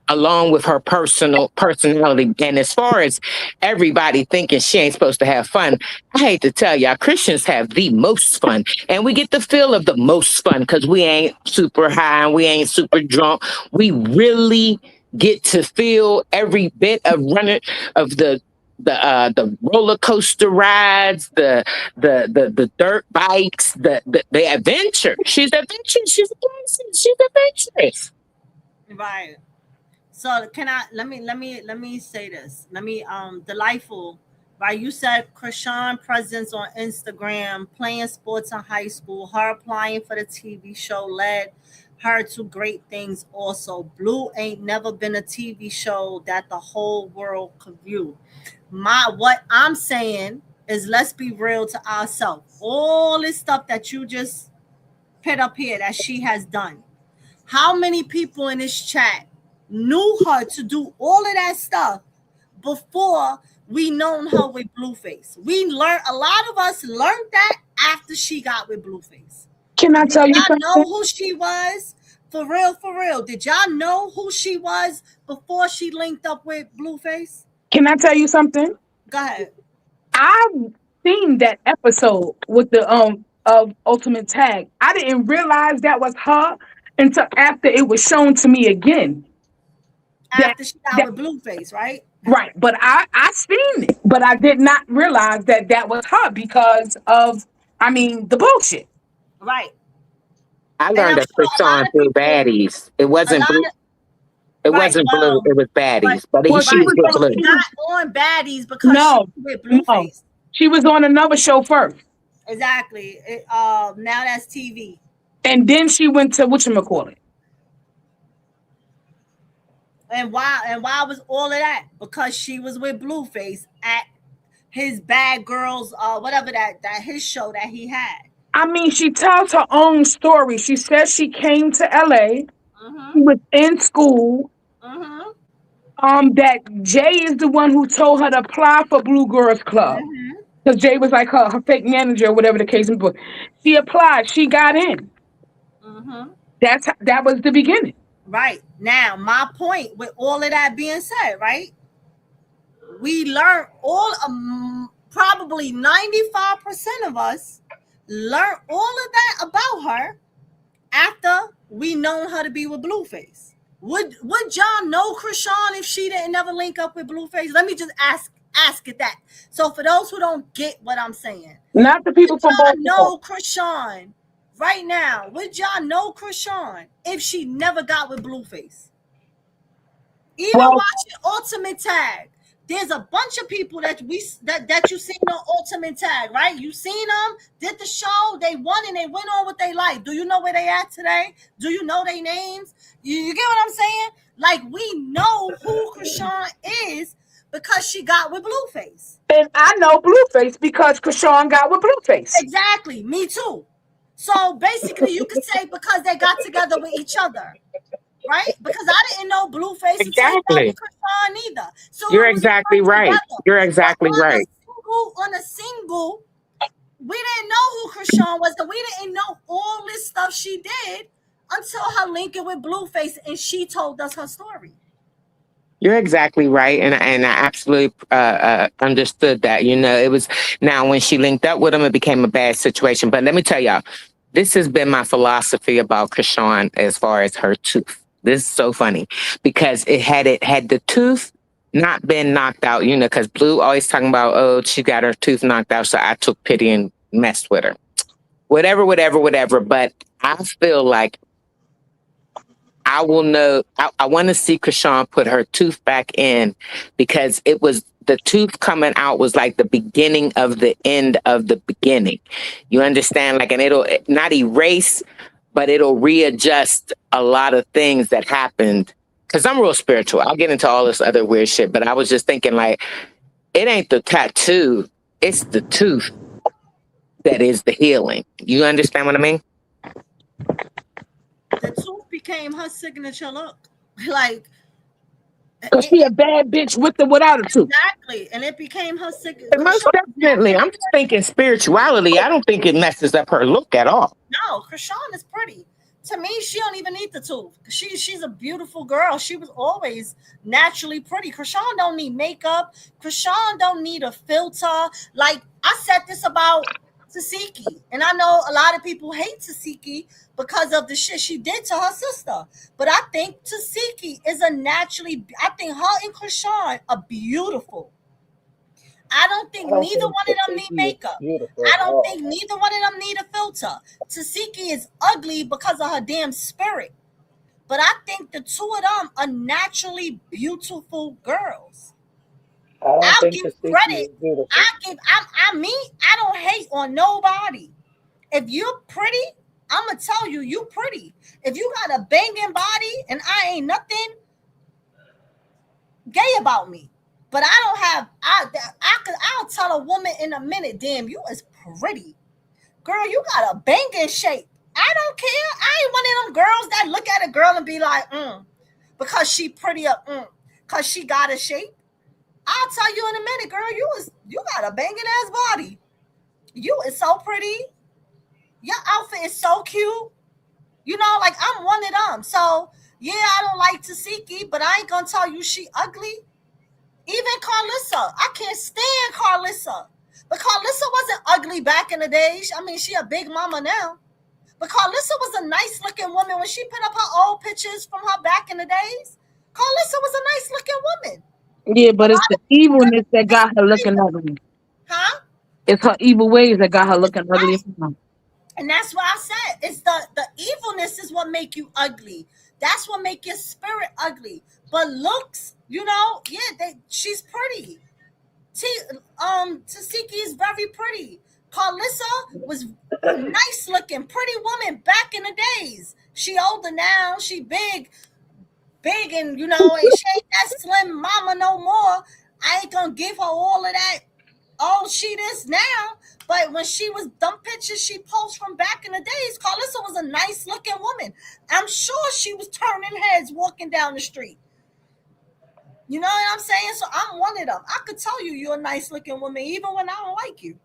along with her personality. And as far as everybody thinking she ain't supposed to have fun, I hate to tell y'all, Christians have the most fun. And we get the feel of the most fun because we ain't super high and we ain't super drunk. We really get to feel every bit of running of the roller coaster rides, the dirt bikes, the adventure. She's adventurous. She's a person. She's adventurous. Right. So let me say this. Delightful. Right. You said Chrisean presence on Instagram, playing sports in high school, her applying for the TV show led her to great things also. Blue ain't never been a TV show that the whole world could view. What I'm saying is let's be real to ourselves. All this stuff that you just put up here that she has done. How many people in this chat knew her to do all of that stuff before we known her with Blueface? A lot of us learned that after she got with Blueface. Can I tell you something? Know who she was? For real. Did y'all know who she was before she linked up with Blueface? Can I tell you something? Go ahead. I've seen that episode with the of Ultimate Tag. I didn't realize that was her until after it was shown to me again. After she got with Blueface, right? Right, but I seen it, but I did not realize that was her because of the bullshit. Right. I learned that Chrisean through baddies. It wasn't Blue. It wasn't Blue. It was baddies. But she was with Blue. Not on baddies because she was with Blueface. No. She was on another show first. Exactly. Now that's TV. And then she went to whatchamacallit. And why was all of that? Because she was with Blueface at his Bad Girls, whatever that his show that he had. She tells her own story. She says she came to LA. She was in school. That Jay is the one who told her to apply for Blue Girls Club. Because Jay was like her fake manager or whatever the case was. She applied. She got in. That was the beginning. Right. Now, my point with all of that being said, right? We learned probably 95% of us learned all of that about her after we known her to be with Blueface. Would John know Chrisean if she didn't never link up with Blueface? Let me just ask it that. So for those who don't get what I'm saying, Not the people would from John Baltimore. know Chrisean right now? Would John know Chrisean if she never got with Blueface? Even Well, watching Ultimate Tag, there's a bunch of people that you seen on Ultimate Tag, right? You seen them, did the show, they won and they went on what they like. Do you know where they at today? Do you know their names? You get what I'm saying? Like, we know who Chrisean is because she got with Blueface. and I know Blueface because Chrisean got with Blueface. Exactly, me too. So basically, you could say because they got together with each other, right? Because I didn't know Blueface until he got Exactly. with Chrisean either. So You're it was exactly all right. together. You're But exactly right. on a single, we didn't know who Chrisean was, and we didn't know all this stuff she did until her linking with Blueface, and she told us her story. You're exactly right, and I absolutely understood that. You know, it was now when she linked up with him, it became a bad situation. But let me tell y'all, this has been my philosophy about Chrisean as far as her tooth. This is so funny because had the tooth not been knocked out, you know, because Blue always talking about, oh, she got her tooth knocked out, so I took pity and messed with her. Whatever. But I feel like I will know. I want to see Chrisean put her tooth back in because it was the tooth coming out was like the beginning of the end of the beginning. You understand? Like, and it'll not erase, but it'll readjust a lot of things that happened. Because I'm real spiritual. I'll get into all this other weird shit, but I was just thinking, like, it ain't the tattoo, it's the tooth that is the healing. You understand what I mean? The tooth became her signature look. Like, Because she a bad bitch with or without a tooth. exactly. And it became her signature. Most definitely. I'm just thinking spirituality. I don't think it messes up her look at all. No, Chrisean is pretty. To me, she don't even need the tooth. She's a beautiful girl. She was always naturally pretty. Chrisean don't need makeup. Chrisean don't need a filter. Like, I said this about Tasiki, and I know a lot of people hate Tasiki because of the shit she did to her sister. But I think Tasiki is I think her and Chrisean are beautiful. I don't think neither one of them need makeup. I don't think neither one of them need a filter. Tasiki is ugly because of her damn spirit. But I think the two of them are naturally beautiful girls. I'll give credit. I don't hate on nobody. If you're pretty, I'm gonna tell you, you pretty. If you got a banging body and I ain't nothing gay about me. But I don't have. I'll tell a woman in a minute. Damn, you is pretty, girl. You got a banging shape. I don't care. I ain't one of them girls that look at a girl and be like, because she pretty up, because she got a shape. I'll tell you in a minute, girl. You got a banging ass body. You is so pretty. Your outfit is so cute. You know, like, I'm one of them. So yeah, I don't like Tasiki, but I ain't gonna tell you she ugly. Even Carlissa, I can't stand Carlissa. But Carlissa wasn't ugly back in the days. I mean, she a big mama now. But Carlissa was a nice looking woman when she put up her old pictures from her back in the days. Carlissa was a nice looking woman. Yeah, but it's the evilness that got her looking ugly. Huh? It's her evil ways that got her looking ugly. And that's what I said. It's the evilness is what make you ugly. That's what make your spirit ugly. But looks, you know, yeah, she's pretty. Tasiki is very pretty. Carlissa was a nice looking, pretty woman back in the days. She older now. She big, and, you know, and she ain't that slim mama no more. I ain't gonna give her all of that. Oh, she this now. But when she was them pictures she posts from back in the days, Carlissa was a nice looking woman. I'm sure she was turning heads walking down the street. You know what I'm saying? So I'm one of them. I could tell you you're a nice looking woman even when I don't like you.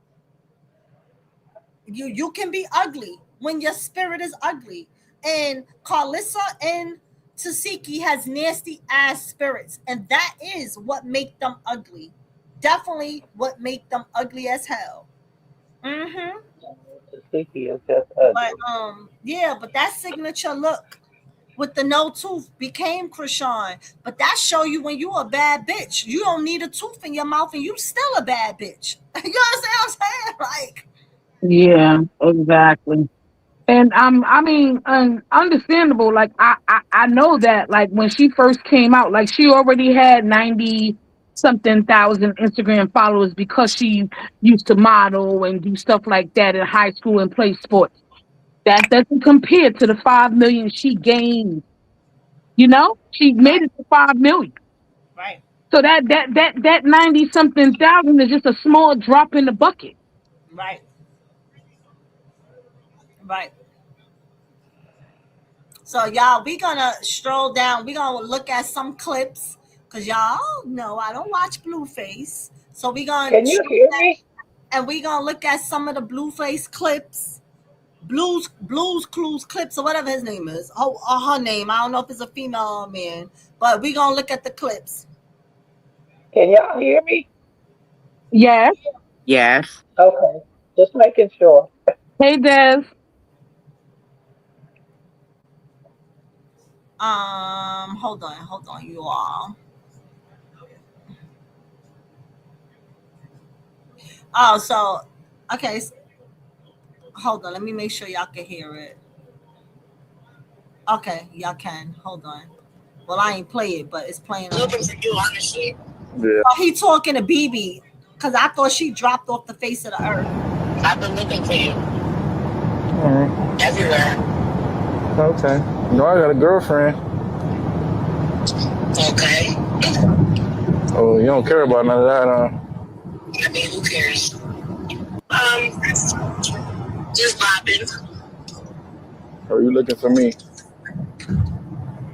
You can be ugly when your spirit is ugly. And Carlissa and Tasiki has nasty ass spirits. And that is what make them ugly. Definitely what make them ugly as hell. Tasiki is just ugly. But yeah, but that signature look, with the no tooth became Chrisean. But that show you when you a bad bitch. You don't need a tooth in your mouth and you still a bad bitch. You understand what I'm saying? Like, Yeah, exactly. And I mean, understandable. Like I know that like when she first came out, like she already had 90 something thousand Instagram followers because she used to model and do stuff like that in high school and play sports. That doesn't compare to the 5 million she gained. You know, she made right, it to 5 million. right, So that 90 something thousand is just a small drop in the bucket. right, right. So y'all, we gonna stroll down. We gonna look at some clips because y'all know I don't watch Blueface. So we gonna Can you hear me? and we gonna look at some of the Blueface clips, Blues Clues clips or whatever his name is. Oh, or her name. I don't know if it's a female or a man, but we gonna look at the clips. Can y'all hear me? Yes. Yes. Okay. Just making sure. Hey Des. Hold on, you all. Oh, so okay. Hold on. Let me make sure y'all can hear it. Okay, y'all can. Hold on. Well, I ain't play it, but it's playing. Looking for you, honestly. Yeah. Oh, he talking to BB because I thought she dropped off the face of the earth. I've been looking for you everywhere. Okay. No, I got a girlfriend. Okay. Oh, you don't care about none of that, I mean, who cares? Just vibing. Or are you looking for me?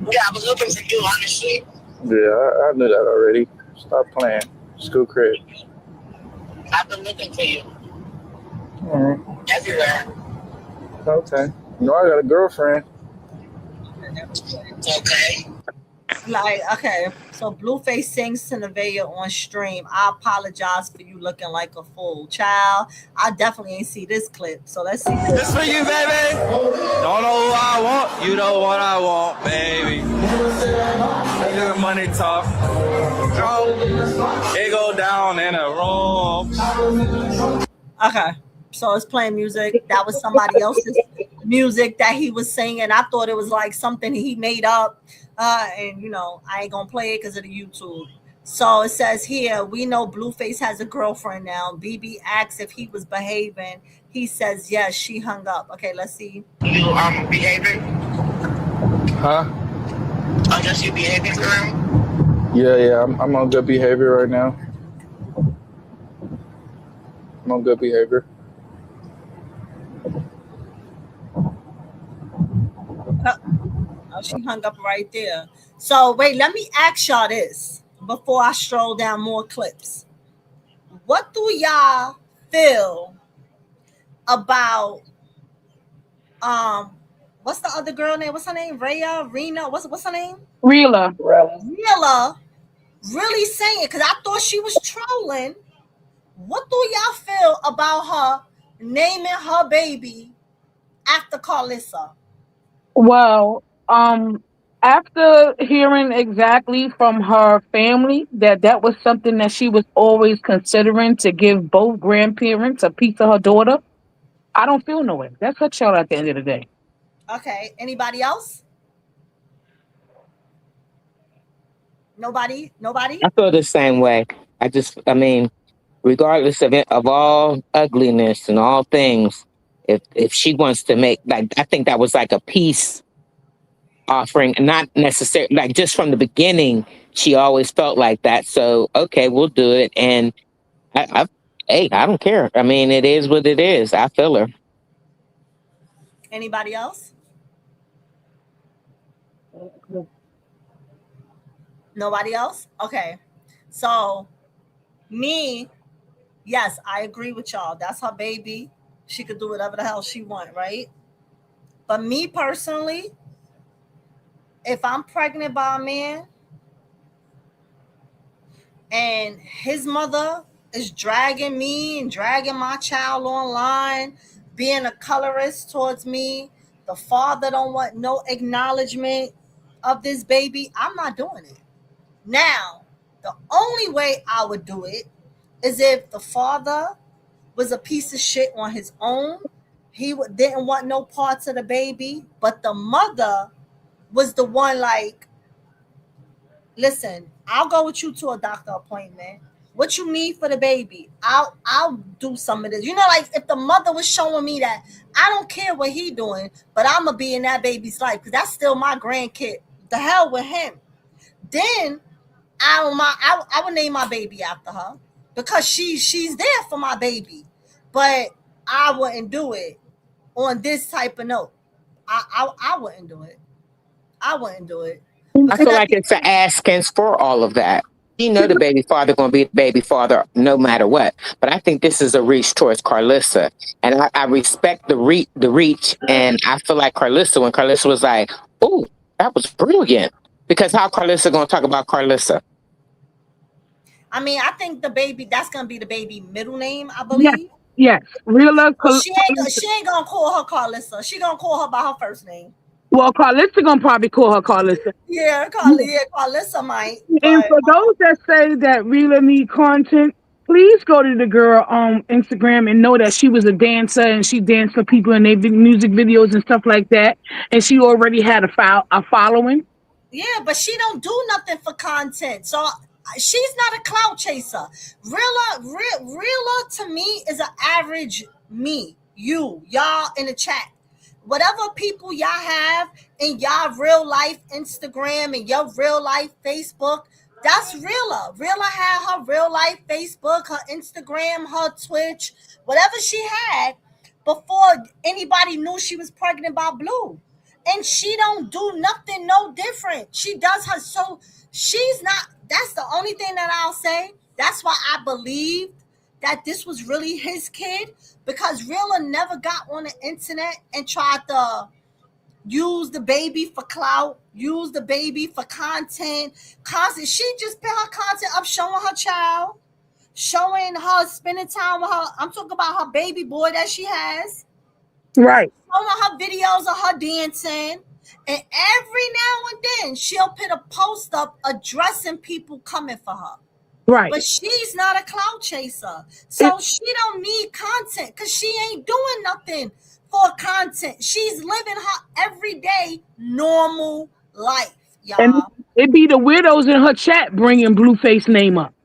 Yeah, I was looking for you, honestly. Yeah, I knew that already. Stop playing. School cred. I've been looking for you everywhere. Okay. No, I got a girlfriend. Okay. Like, okay, so Blueface sings to Nevaeh on stream. I apologize for you looking like a fool. Child, I definitely ain't see this clip. So let's see this. This for you, baby. Don't know who I want. You know what I want, baby. Your money talk. It go down in a room. Okay. So it's playing music. That was somebody else's music that he was singing. I thought it was like something he made up. And you know, I ain't gonna play it because of the YouTube. So it says here, we know Blueface has a girlfriend now. BB asks if he was behaving. He says yes. She hung up. Okay, let's see. You behaving? Huh? Oh, just you behaving for him? Yeah, I'm on good behavior right now. I'm on good behavior. Oh, she hung up right there. So wait, let me ask y'all this before I stroll down more clips. What do y'all feel about what's the other girl name? What's her name? Rena? What's her name? Reela. Reela really saying it because I thought she was trolling. What do y'all feel about her naming her baby after Carlissa? Well, after hearing exactly from her family that was something that she was always considering to give both grandparents a piece of her daughter, I don't feel no way. That's her child at the end of the day. Okay. Anybody else? Nobody? I feel the same way. I mean, regardless of all ugliness and all things, if she wants to make, like, I think that was like a peace offering, not necessarily, like, just from the beginning, she always felt like that. So, okay, we'll do it. And hey, I don't care. I mean, it is what it is. I feel her. Anybody else? Nobody else? Okay. So me, yes, I agree with y'all. That's her baby. She could do whatever the hell she want, right? But me personally, if I'm pregnant by a man and his mother is dragging me and dragging my child online, being a colorist towards me, the father don't want no acknowledgement of this baby, I'm not doing it. Now, the only way I would do it is if the father was a piece of shit on his own. He didn't want no parts of the baby, but the mother was the one like, listen, I'll go with you to a doctor appointment. What you need for the baby, I'll do some of this. You know, like if the mother was showing me that I don't care what he doing, but I'm gonna be in that baby's life because that's still my grandkid. The hell with him. Then I would name my baby after her because she's there for my baby. But I wouldn't do it on this type of note. I wouldn't do it. I wouldn't do it. I feel like it's an asking for all of that. You know the baby father going to be the baby father no matter what. But I think this is a reach towards Carlissa. And I respect the reach. And I feel like Carlissa, when Carlissa was like, oh, that was brilliant. Because how Carlissa going to talk about Carlissa? I mean, I think the baby, that's going to be the baby middle name, I believe. Yes. Real love. She ain't going to call her Carlissa. She going to call her by her first name. Well, Carlissa gonna probably call her Carlissa. Yeah, Carlissa might. And for those that say that Rila need content, please go to the girl on Instagram and know that she was a dancer and she danced for people in their music videos and stuff like that. And she already had a following. Yeah, but she don't do nothing for content. So she's not a clout chaser. Rila to me is an average me, y'all in the chat. Whatever people y'all have in y'all real life Instagram and your real life Facebook, that's Rila. Rila had her real life Facebook, her Instagram, her Twitch, whatever she had before anybody knew she was pregnant by Blue. And she don't do nothing no different. She does her, so she's not, that's the only thing that I'll say. That's why I believed that this was really his kid, because Rila never got on the internet and tried to use the baby for clout, use the baby for content. She just put her content up showing her child, showing her spending time with her. I'm talking about her baby boy that she has. Right. Showing her videos of her dancing. And every now and then she'll put a post up addressing people coming for her. Right. But she's not a clout chaser. So she don't need content because she ain't doing nothing for content. She's living her everyday normal life, y'all. And it be the widows in her chat bringing Blueface name up.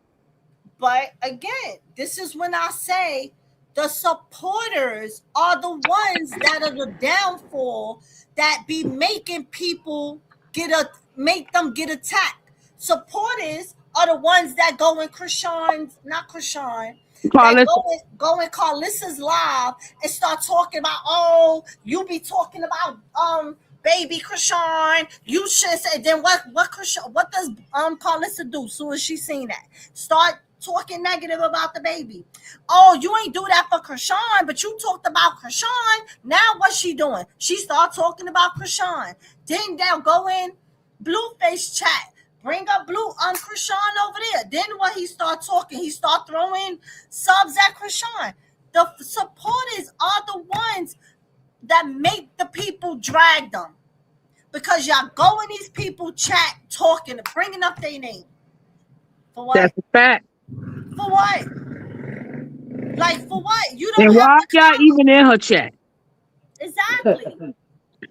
But again, this is when I say the supporters are the ones that are the downfall that be making people make them get attacked. Supporters are the ones that go in Chrisean's, not Chrisean, go in Carlissa's live and start talking about, oh, you be talking about baby Chrisean. You should say, then what does Carlissa do as soon as she seen that? Start talking negative about the baby. Oh, you ain't do that for Chrisean, but you talked about Chrisean. Now what's she doing? She start talking about Chrisean. Then they'll go in Blueface chat. Bring up Chrisean over there. Then when he start talking, he start throwing subs at Chrisean. The supporters are the ones that make the people drag them. Because y'all go in these people chat talking, bringing up their name. For what? That's a fact. For what? Like, for what? You don't and have why to y'all even in her chat? Exactly.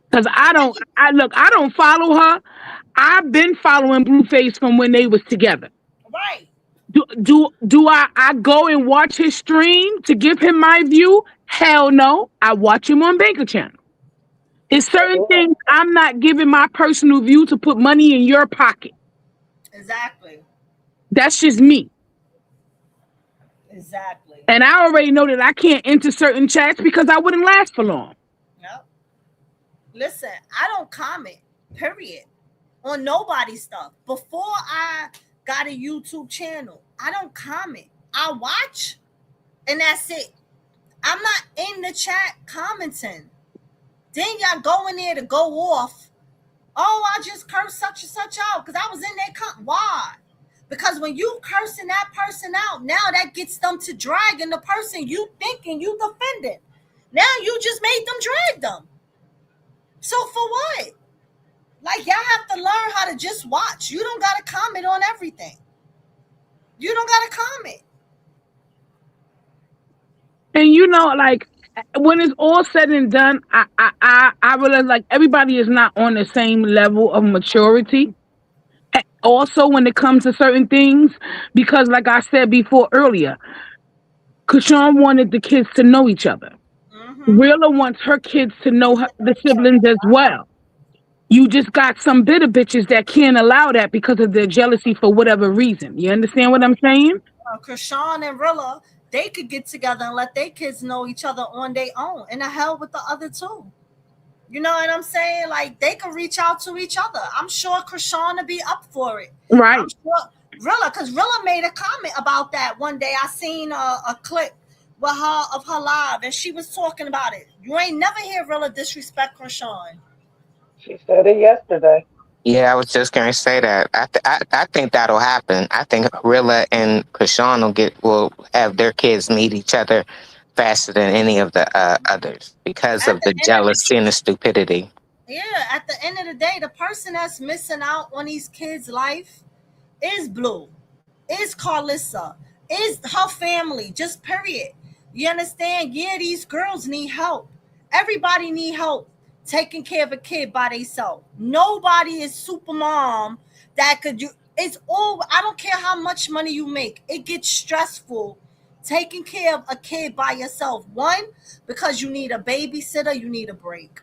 Because I don't follow her. I've been following Blueface from when they was together. Right. Do I go and watch his stream to give him my view? Hell no. I watch him on Baker Channel. There's certain things I'm not giving my personal view to put money in your pocket. Exactly. That's just me. Exactly. And I already know that I can't enter certain chats because I wouldn't last for long. Yep. Listen, I don't comment, period, on nobody's stuff. Before I got a YouTube channel, I don't comment. I watch, and that's it. I'm not in the chat commenting. Then y'all go in there to go off. Oh, I just cursed such and such out because I was in that Why? Because when you cursing that person out, now that gets them to dragging the person you thinking you defending. Now you just made them drag them. So for what? Like, y'all have to learn how to just watch. You don't gotta comment on everything. You don't gotta comment. And like when it's all said and done, I realize like everybody is not on the same level of maturity. Also, when it comes to certain things, because like I said before earlier, Chrisean wanted the kids to know each other. Wheeler wants her kids to know the siblings as well. You just got some bitter bitches that can't allow that because of their jealousy for whatever reason. You understand what I'm saying? Chrisean and Rilla, they could get together and let their kids know each other on their own, and the hell with the other two. You know what I'm saying? Like, they could reach out to each other. I'm sure Chrisean would be up for it. Right. I'm sure Rilla, because Rilla made a comment about that one day. I seen a clip with her of her live, and she was talking about it. You ain't never hear Rilla disrespect Chrisean. She said it yesterday. Yeah, I was just going to say that. I think that'll happen. I think Rilla and Chrisean will have their kids meet each other faster than any of the others because of the jealousy and the stupidity. Yeah, at the end of the day, the person that's missing out on these kids' life is Blue, is Carlissa, is her family, just period. You understand? Yeah, these girls need help. Everybody need help taking care of a kid by themselves. Nobody is super mom that could do. It's all. I don't care how much money you make. It gets stressful taking care of a kid by yourself. One, because you need a babysitter, you need a break.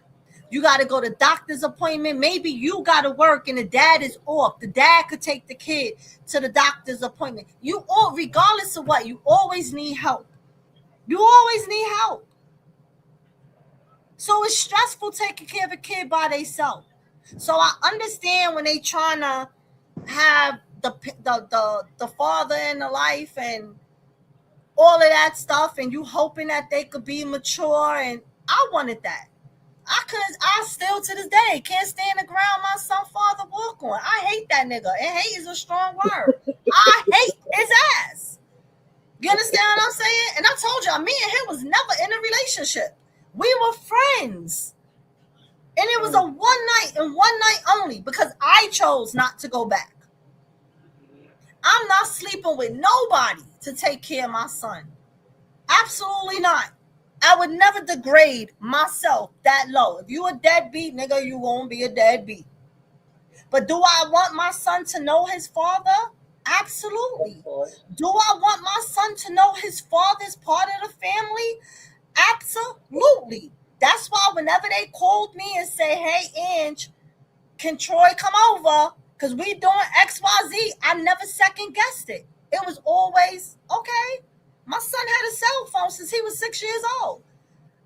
You got to go to doctor's appointment. Maybe you got to work and the dad is off. The dad could take the kid to the doctor's appointment. You all, regardless of what, you always need help. You always need help. So it's stressful taking care of a kid by themselves. So I understand when they trying to have the father in the life and all of that stuff, and you hoping that they could be mature, and I wanted that. I still to this day can't stand the ground my son father walk on. I hate that nigga. And hate is a strong word. I hate his ass. You understand what I'm saying? And I told y'all, me and him was never in a relationship. We were friends. And it was a one night and one night only because I chose not to go back. I'm not sleeping with nobody to take care of my son. Absolutely not. I would never degrade myself that low. If you a deadbeat, nigga, you won't be a deadbeat. But do I want my son to know his father? Absolutely. Do I want my son to know his father's part of the family? Absolutely. That's why whenever they called me and say, hey, Ange, can Troy come over? Because we doing XYZ. I never second guessed it. It was always, okay. My son had a cell phone since he was 6 years old.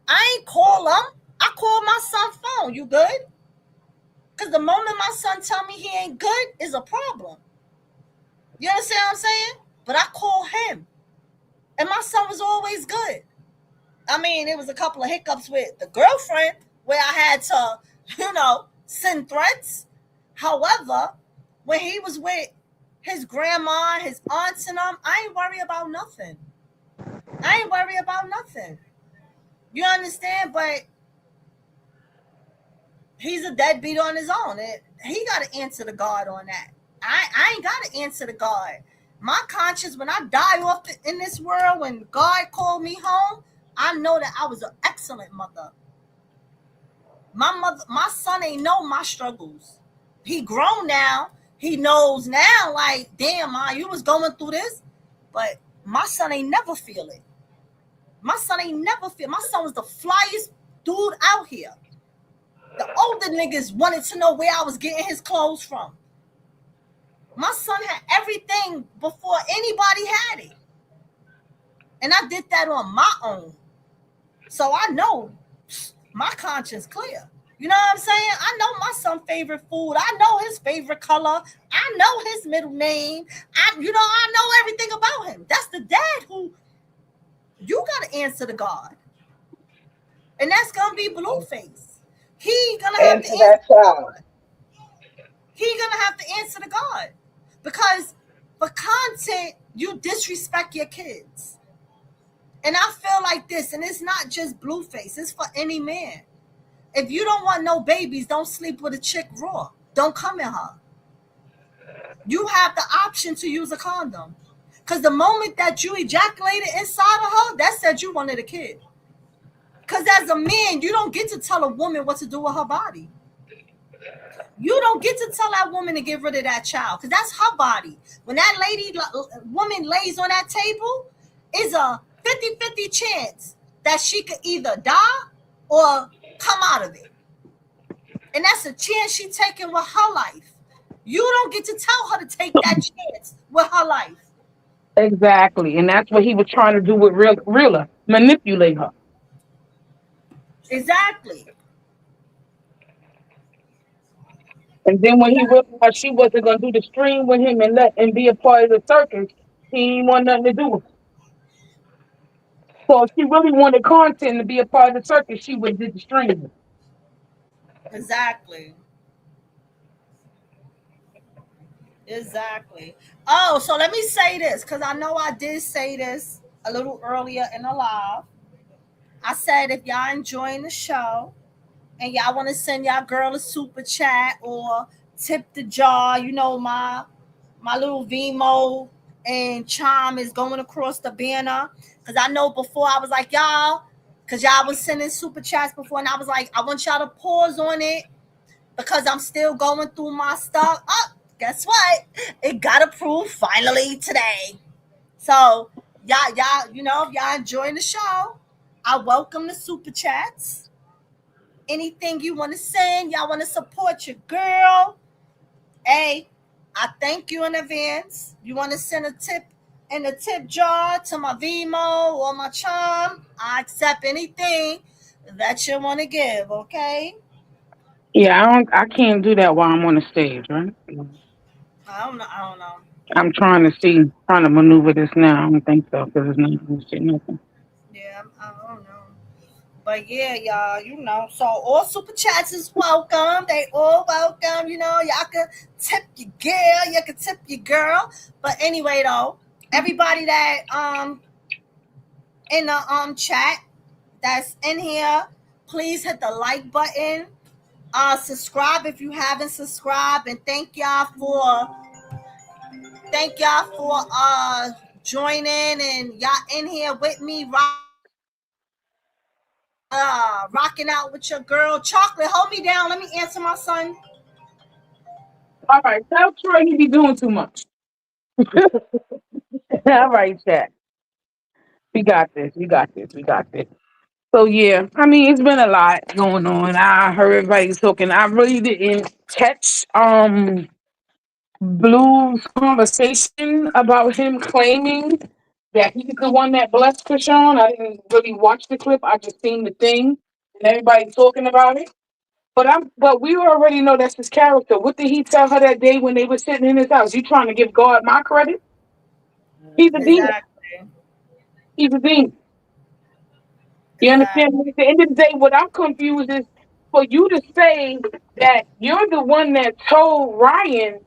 I ain't call him. I called my son's phone. You good? Because the moment my son tell me he ain't good is a problem. You understand what I'm saying? But I call him. And my son was always good. I mean, it was a couple of hiccups with the girlfriend where I had to, send threats. However, when he was with his grandma, his aunts and them, I ain't worry about nothing. You understand? But he's a deadbeat on his own. He got to answer to God on that. I ain't got to answer to God. My conscience, when I die off in this world, when God called me home, I know that I was an excellent mother. My son ain't know my struggles. He grown now. He knows now, like, damn, Ma, you was going through this. But my son ain't never feel it. My son was the flyest dude out here. The older niggas wanted to know where I was getting his clothes from. My son had everything before anybody had it. And I did that on my own. So I know my conscience clear. You know what I'm saying? I know my son's favorite food. I know his favorite color. I know his middle name. I know everything about him. That's the dad who you got to answer to God. And that's going to be Blueface. He going to have to answer to God. He going to have to answer to God. Because for content, you disrespect your kids. And I feel like this, and it's not just Blueface. It's for any man. If you don't want no babies, don't sleep with a chick raw. Don't come in her. You have the option to use a condom. Because the moment that you ejaculated inside of her, that said you wanted a kid. Because as a man, you don't get to tell a woman what to do with her body. You don't get to tell that woman to get rid of that child because that's her body. When that woman lays on that table, it's a 50-50 chance that she could either die or come out of it. And that's a chance she's taking with her life. You don't get to tell her to take that chance with her life. Exactly. And that's what he was trying to do with Rilla, manipulate her. Exactly. And then when he realized she wasn't going to do the stream with him and be a part of the circus, he didn't want nothing to do with it. So if she really wanted content to be a part of the circus, she would have did the stream. Exactly. Exactly. Oh, so let me say this, because I know I did say this a little earlier in the live. I said if y'all enjoying the show and y'all want to send y'all girl a super chat or tip the jar, you know, my little Vimo and Chime is going across the banner. Because I know before I was like, y'all, because y'all was sending super chats before, and I was like, I want y'all to pause on it because I'm still going through my stuff. Oh, guess what? It got approved finally today. So y'all, you know, if y'all enjoying the show, I welcome the super chats. Anything you want to send, y'all want to support your girl. Hey, I thank you in advance. You want to send a tip in the tip jar to my Vimo or my Charm, I accept anything that you want to give, okay? Yeah, I can't do that while I'm on the stage, right? I don't know. I'm trying to maneuver this now. I don't think so because it's not going to say nothing. Yeah, I don't know. But yeah, y'all, you know, so all super chats is welcome. They all welcome, you know. Y'all can tip your girl, you can tip your girl. But anyway, though, everybody that in the chat that's in here, please hit the like button. Subscribe if you haven't subscribed, and thank y'all for joining, and y'all in here with me rocking out with your girl. Chocolate, hold me down. Let me answer my son. All right, tell Troy he be doing too much. All right, chat. We got this. So yeah, I mean it's been a lot going on. I heard everybody talking. I really didn't catch Blue's conversation about him claiming that he's the one that blessed Chrisean. I didn't really watch the clip. I just seen the thing and everybody talking about it. But we already know that's his character. What did he tell her that day when they were sitting in his house? You trying to give God my credit? He's a demon. Exactly. He's a demon. You understand? At the end of the day, what I'm confused is for you to say that you're the one that told Ryan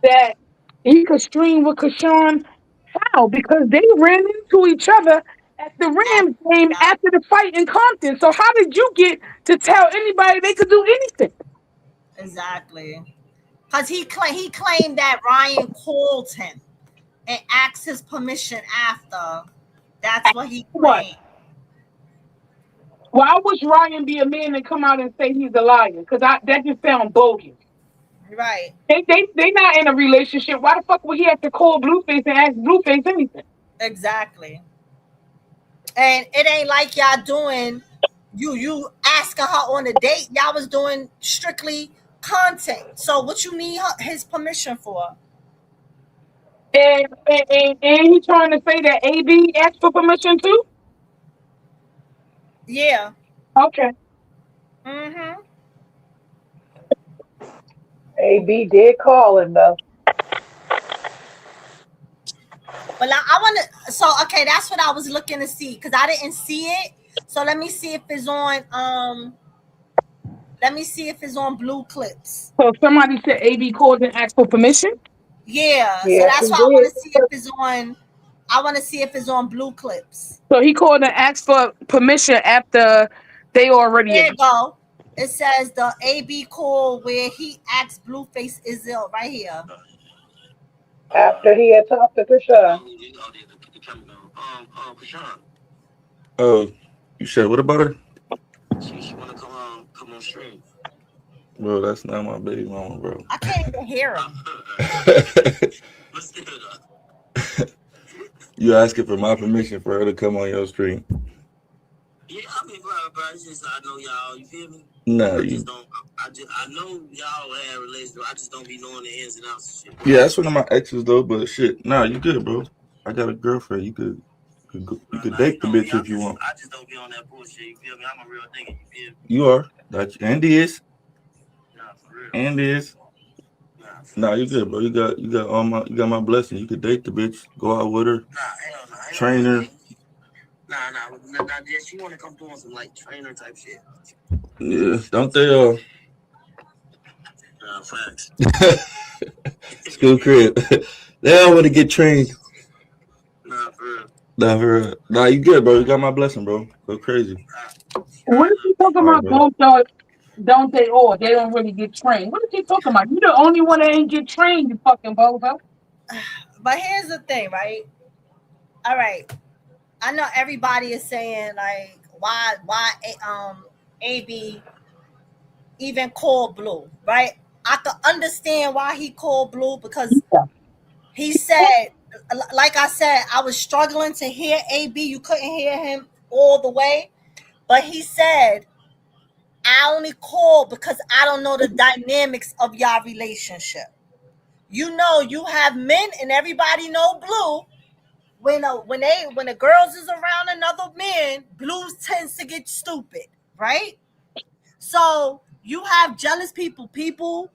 that he could stream with Chrisean. How? Because they ran into each other at the Rams game after the fight in Compton. So how did you get to tell anybody they could do anything? Exactly. Because he claimed that Ryan called him and asked his permission after. That's what he claimed. Why would Ryan be a man and come out and say he's a liar? Because that just sounds bogus. Right. They not in a relationship. Why the fuck would he have to call Blueface and ask Blueface anything? Exactly. And it ain't like y'all doing you asking her on a date. Y'all was doing strictly content. So what you need his permission for? And he trying to say that AB asked for permission too? Yeah. Okay. Mm-hmm. AB did call him though. Well, I want to. So okay, that's what I was looking to see because I didn't see it. So let me see if it's on. Let me see if it's on Blue Clips. So somebody said AB called and asked for permission? Yeah. So Yes, that's he why I want did. to see if it's on. I want to see if it's on Blue Clips. So he called and asked for permission after they already. There you go. It says the AB call where he asked Blueface is ill right here. After he had talked to Krishan. Oh, you said what about her? Bro, that's not my baby mama, bro. I can't even hear him. You asking for my permission for her to come on your stream? Yeah, I mean, bro, it's just I know y'all. You feel me? Nah, I you. just don't. I know y'all have relationships. I just don't be knowing the ins and outs and shit. Yeah, that's one of my exes though. But shit, nah, you good, bro. I got a girlfriend. You could date the bitch if you want. I just don't be on that bullshit. You feel me? I'm a real nigga. You feel me? You are. And is. Nah, for real. And is. Nah, you good, bro. You got my blessing. You could date the bitch, go out with her, Nah, hell no. train her. Nah, just she wanna come through on some like trainer type shit. Yeah, don't they Facts. school crib. They all want to get trained. Nah, for real. Nah, for real. Nah, you good, bro. You got my blessing, bro. Go crazy. What is he talking All right, about? bro. Don't they all? They don't really get trained. What is he talking about? You the only one that ain't get trained, you fucking bozo. But here's the thing, right? All right. I know everybody is saying like why AB even called Blue, right? I could understand why he called Blue because he said, like I said, I was struggling to hear AB. You couldn't hear him all the way, but he said, I only called because I don't know the dynamics of your relationship. You know, you have men and everybody know Blue. When the girls is around another man, Blues tends to get stupid, right? So you have jealous people. People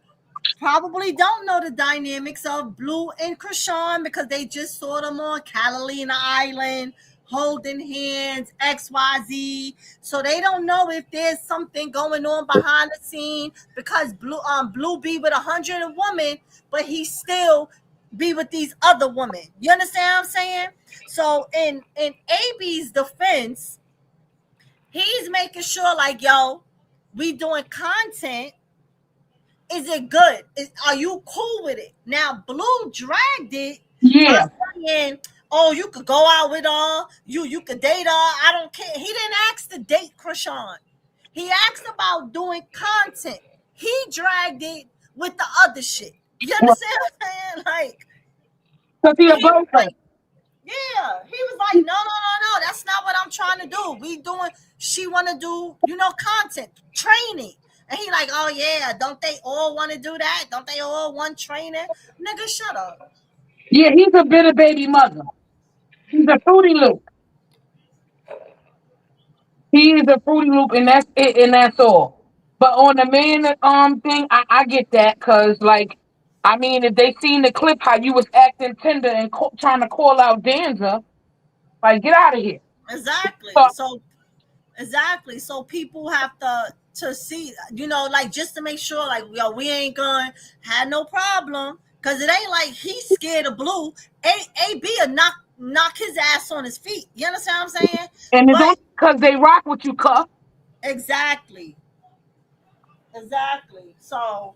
probably don't know the dynamics of Blue and Chrisean because they just saw them on Catalina Island holding hands, XYZ. So they don't know if there's something going on behind the scene because Blue be with 100 women, but he still be with these other women. You understand what I'm saying? So in AB's defense, he's making sure like, yo, we doing content. Is it good? Are you cool with it? Now, Blue dragged it by saying, oh, you could go out with her, you could date her. I don't care. He didn't ask to date Chrisean. He asked about doing content. He dragged it with the other shit. You understand what I'm saying? Like, he was like, yeah, he was like, no, that's not what I'm trying to do. She want to do, content, training. And he like, oh yeah, don't they all want to do that? Don't they all want training? Nigga, shut up. Yeah, he's a bitter baby mother. He's a Fruity Loop. He is a Fruity Loop, and that's it, and that's all. But on the man thing, I get that, cause like, I mean, if they seen the clip how you was acting tender and trying to call out Danza, like, get out of here. Exactly. Exactly. So people have to see, like just to make sure, like, yo, we ain't gonna have no problem, cause it ain't like he's scared of Blue. AB will knock his ass on his feet. You understand what I'm saying? And it's only because they rock with you, cuff. Exactly. So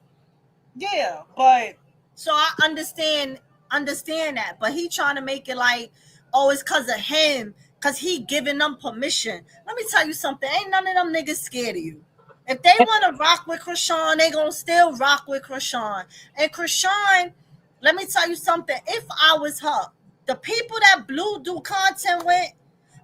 yeah, but so I understand that, but he trying to make it like, oh, it's because of him, because he giving them permission. Let me tell you something. Ain't none of them niggas scared of you. If they want to rock with Chrisean, they gonna still rock with Chrisean. And Chrisean, let me tell you something. If I was her, the people that Blue do content with,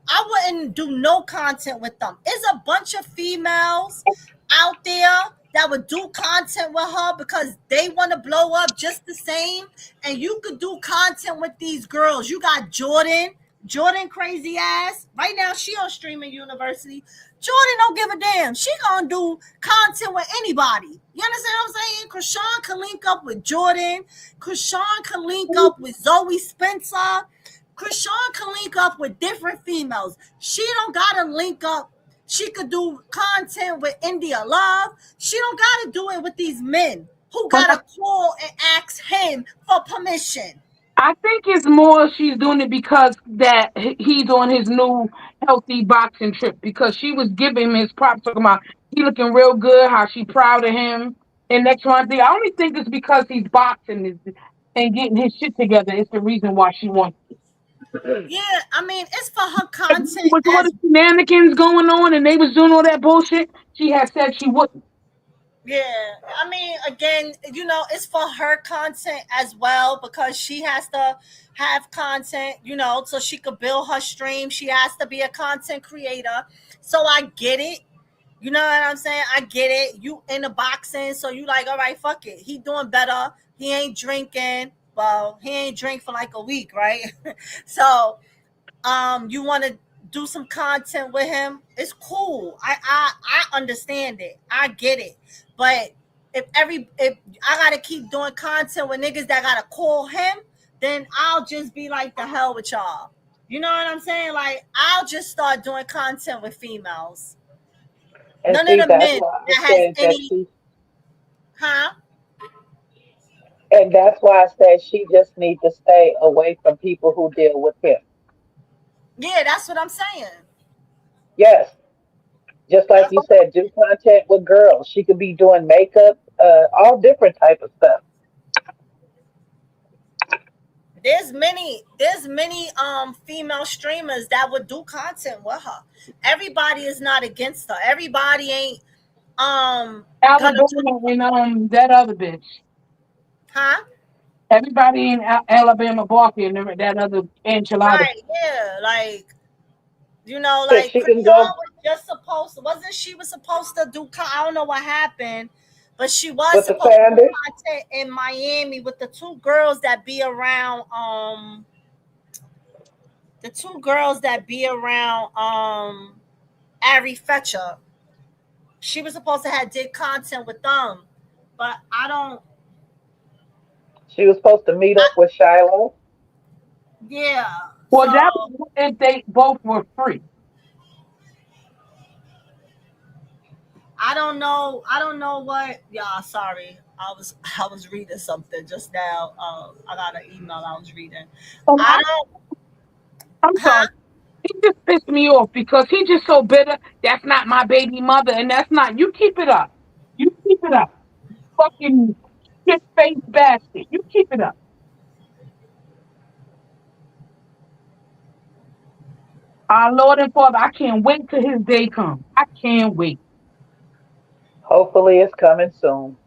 I wouldn't do no content with them. It's a bunch of females out there that would do content with her because they want to blow up just the same. And you could do content with these girls. You got Jordan crazy ass. Right now, she on Streamer University. Jordan don't give a damn. She gonna do content with anybody. You understand what I'm saying? Chrisean can link up with Jordan. Chrisean can link up with Zoe Spencer. Chrisean can link up with different females. She don't gotta link up. She could do content with India Love. She don't gotta do it with these men who gotta call and ask him for permission. I think it's more she's doing it because that he's on his new healthy boxing trip, because she was giving him his props talking about He looking real good. How she proud of him. And next one thing, I only think it's because he's boxing and getting his shit together. It's the reason why she wants. Yeah, I mean, it's for her With content all as the shenanigans going on, and they was doing all that bullshit, she had said she wouldn't. yeah. I mean, again, it's for her content as well because she has to have content, so she could build her stream. She has to be a content creator. So I get it. You know what I'm saying? I get it. You in the boxing, so you like, all right, fuck it. He doing better. He ain't drinking. Well, he ain't drink for like a week, right? So you want to do some content with him, it's cool. I understand it, I get it. But if I gotta keep doing content with niggas that gotta call him, then I'll just be like, the hell with y'all. You know what I'm saying? Like, I'll just start doing content with females. And None see, of the that's men why I that has said that any, she, huh? and that's why I said she just needs to stay away from people who deal with him. Yeah, that's what I'm saying. Yes, just like That's you said, do content with girls. She could be doing makeup, all different type of stuff. there's many female streamers that would do content with her. Everybody is not against her. Everybody ain't gonna Alabama and that other bitch. huh? Everybody in Alabama barking that other enchilada. Right, yeah. Like, Shit, like she can Chrisean go was just supposed wasn't she was supposed to do I don't know what happened, but she was with the supposed to do Sanders. content in Miami with the two girls that be around Ari Fetcher. She was supposed to have did content with them, but I don't. She was supposed to meet I, up with Shiloh. yeah. Well, So that was if they both were free. I don't know. I don't know what. Yeah, sorry. I was reading something just now. I got an email I was reading. And I don't. I'm Huh? sorry. He just pissed me off because he just so bitter. That's not my baby mother, and that's not. You keep it up. You keep it up. Fucking shit face bastard. You keep it up. Our Lord and Father, I can't wait till his day comes. I can't wait. Hopefully, it's coming soon.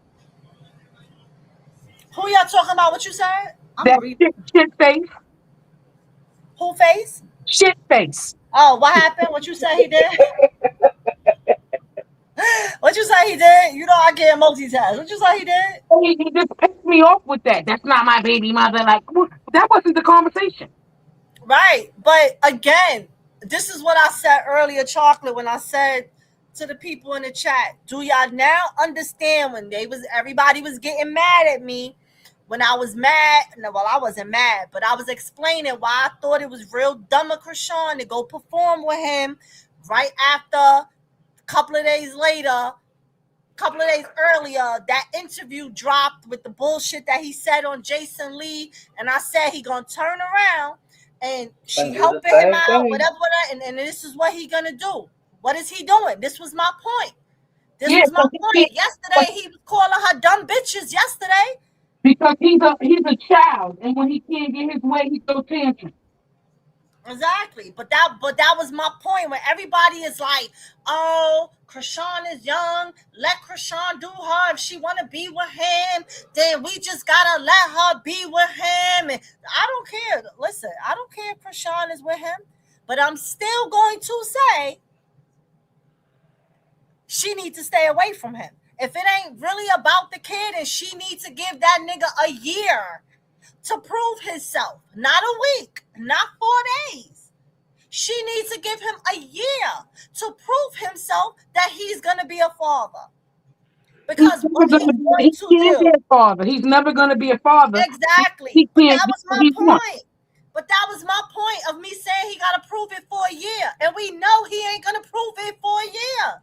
Who y'all talking about? What you said? I'm That reading. shit face. Who face? Shit face. Oh, what happened? What you said he did? What you say he did? I can't multitask. What you say he did? He just pissed me off with that. That's not my baby mother. Like, that wasn't the conversation. Right. But again, this is what I said earlier, Chocolate, when I said to the people in the chat, do y'all now understand when everybody was getting mad at me when I was mad? No, well, I wasn't mad, but I was explaining why I thought it was real dumb of Chrisean to go perform with him right after a couple of days earlier, that interview dropped with the bullshit that he said on Jason Lee, and I said he gonna turn around and she And do the helping him same out, thing. whatever, and this is what he gonna do. What is he doing? This was my point. This Yeah, was my point. Yesterday he was calling her dumb bitches. Yesterday, because he's a child, and when he can't get his way, he throws tantrums. exactly. But that was my point. When everybody is like, "Oh, Chrisean is young. Let Chrisean do her. If she want to be with him, then we just gotta let her be with him." And I don't care. Listen, I don't care if Chrisean is with him, but I'm still going to say she needs to stay away from him. If it ain't really about the kid, and she needs to give that nigga a year to prove himself, not a week, not 4 days. She needs to give him a year to prove himself that he's going to be a father. Because what he's going He to can't be do, a father. He's never going to be a father. exactly. He But can't that be was what my he wants. point. But that was my point of me saying he got to prove it for a year. And we know he ain't going to prove it for a year.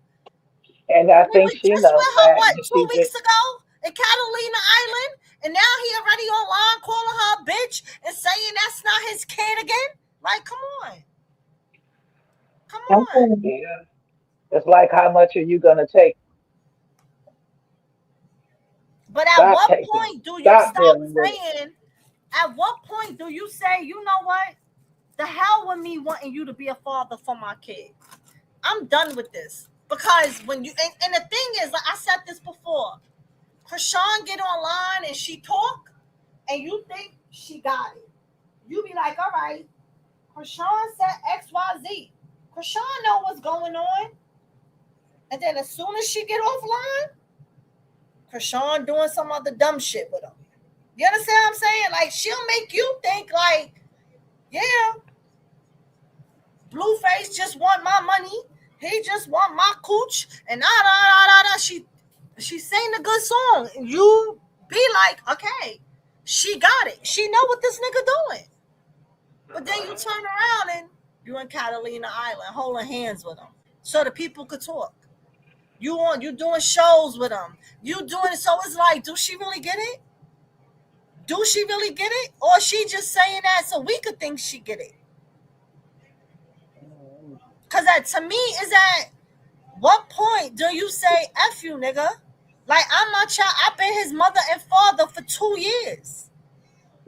And I We think were she just knows with her, that. what, And 2 weeks ago in Catalina Island? And now he already online calling her a bitch and saying that's not his kid again? Like, come on. Come on. Okay. yeah. It's like, how much are you gonna take? But at Stop what taking. point do you Stop stop dealing with it. saying, at what point do you say, you know what? The hell with me wanting you to be a father for my kid. I'm done with this. Because when you, and the thing is, like I said this before, Chrisean get online and she talk, and you think she got it. You be like, all right, Chrisean said X, Y, Z. Chrisean know what's going on. And then as soon as she get offline, Chrisean doing some other dumb shit with him. You understand what I'm saying? Like, she'll make you think like, yeah, Blueface just want my money. He just want my cooch. And da da da da da. She sang a good song. And you be like, okay, she got it. She know what this nigga doing. But then you turn around and you in Catalina Island holding hands with him. So the people could talk. You doing shows with him. You doing it. So it's like, do she really get it? Do she really get it? Or she just saying that so we could think she get it? Because that to me is at what point do you say F you, nigga? Like, I'm not child. I've been his mother and father for 2 years.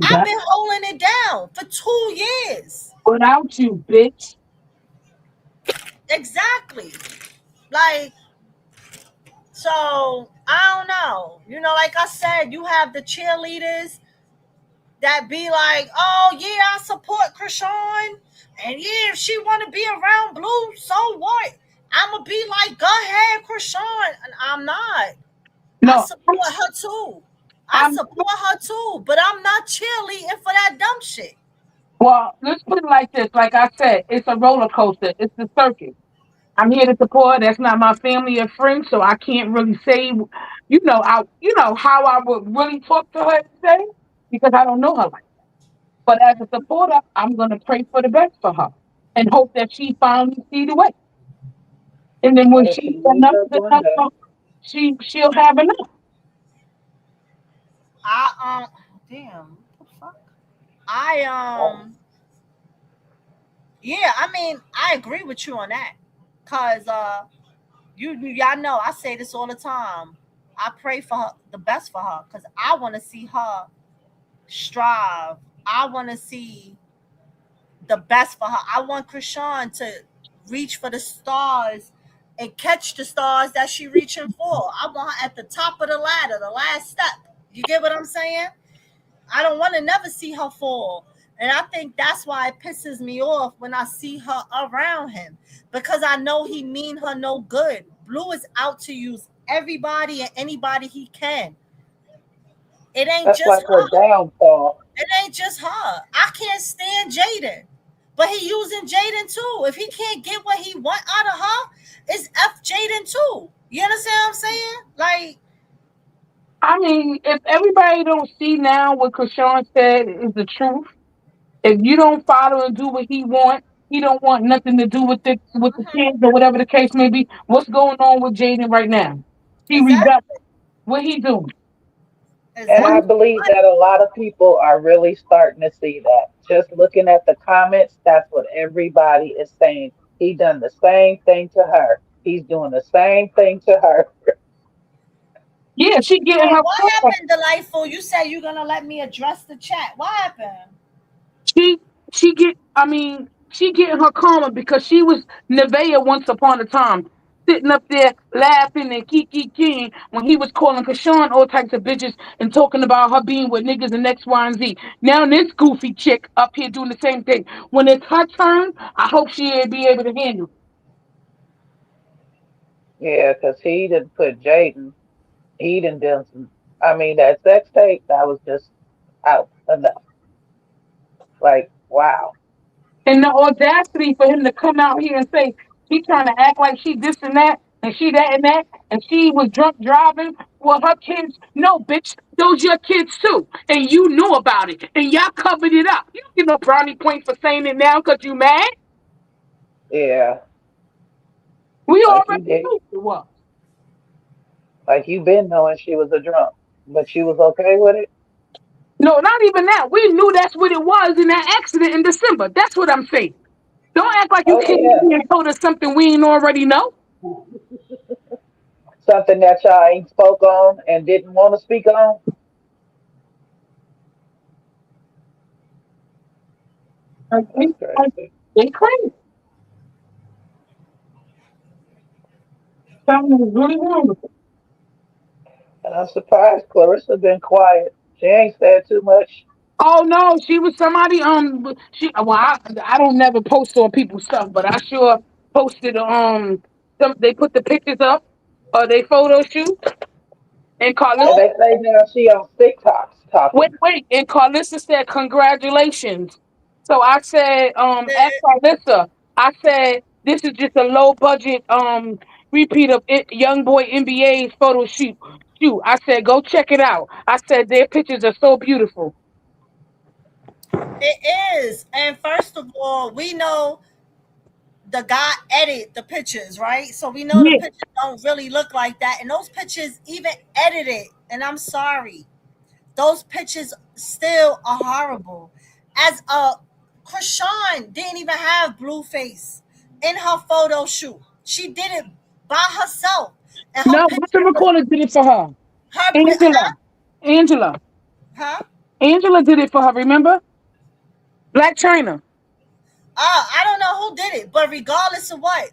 I've been holding it down for 2 years. Without you, bitch. Exactly. Like, so I don't know. You know, like I said, you have the cheerleaders that be like, oh yeah, I support Chrisean. And yeah, if she want to be around Blue, so what? I'm going to be like, go ahead, Chrisean. And I'm not. No, I support her too. I support her too. But I'm not cheerleading for that dumb shit. well, let's put it like this. Like I said, it's a roller coaster. It's the circus. I'm here to support. That's not my family or friends, so I can't really say, how I would really talk to her today because I don't know her like that. But as a supporter, I'm gonna pray for the best for her and hope that she finally see the way. And then when And if she's she leaves enough, us is one enough, day, she'll have enough. Damn. What the fuck? Yeah, I mean, I agree with you on that. Cause y'all know I say this all the time. I pray for her, the best for her, because I want to see her strive. I want to see the best for her. I want Chrisean to reach for the stars and catch the stars that she reaching for. I want her at the top of the ladder, the last step. You get what I'm saying? I don't want to never see her fall. And I think that's why it pisses me off when I see her around him. Because I know he mean her no good. Blue is out to use everybody and anybody he can. It ain't that's just like her her. downfall. It ain't just her. I can't stand Jaden. But he using Jaden too. If he can't get what he want out of her, it's F Jaden too. You understand what I'm saying? Like, I mean, if everybody don't see now what Chrisean said is the truth, if you don't follow and do what he don't want nothing to do with the kids or whatever the case may be. What's going on with Jaden right now? He exactly. rebelled. What he doing? And What I he, Exactly. believe that a lot of people are really starting to see that. Just looking at the comments, that's what everybody is saying. He done the same thing to her. He's doing the same thing to her. yeah, she getting Hey, her what car. happened, Delightful? You said you're gonna let me address the chat. What happened? She she getting her karma because she was Nevaeh once upon a time, sitting up there laughing and kiki when he was calling Kashawn all types of bitches and talking about her being with niggas and X, Y, and Z. Now this goofy chick up here doing the same thing. When it's her turn, I hope she'll be able to handle it. Yeah, because he didn't put Jaden. He didn't do some. I mean, that sex tape, that was just out enough. Like, wow. And the audacity for him to come out here and say he trying to act like she this and that and she that and that and she was drunk driving. Well, her kids, no, bitch, those your kids too, and you knew about it and y'all covered it up. You don't get no brownie points for saying it now because you mad. Yeah, We like already you did. knew it was. Like you been knowing she was a drunk, but she was okay with it. No, not even that. We knew that's what it was in that accident in December. That's what I'm saying. Don't act like you Oh came in yeah, here and told us something we ain't already know. Something that y'all ain't spoke on and didn't want to speak on? That's crazy. They crazy. Something is really wrong with it. And I'm surprised Clarissa been quiet. She ain't said too much. Oh no, she was somebody. I don't never post on people's stuff, but I sure posted. They put the pictures up, they photo shoot, and And Carlissa. they say now she on TikTok Wait, talking. wait, and Carlissa said congratulations. So I said, at Carlissa, I said this is just a low budget repeat of Young Boy NBA's photo shoot. Shoot, I said go check it out. I said their pictures are so beautiful. It is. And first of all, we know the guy edit the pictures, right? So we know the Yeah. pictures don't really look like that. And those pictures even edited. And I'm sorry. Those pictures still are horrible. As a Chrisean didn't even have Blueface in her photo shoot. She did it by herself. And her No, picture Mr. was McCullough did it for her. huh? Angela. Angela. Huh? Angela did it for her, remember? Black China. I don't know who did it, but regardless of what,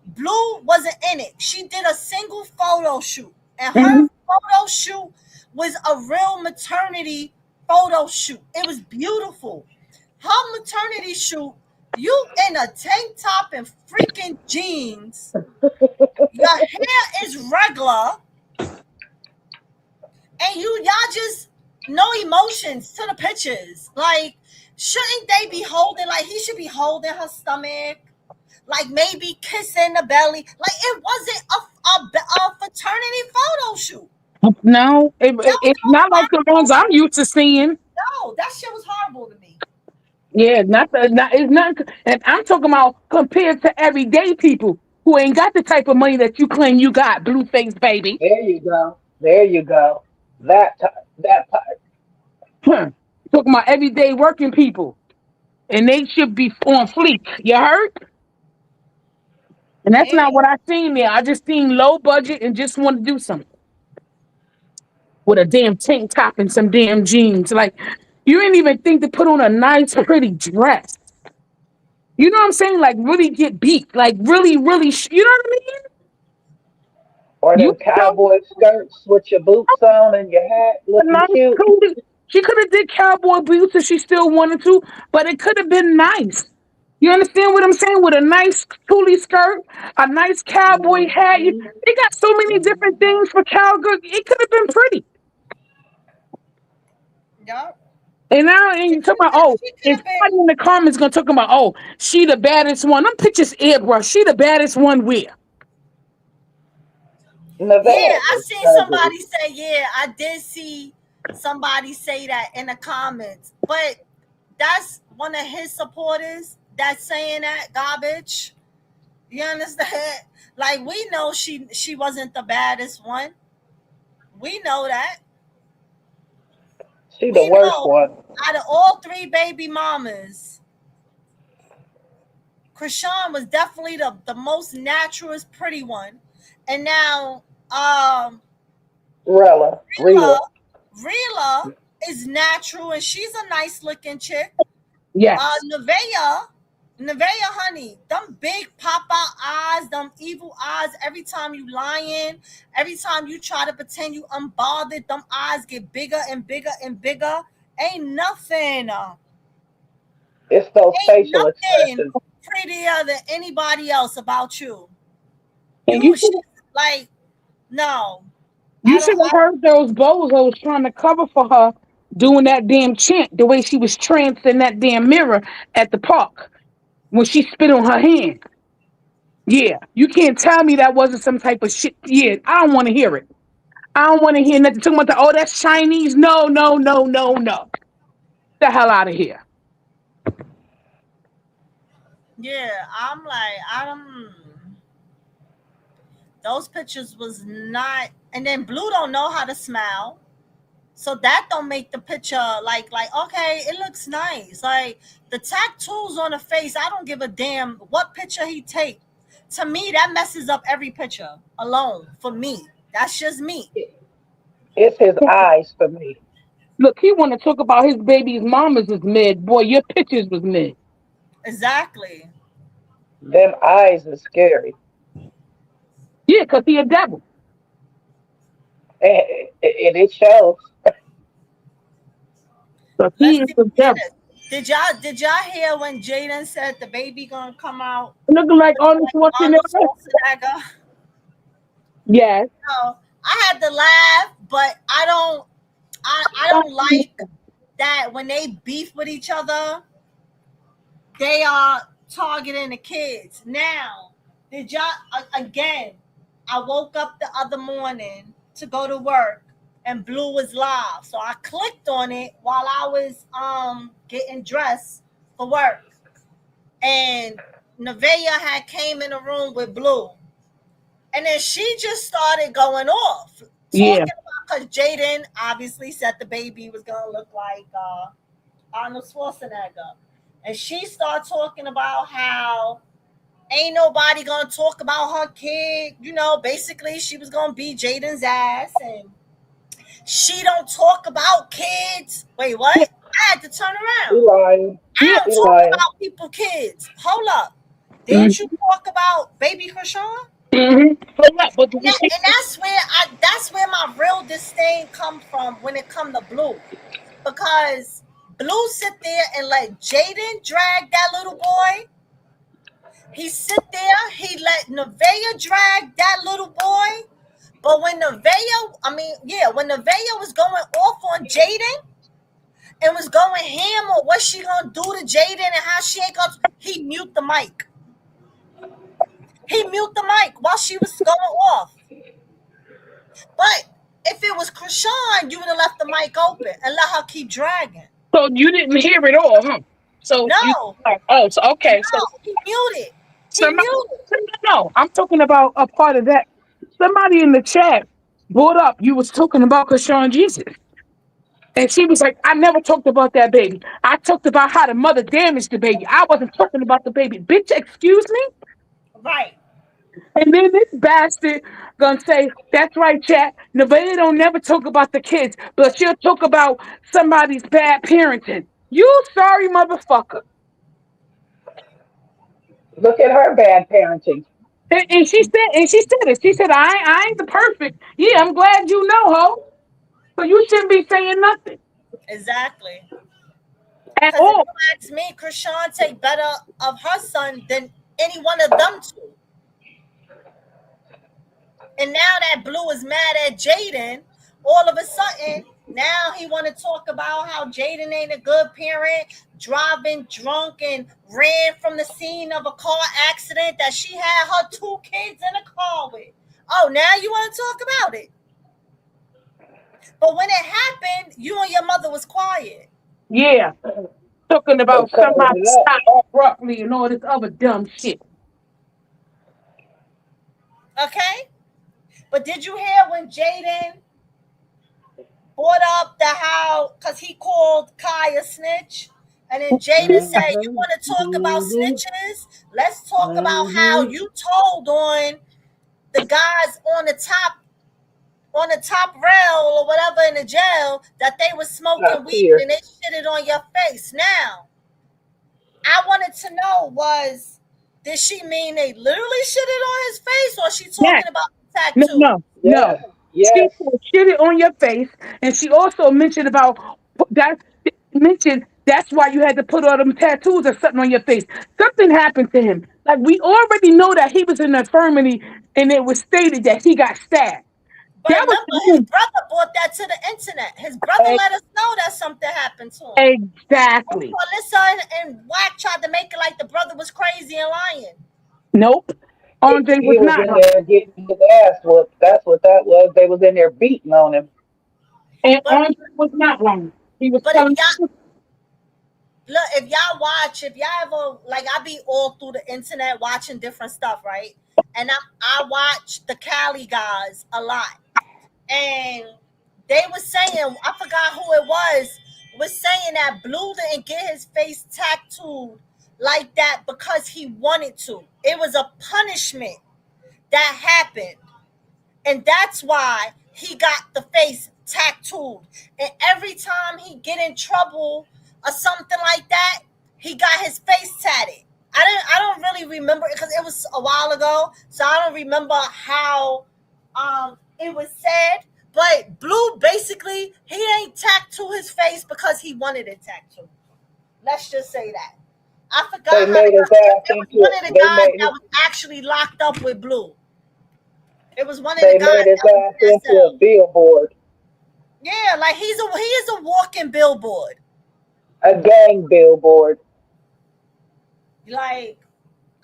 Blue wasn't in it. She did a single photo shoot, and her Hmm. photo shoot was a real maternity photo shoot. It was beautiful. Her maternity shoot, you in a tank top and freaking jeans. Your hair is regular, and y'all just no emotions to the pictures. Like, shouldn't they be holding? Like, he should be holding her stomach, like maybe kissing the belly. Like, it wasn't a fraternity photo shoot. No, That was it's not like the ones horrible. I'm used to seeing. No, that shit was horrible to me. Yeah, it's not, and I'm talking about compared to everyday people who ain't got the type of money that you claim you got, Blueface baby. There you go. There you go. That part. Huh. Talking about everyday working people, and they should be on fleek. You heard? And that's not Hey, what I seen there. I just seen low budget and just want to do something with a damn tank top and some damn jeans. Like you didn't even think to put on a nice, pretty dress. You know what I'm saying? Like really get beat. Like really, really. You know what I mean? Or You them know, cowboy skirts with your boots on and your hat a looking nice cute. coolie. She could have did cowboy boots if she still wanted to, but it could have been nice. You understand what I'm saying? With a nice coolie skirt, a nice cowboy hat. Hmm. They got so many different things for cowgirl. It could have been pretty. yup. And now and you talk about, oh, She could if have been. somebody in the comments gonna talk about, oh, she the baddest one. Them pictures airbrush. She the baddest one where? Yeah, Nevada I was seen ugly. somebody say, yeah, I did see somebody say that in the comments. But that's one of his supporters that's saying that garbage. You understand? Like, we know she wasn't the baddest one. We know that. She the We worst know one. out of all three baby mamas, Chrisean was definitely the most naturalist pretty one. And now Rella. Rila, Rela. Rila is natural and she's a nice looking chick. Yes. Nevaeh, honey, them big pop out eyes, them evil eyes. Every time you lying, every time you try to pretend you unbothered, them eyes get bigger and bigger and bigger. Ain't nothing, It's those ain't facial nothing expressions. prettier than anybody else about you. And you You should should like no. you should have heard those bozos trying to cover for her doing that damn chant the way she was tranced in that damn mirror at the park when she spit on her hand. Yeah, you can't tell me that wasn't some type of shit. Yeah, I don't want to hear it. I don't want to hear nothing talking about oh, that's Chinese. No, no, no, no, no. The hell out of here. Yeah, I'm like, I don't. Those pictures was not. And then Blue don't know how to smile, so that don't make the picture like okay, it looks nice. Like the tattoos on the face, I don't give a damn what picture he take. To me, that messes up every picture alone for me. That's just me. It's his eyes for me. Look, he want to talk about his baby's mamas is mid. Boy, your pictures was mid. Exactly. Them eyes are scary. Yeah, because he a devil. And it shows. So he Let's is see the devil. this. Did y'all hear when Jaden said the baby gonna come out Looking like Arnold like Arnold Schwarzenegger. Schwarzenegger? Yes. No, I had to laugh, but I don't like that when they beef with each other, they are targeting the kids. Now, did y'all again? I woke up the other morning to go to work, and Blue was live, so I clicked on it while I was getting dressed for work, and Nevaeh had came in the room with Blue, and then she just started going off, Yeah. talking about because Jaden obviously said the baby was gonna look like Arnold Schwarzenegger, and she started talking about how ain't nobody gonna talk about her kid. Basically she was gonna beat Jaden's ass, and she don't talk about kids. Wait, what? I had to turn He around. lying. Yeah. I don't He talk lying. about people kids. Hold up. Didn't Mm-hmm. you talk about baby Chrisean? But did And, you that, see? and that's where my real disdain come from when it come to Blue, because Blue sit there and let Jaden drag that little boy. He sit there, he let Nevaeh drag that little boy. But when Nevaeh was going off on Jaden and was going ham on what she gonna do to Jaden and how she ain't gonna, he mute the mic. He mute the mic while she was going off. But if it was Chrisean, you would have left the mic open and let her keep dragging. So you didn't hear it all, huh? So you. No, Oh, so okay. So he muted. He somebody. muted. No, I'm talking about a part of that. Somebody in the chat brought up you was talking about Krishan Jesus. And she was like, I never talked about that baby. I talked about how the mother damaged the baby. I wasn't talking about the baby. Bitch, excuse me? Right. And then this bastard gonna say, that's right, chat. Nevaeh don't never talk about the kids, but she'll talk about somebody's bad parenting. You sorry motherfucker. Look at her bad parenting. And she said it. She said, I ain't the perfect. Yeah, I'm glad you know, ho. So you shouldn't be saying nothing Exactly. at Because if all. you ask me, Chrisean take better of her son than any one of them two. And now that Blue is mad at Jaden, all of a sudden, now he want to talk about how Jaden ain't a good parent, driving drunk and ran from the scene of a car accident that she had her two kids in a car with. Oh, now you want to talk about it. But when it happened, you and your mother was quiet. Yeah. Talking They about covered somebody it up. stopped abruptly and all this other dumb shit. Okay? But did you hear when Jaden brought up the how, because he called Kai a snitch? And then Jaden said, you Mhm. want to talk about Mhm. snitches? Let's talk about how Mhm. you told on the guys on the top rail or whatever in the jail that they were smoking Top weed tier. and they shitted on your face. Now, I wanted to know did she mean they literally shitted on his face, or she Yes. talking about the No, tattoo? no, no. Yes. She Yes. said shit it on your face, and she also mentioned about that. Mentioned that's why you had to put all them tattoos or something on your face. Something happened to him. Like we already know that he was in the infirmary, and it was stated that he got stabbed. But That was remember, his brother brought that to the internet. His brother e- let us know that something happened to him. exactly. Alyssa and Wack tried to make it like the brother was crazy and lying. Nope. Andre was He was not in lying, there getting his ass whooped. That's what that was. They was in there beating on him. and But Andre was not lying. He was but if telling. y'all look, if y'all ever like, I be all through the internet watching different stuff, right? And I watch the Cali guys a lot, and they was saying, I forgot who it was saying that Blue didn't get his face tattooed like that because he wanted to. It was a punishment that happened. And that's why he got the face tattooed. And every time he get in trouble or something like that, he got his face tatted. I don't really remember because it was a while ago, so I don't remember how it was said. But Blue basically he ain't tattoo his face because he wanted it tattooed. Let's just say that. I forgot They how made his ass it was into one of the they guys made that was actually locked up with Blue. It was one of they the guys made his that was ass in that into a cell. billboard, Yeah, like he is a walking billboard. a gang billboard. Like,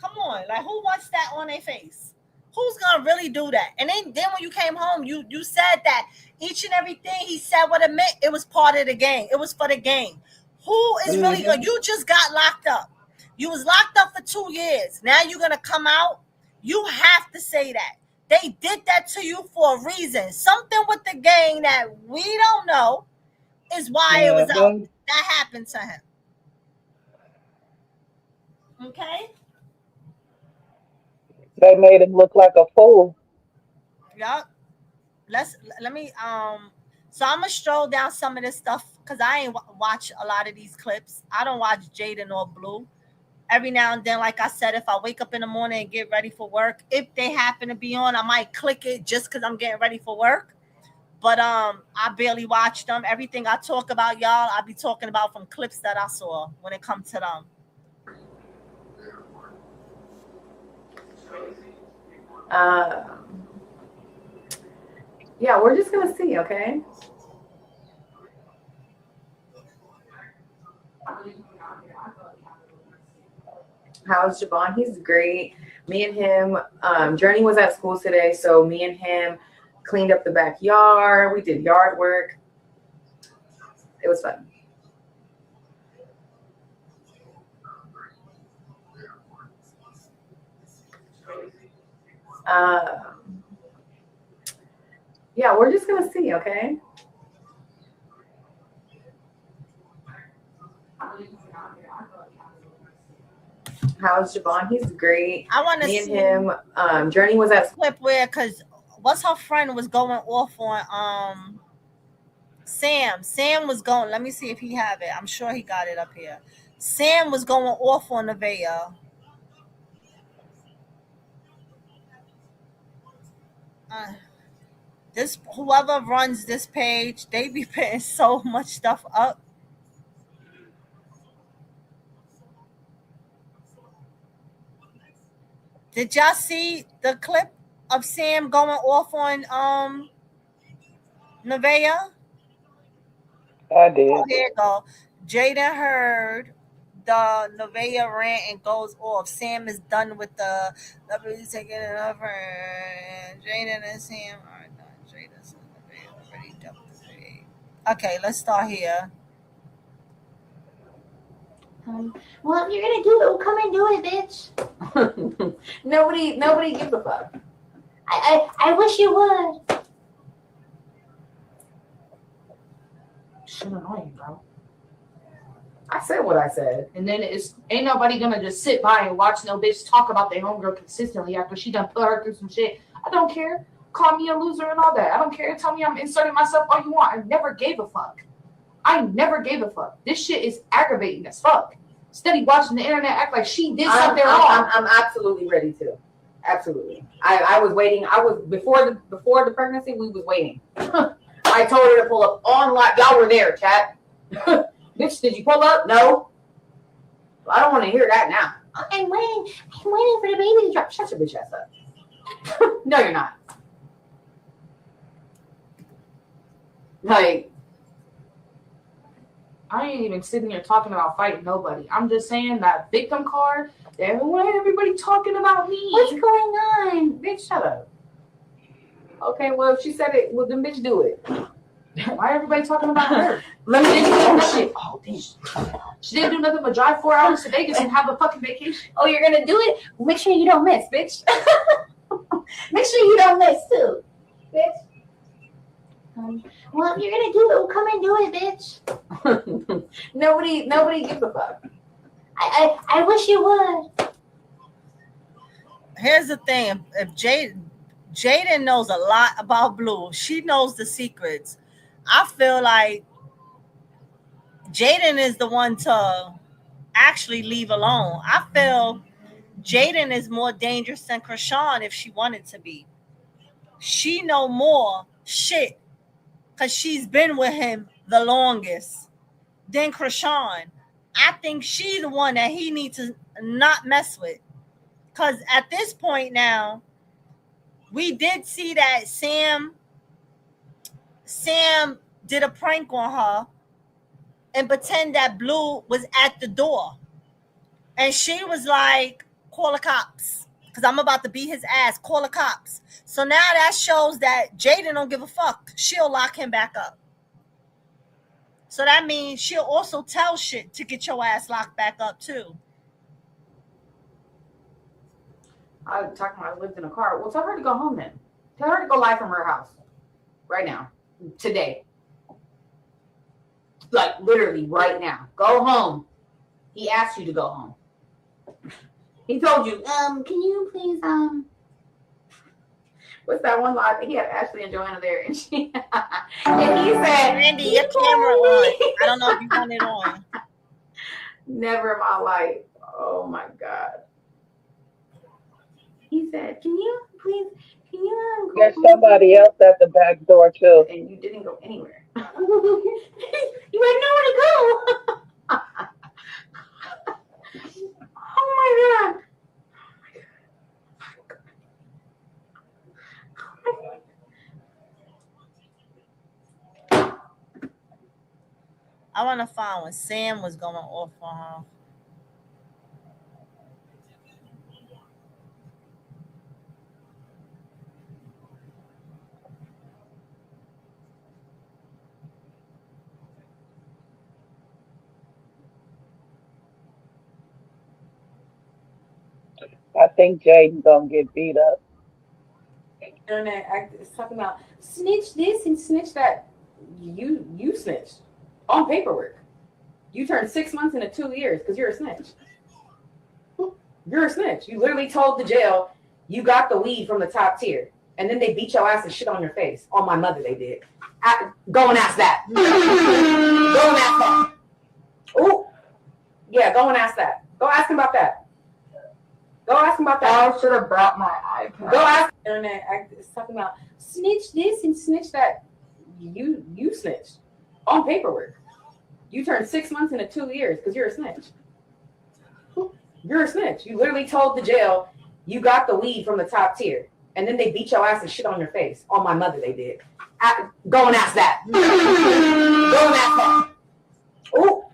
come on, like who wants that on their face? Who's gonna really do that? And then when you came home, you said that each and everything he said what it meant, it was part of the game. It was for the game. Who is really Hmm. you just got locked up. You was locked up for 2 years. Now you're gonna come out. You have to say that. They did that to you for a reason. Something with the gang that we don't know is why it was out. Hmm. That happened to him. Okay? They made him look like a fool. Yup. Let me so I'm gonna stroll down some of this stuff because I ain't watch a lot of these clips. I don't watch Jaden or Blue. Every now and then, like I said, if I wake up in the morning and get ready for work, if they happen to be on, I might click it just because I'm getting ready for work. But I barely watch them. Everything I talk about, y'all, I be talking about from clips that I saw when it comes to them. Yeah, we're just gonna see, okay? How's Javon? He's great. Me and him, Journey was at school today, so me and him cleaned up the backyard. We did yard work. It was fun. Yeah, we're just gonna see, okay? How's Javon? He's great. I want to Me and see him, Journey was at clip where because what's her friend was going off on Sam. Sam was going. Let me see if he have it. I'm sure he got it up here. Sam was going off on Nevaeh. This whoever runs this page, they be putting so much stuff up. Did y'all see the clip of Sam going off on Nevaeh? I Oh, did. here you go. Jada heard the Nevaeh rant and goes off. Sam is done with the nobody's taking it over. Jada and Sam are done. Jada's Nevaeh already dumped the page. Okay, let's start here. Well, if you're gonna do it, well, come and do it, bitch. nobody gives a fuck. I wish you would. Shit annoying, bro. I said what I said. And then ain't nobody gonna just sit by and watch no bitch talk about their homegirl consistently after she done put her through some shit. I don't care. Call me a loser and all that. I don't care. Tell me I'm inserting myself all you want. I never gave a fuck. I never gave a fuck. This shit is aggravating as fuck. Steady watching the internet act like she did something wrong. I'm absolutely ready to. Absolutely. I was waiting. I was before the pregnancy. We was waiting. I told her to pull up online. Y'all were there, chat. Bitch, did you pull up? No. I don't want to hear that now. I'm waiting for the baby to drop. Shut your bitch ass up. No, you're not. Like, I ain't even sitting here talking about fighting nobody. I'm just saying that victim card. Everybody talking about me. What's going on? bitch, shut up. Okay, well, if she said it, well, then bitch, do it. Why everybody talking about her? Let me She do didn't do shit. Oh, damn. She didn't do nothing but drive 4 hours to Vegas and have a fucking vacation. Oh, you're gonna do it? Well, make sure you don't miss, bitch. Make sure you don't miss too, bitch. Well, if you're gonna do it, well, come and do it, bitch. Nobody gives a fuck. I wish you would. Here's the thing: if Jaden knows a lot about Blue. She knows the secrets. I feel like Jaden is the one to actually leave alone. I feel Jaden is more dangerous than Chrisean if she wanted to be. She know more shit because she's been with him the longest than Chrisean. I think she's the one that he needs to not mess with. Because at this point now, we did see that Sam did a prank on her and pretend that Blue was at the door. And she was like, call the cops. Because I'm about to beat his ass. Call the cops. So now that shows that Jaden don't give a fuck. She'll lock him back up. So that means she'll also tell shit to get your ass locked back up too. I was talking about I lived in a car. Well, tell her to go home then. Tell her to go live from her house. Right now. Today. Like literally right now. Go home. He asked you to go home. He told you, can you please, what's that one line? He had Ashley and Joanna there, and she, and he said, Randy, your camera on. I don't know if you want it on. Never in my life. Oh my God. He said, can you go There's home? somebody else at the back door too. And you didn't go anywhere. You had nowhere to go. Oh my God. I want to find when Sam was going off on her. I think Jaden's gonna get beat up. Internet is talking about snitch this and snitch that. You snitched on paperwork. You turned 6 months into 2 years because you're a snitch. You're a snitch. You literally told the jail you got the weed from the top tier, and then they beat your ass and shit on your face. On my mother, they did. Go and ask that. Go and ask that. Oh, yeah. Go and ask that. Go ask him about that. Go ask him about that. I should have brought my iPad. Go ask. Internet is talking about snitch this and snitch that. You snitched on paperwork. You turned 6 months into 2 years because you're a snitch. You're a snitch. You literally told the jail you got the weed from the top tier, and then they beat your ass and shit on your face. On my mother, they did. Go and ask that. Go and ask that. Oh,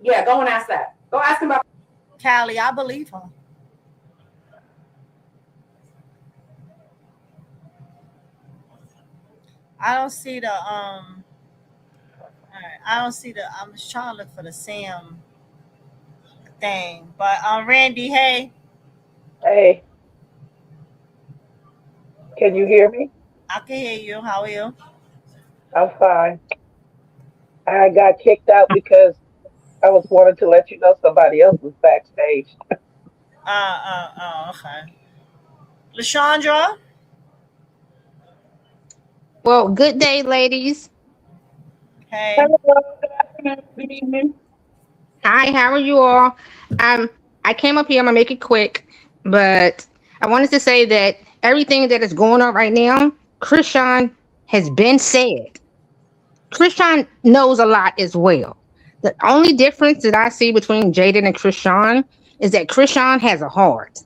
yeah. Go and ask that. Go ask him about. Callie, I believe her. I don't see the all right, I don't see the I'm just trying to look for the Sam thing. But Randy, hey. Hey, can you hear me? I can hear you. How are you? I'm fine. I got kicked out because I was wanting to let you know somebody else was backstage. Okay. Lashandra? Well, good day, ladies. Hey. Hello, good afternoon, good evening. Hi, how are you all? I came up here, I'm gonna make it quick, but I wanted to say that everything that is going on right now, Chrisean has been said. Chrisean knows a lot as well. The only difference that I see between Jaden and Chrisean is that Chrisean has a heart.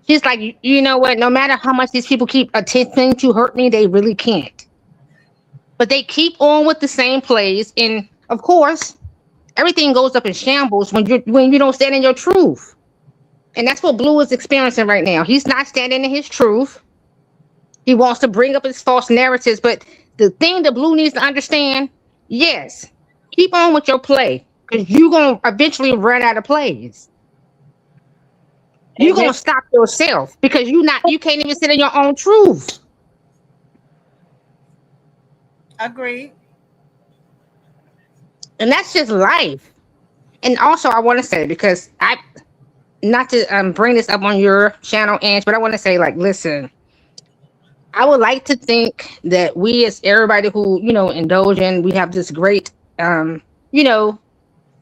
She's like, you know what? No matter how much these people keep attempting to hurt me, they really can't. But they keep on with the same plays, and of course, everything goes up in shambles when you don't stand in your truth. And that's what Blue is experiencing right now. He's not standing in his truth. He wants to bring up his false narratives, but the thing that Blue needs to understand, yes, keep on with your play, because you're gonna eventually run out of plays. You're gonna stop yourself because you can't even sit in your own truth. Agreed. And that's just life. And also, I want to say, because not to bring this up on your channel, Ange, but I want to say, like, listen, I would like to think that we, as everybody who, indulge in, we have this great, you know,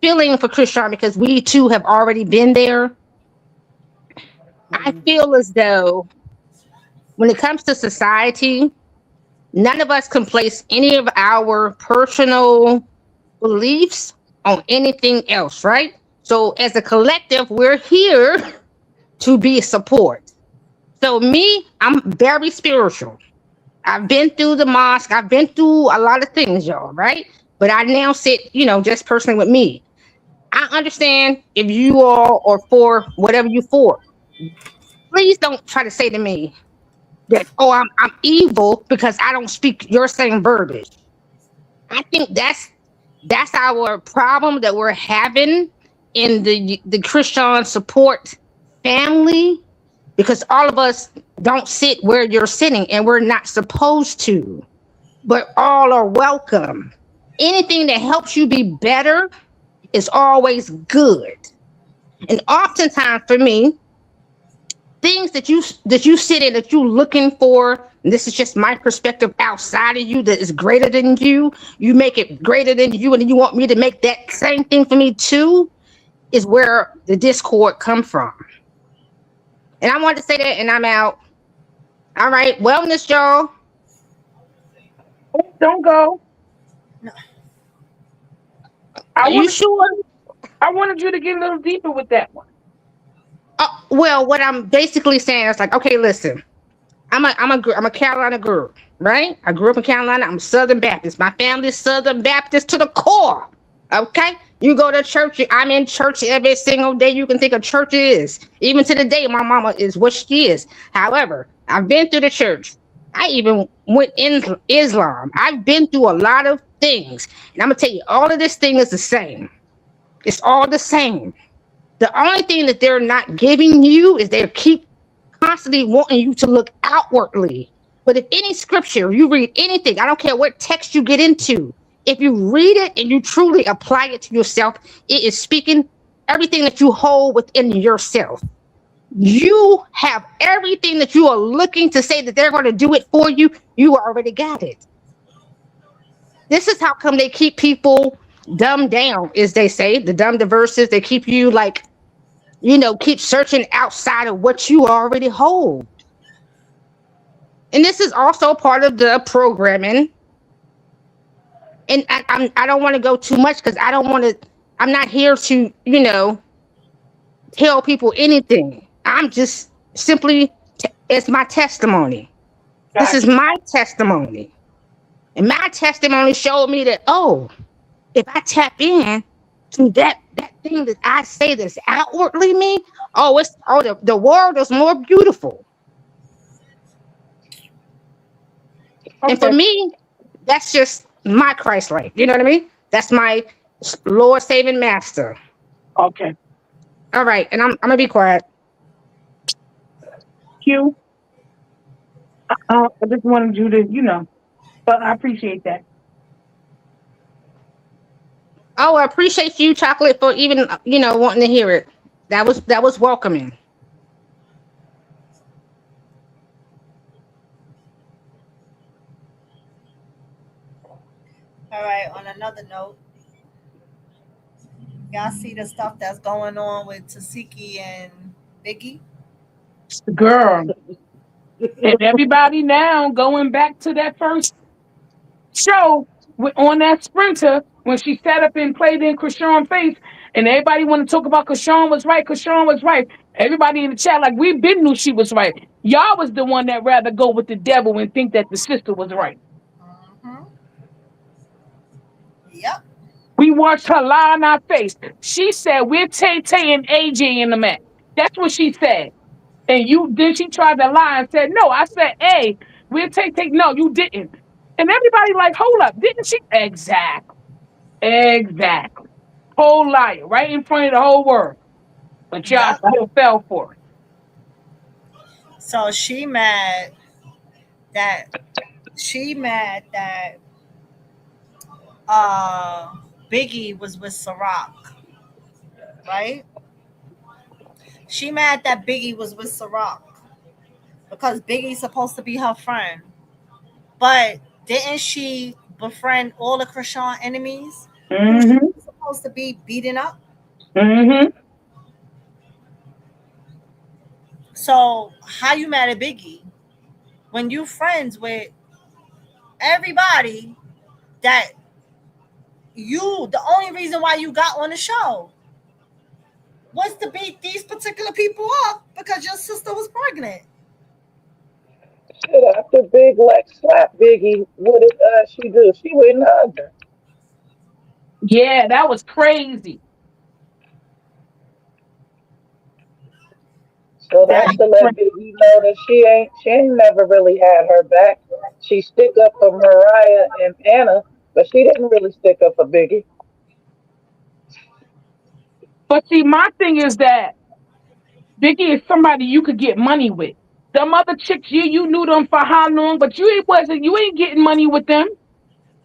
feeling for Chrisean because we too have already been there. I feel as though when it comes to society, none of us can place any of our personal beliefs on anything else, right? So as a collective, we're here to be support. So me, I'm very spiritual. I've been through the mosque. I've been through a lot of things, y'all, right? But I now sit, just personally with me. I understand if you all are for whatever you for. Please don't try to say to me that, oh, I'm evil because I don't speak your same verbiage. I think that's our problem that we're having in the Chrisean support family, because all of us don't sit where you're sitting and we're not supposed to, but all are welcome. Anything that helps you be better is always good. And oftentimes for me, things that you sit in that you're looking for, and this is just my perspective outside of you that is greater than you, you make it greater than you, and then you want me to make that same thing for me too, is where the discord come from. And I wanted to say that, and I'm out. All right, wellness, y'all. Don't go. Are you sure? I wanted you to get a little deeper with that one. Well, what I'm basically saying is like, okay, listen, I'm a Carolina girl, right? I grew up in Carolina. I'm Southern Baptist. My family's Southern Baptist to the core. Okay, you go to church. I'm in church every single day you can think of church is. Even to the day, my mama is what she is. However, I've been through the church. I even went in Islam. I've been through a lot of things, and I'm gonna tell you, all of this thing is the same. It's all the same. The only thing that they're not giving you is they keep constantly wanting you to look outwardly. But if any scripture, you read anything, I don't care what text you get into, if you read it and you truly apply it to yourself, it is speaking everything that you hold within yourself. You have everything that you are looking to say that they're going to do it for you. You already got it. This is how come they keep people dumbed down, as they say, the dumb verses. They keep you like, keep searching outside of what you already hold. And this is also part of the programming. And I don't want to go too much because I'm not here to, tell people anything. I'm just simply, it's my testimony. This is my testimony. And my testimony showed me that, if I tap in to that thing that I say that's outwardly me, the world is more beautiful. Okay. And for me, that's just my Christ life. You know what I mean? That's my Lord saving master. Okay. All right, and I'm gonna be quiet. Q. I just wanted you to, but I appreciate that. Oh, I appreciate you, Chocolate, for even wanting to hear it. That was welcoming. All right, on another note, y'all see the stuff that's going on with Tasiki and Biggie? Girl. And everybody now going back to that first show on that Sprinter when she sat up and played in Chrisean's face, and everybody want to talk about Chrisean was right. Chrisean was right. Everybody in the chat like we been knew she was right. Y'all was the one that rather go with the devil and think that the sister was right. Mm-hmm. Yep. We watched her lie in our face. She said we're Tay-Tay and AJ in the match. That's what she said. And then she tried to lie and said, no, I said, hey, we'll take, no, you didn't. And everybody like, hold up, didn't she? Exactly. Whole liar, right in front of the whole world. But y'all still fell for it. So she mad that Biggie was with Ciroc, right? She mad that Biggie was with Ciroc. because Biggie's supposed to be her friend. But didn't she befriend all the Chrisean enemies who she was supposed to be beating up? So how you mad at Biggie when you friends with everybody that the only reason why you got on the show was to beat these particular people up because your sister was pregnant? Shit, after Big Lex slapped Biggie, what did she do? She went and hugged her. Yeah, that was crazy. So that's to let Biggie know that she ain't never really had her back. She stick up for Mariah and Anna, but she didn't really stick up for Biggie. But see, my thing is that Biggie is somebody you could get money with. Them other chicks, you knew them for how long, but you ain't getting money with them.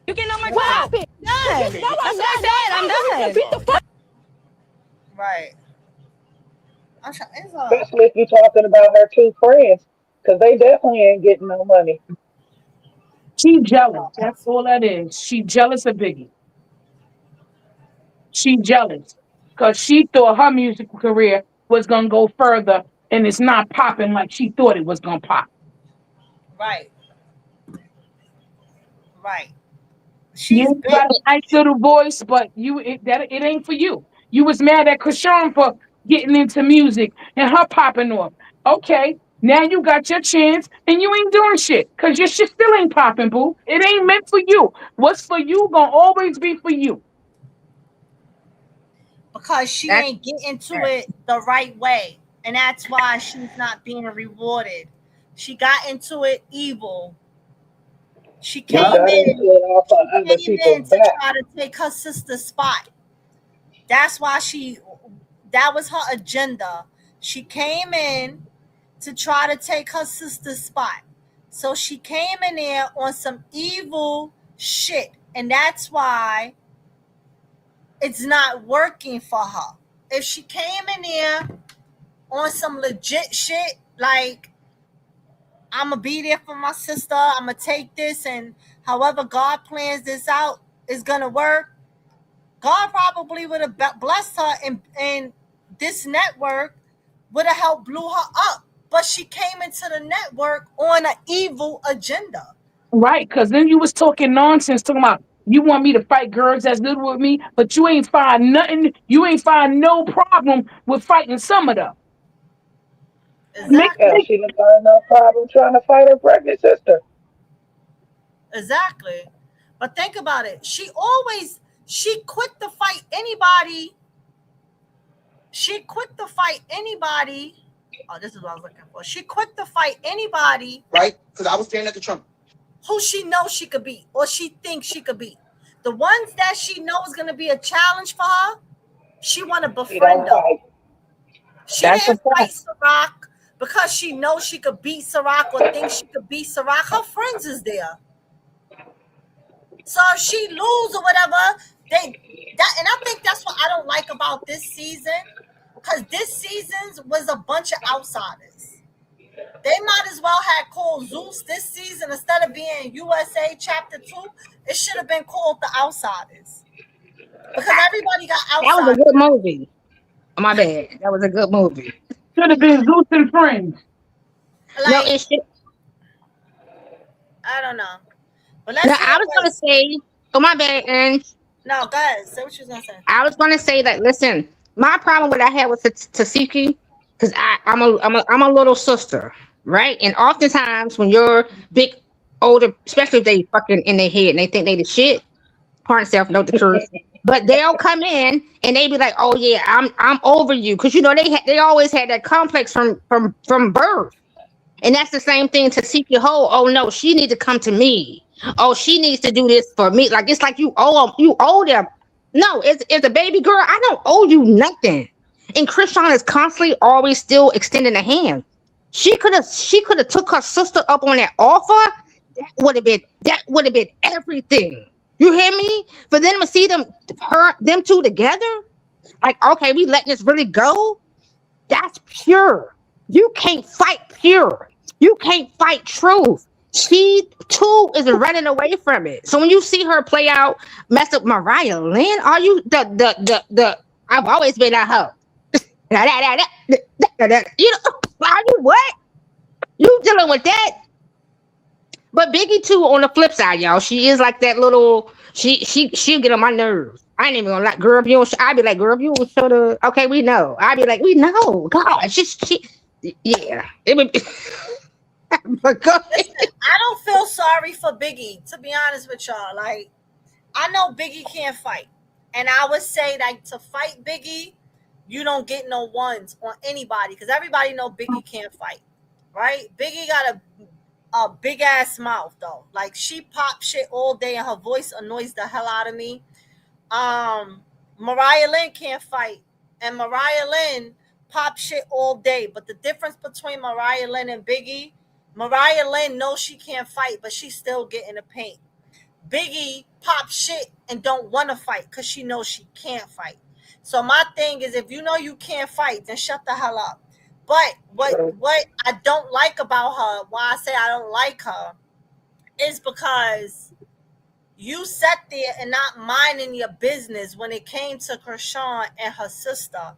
You getting on my topic? That's what I said. I'm done. Beat the fuck. Right. Especially if you're talking about her two friends, because they definitely ain't getting no money. She jealous. That's all that is. She jealous of Biggie. She jealous because she thought her music career was gonna go further, and it's not popping like she thought it was gonna pop. Right. Right. You got a nice little voice, but it ain't for you. You was mad at Chrisean for getting into music and her popping off. Okay, now you got your chance and you ain't doing shit because your shit still ain't popping, boo. It ain't meant for you. What's for you gonna always be for you. Because she ain't getting to it the right way. And that's why she's not being rewarded. She got into it evil. She came in to try to take her sister's spot. That's why that was her agenda. She came in to try to take her sister's spot. So she came in there on some evil shit. And that's why it's not working for her. If she came in there on some legit shit, like, I'm going to be there for my sister, I'm going to take this, and however God plans this out is going to work, God probably would have blessed her, and this network would have helped blew her up. But she came into the network on an evil agenda. Right, because then you was talking nonsense, talking about you want me to fight girls that's little with me, but you ain't find nothing. You ain't find no problem with fighting some of them. Exactly. She didn't find no problem trying to fight her pregnant sister. Exactly. But think about it. She quit to fight anybody. Oh, this is what I was looking for. She quit to fight anybody. Right? Because I was standing at the Trump. Who she knows she could beat or she thinks she could beat. The ones that she knows is going to be a challenge for her, she want to befriend them. She didn't fight Ciroc because she knows she could beat Ciroc or thinks she could beat Ciroc. Her friends is there. So if she lose or whatever, and I think that's what I don't like about this season, because this season was a bunch of outsiders. They might as well have called Zeus this season instead of being USA Chapter 2. It should have been called The Outsiders. Because everybody got outsiders. That was a good movie. Oh, my bad. That was a good movie. Should have been Zeus and Friends. No, it should. I don't know. But let's I was going to say, oh, my bad, and no, go ahead. Say what you was going to say. I was going to say that, listen, my problem with I had with Tasiki, because I'm a little sister, right? And oftentimes when you're big, older, especially if they fucking in their head and they think they the shit, pardon self, know the truth, but they'll come in and they be like, oh yeah, I'm over you, because you know they always had that complex from birth, and that's the same thing Tasiki Ho. Oh no, she needs to come to me. Oh, she needs to do this for me. Like, it's like you owe them. No, it's a baby girl. I don't owe you nothing. And Chrisean is constantly always still extending a hand. She could have took her sister up on that offer. That would have been everything. You hear me? For them to see them two together, like, okay, we letting this really go. That's pure. You can't fight pure. You can't fight truth. She too is running away from it. So when you see her play out, mess up Mariah Lynn, are you the I've always been that hoe. You know, are you what? You dealing with that? But Biggie too, on the flip side, y'all, she is like that little. She'll get on my nerves. I ain't even gonna like, girl, if you don't. I'd be like, girl, if you don't show the. Okay, we know. I'd be like, we know. God, she. Yeah, it would. But go ahead. Listen, I don't feel sorry for Biggie, to be honest with y'all. Like, I know Biggie can't fight, and I would say like to fight Biggie, you don't get no ones on anybody because everybody know Biggie can't fight, right? Biggie got a big ass mouth though. Like she pop shit all day and her voice annoys the hell out of me. Mariah Lynn can't fight, and Mariah Lynn pop shit all day. But the difference between Mariah Lynn and Biggie, Mariah Lynn knows she can't fight, but she's still getting the paint. Biggie pop shit and don't want to fight because she knows she can't fight. So my thing is, if you know you can't fight, then shut the hell up. But what I don't like about her, why I say I don't like her, is because you sat there and not minding your business when it came to Chrisean and her sister,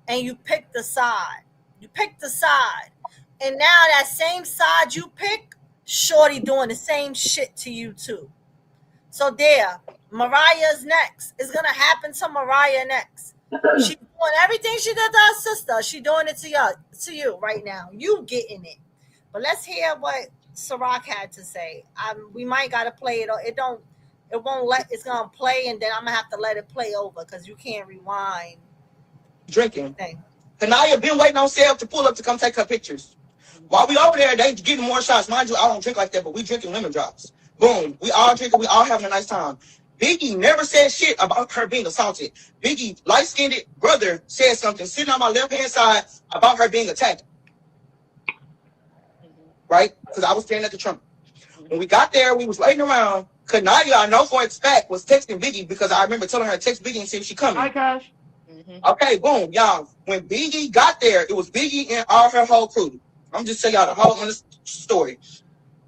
and you picked the side. You picked the side. And now that same side you pick, Shorty doing the same shit to you too. So there, Mariah's next. It's gonna happen to Mariah next. She's doing everything she did to her sister. She doing it to you right now. You getting it. But let's hear what Ciroc had to say. We might gotta play it, or it won't let. It's gonna play, and then I'm gonna have to let it play over because you can't rewind. Drinking. Kanaya been waiting on Seb to pull up to come take her pictures. While we over there, they getting more shots. Mind you, I don't drink like that, but we drinking lemon drops. Boom. We all drinking. We all having a nice time. Biggie never said shit about her being assaulted. Biggie, light-skinned brother, said something sitting on my left-hand side about her being attacked. Right? Because I was standing at the trumpet. When we got there, we was waiting around. Kanaya, I know for a fact, was texting Biggie because I remember telling her to text Biggie and see if she coming. Hi, Cash. Okay, boom, y'all. When Biggie got there, it was Biggie and all her whole crew. I'm just telling y'all the whole story.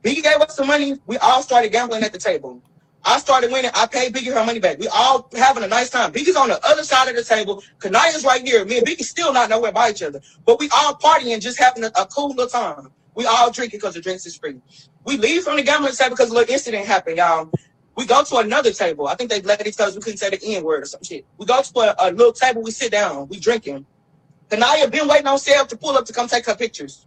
Biggie gave us some money. We all started gambling at the table. I started winning. I paid Biggie her money back. We all having a nice time. Biggie's on the other side of the table. Kanaya's right here. Me and Biggie still not nowhere by each other. But we all partying, just having a cool little time. We all drinking because the drinks is free. We leave from the gambling table because a little incident happened, y'all. We go to another table. I think they let it because we couldn't say the N word or some shit. We go to a little table. We sit down. We drinking. Kanaya been waiting on Seb to pull up to come take her pictures.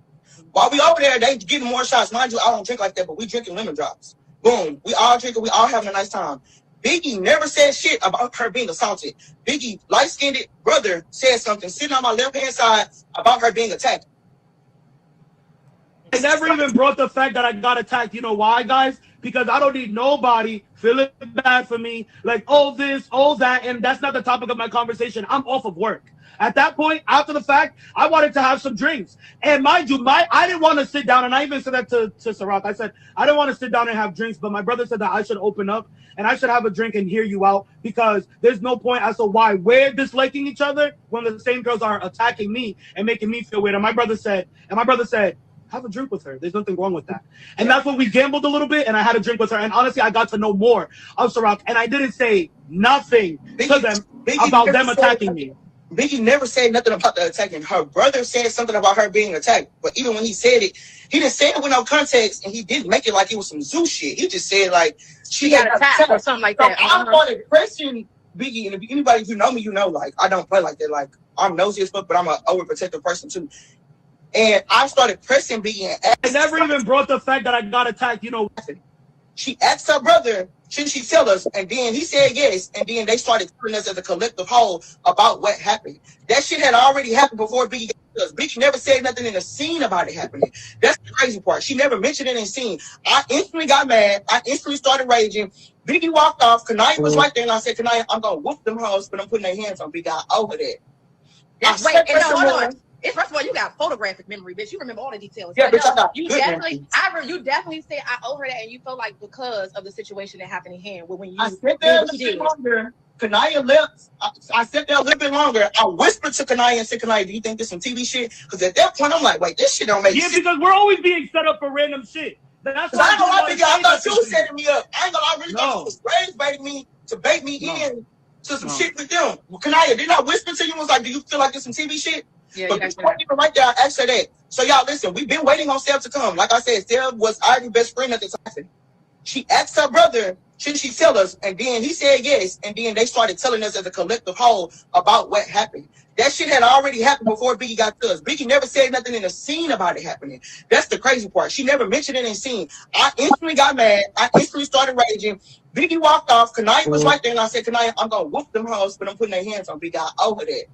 While we over there, they getting more shots. Mind you, I don't drink like that, but we drinking lemon drops. Boom. We all drinking. We all having a nice time. Biggie never said shit about her being assaulted. Biggie, light-skinned brother, said something sitting on my left-hand side about her being attacked. I never even brought the fact that I got attacked. You know why, guys? Because I don't need nobody feeling bad for me. Like, oh, this, oh, that. And that's not the topic of my conversation. I'm off of work. At that point, after the fact, I wanted to have some drinks. And mind you, I didn't want to sit down. And I even said that to Ciroc. I said, I didn't want to sit down and have drinks. But my brother said that I should open up and I should have a drink and hear you out. Because there's no point as to why we're disliking each other when the same girls are attacking me and making me feel weird. And my brother said, have a drink with her. There's nothing wrong with that. And that's when we gambled a little bit, and I had a drink with her. And honestly, I got to know more of Ciroc, and I didn't say nothing to them about them attacking me. Biggie never said nothing about the attacking. Her brother said something about her being attacked. But even when he said it, he didn't say it with no context, and he didn't make it like it was some zoo shit. He just said, like, she got attacked or something like that. I started pressing Biggie, and if anybody who know me, you know, like, I don't play like that. Like, I'm nosy as fuck, but I'm an overprotective person, too. And I started pressing Biggie and asked. I never even brought the fact that I got attacked, you know. She asked her brother, should she tell us? And then he said yes. And then they started telling us as a collective whole about what happened. That shit had already happened before Biggie got us. Biggie never said nothing in the scene about it happening. That's the crazy part. She never mentioned it in the scene. I instantly got mad. I instantly started raging. Biggie walked off. Kanaya was right there. And I said, Kanaya, I'm going to whoop them hoes, but I'm putting their hands on Biggie. I over there. Hold on. First of all, you got photographic memory, bitch. You remember all the details. Yeah, bitch, you definitely say I owe her that, and you feel like because of the situation that happened in hand. When you I said that on Kanaya left. I sat there a little bit longer. I whispered to Kanaya and said, Kanaya, do you think this some TV shit? Because at that point, I'm like, wait, this shit don't make sense. Yeah, because we're always being set up for random shit. That's why I don't like it. I thought you was setting me up. I ain't gonna lie, I really thought you was raised baiting me to bait me in to some shit with them. Well, Kanaya, did I whisper to you and was like, do you feel like this some TV shit? Yeah, but before even right there, I asked her that. So y'all listen, we've been waiting on Seb to come. Like I said, Seb was our best friend at the time. She asked her brother, should she tell us? And then he said yes. And then they started telling us as a collective whole about what happened. That shit had already happened before Biggie got to us. Biggie never said nothing in the scene about it happening. That's the crazy part. She never mentioned it in the scene. I instantly got mad. I instantly started raging. Biggie walked off. Kanaya was right there. And I said, Kanaya, I'm going to whoop them hoes, but I'm putting their hands on Biggie. I owe her that.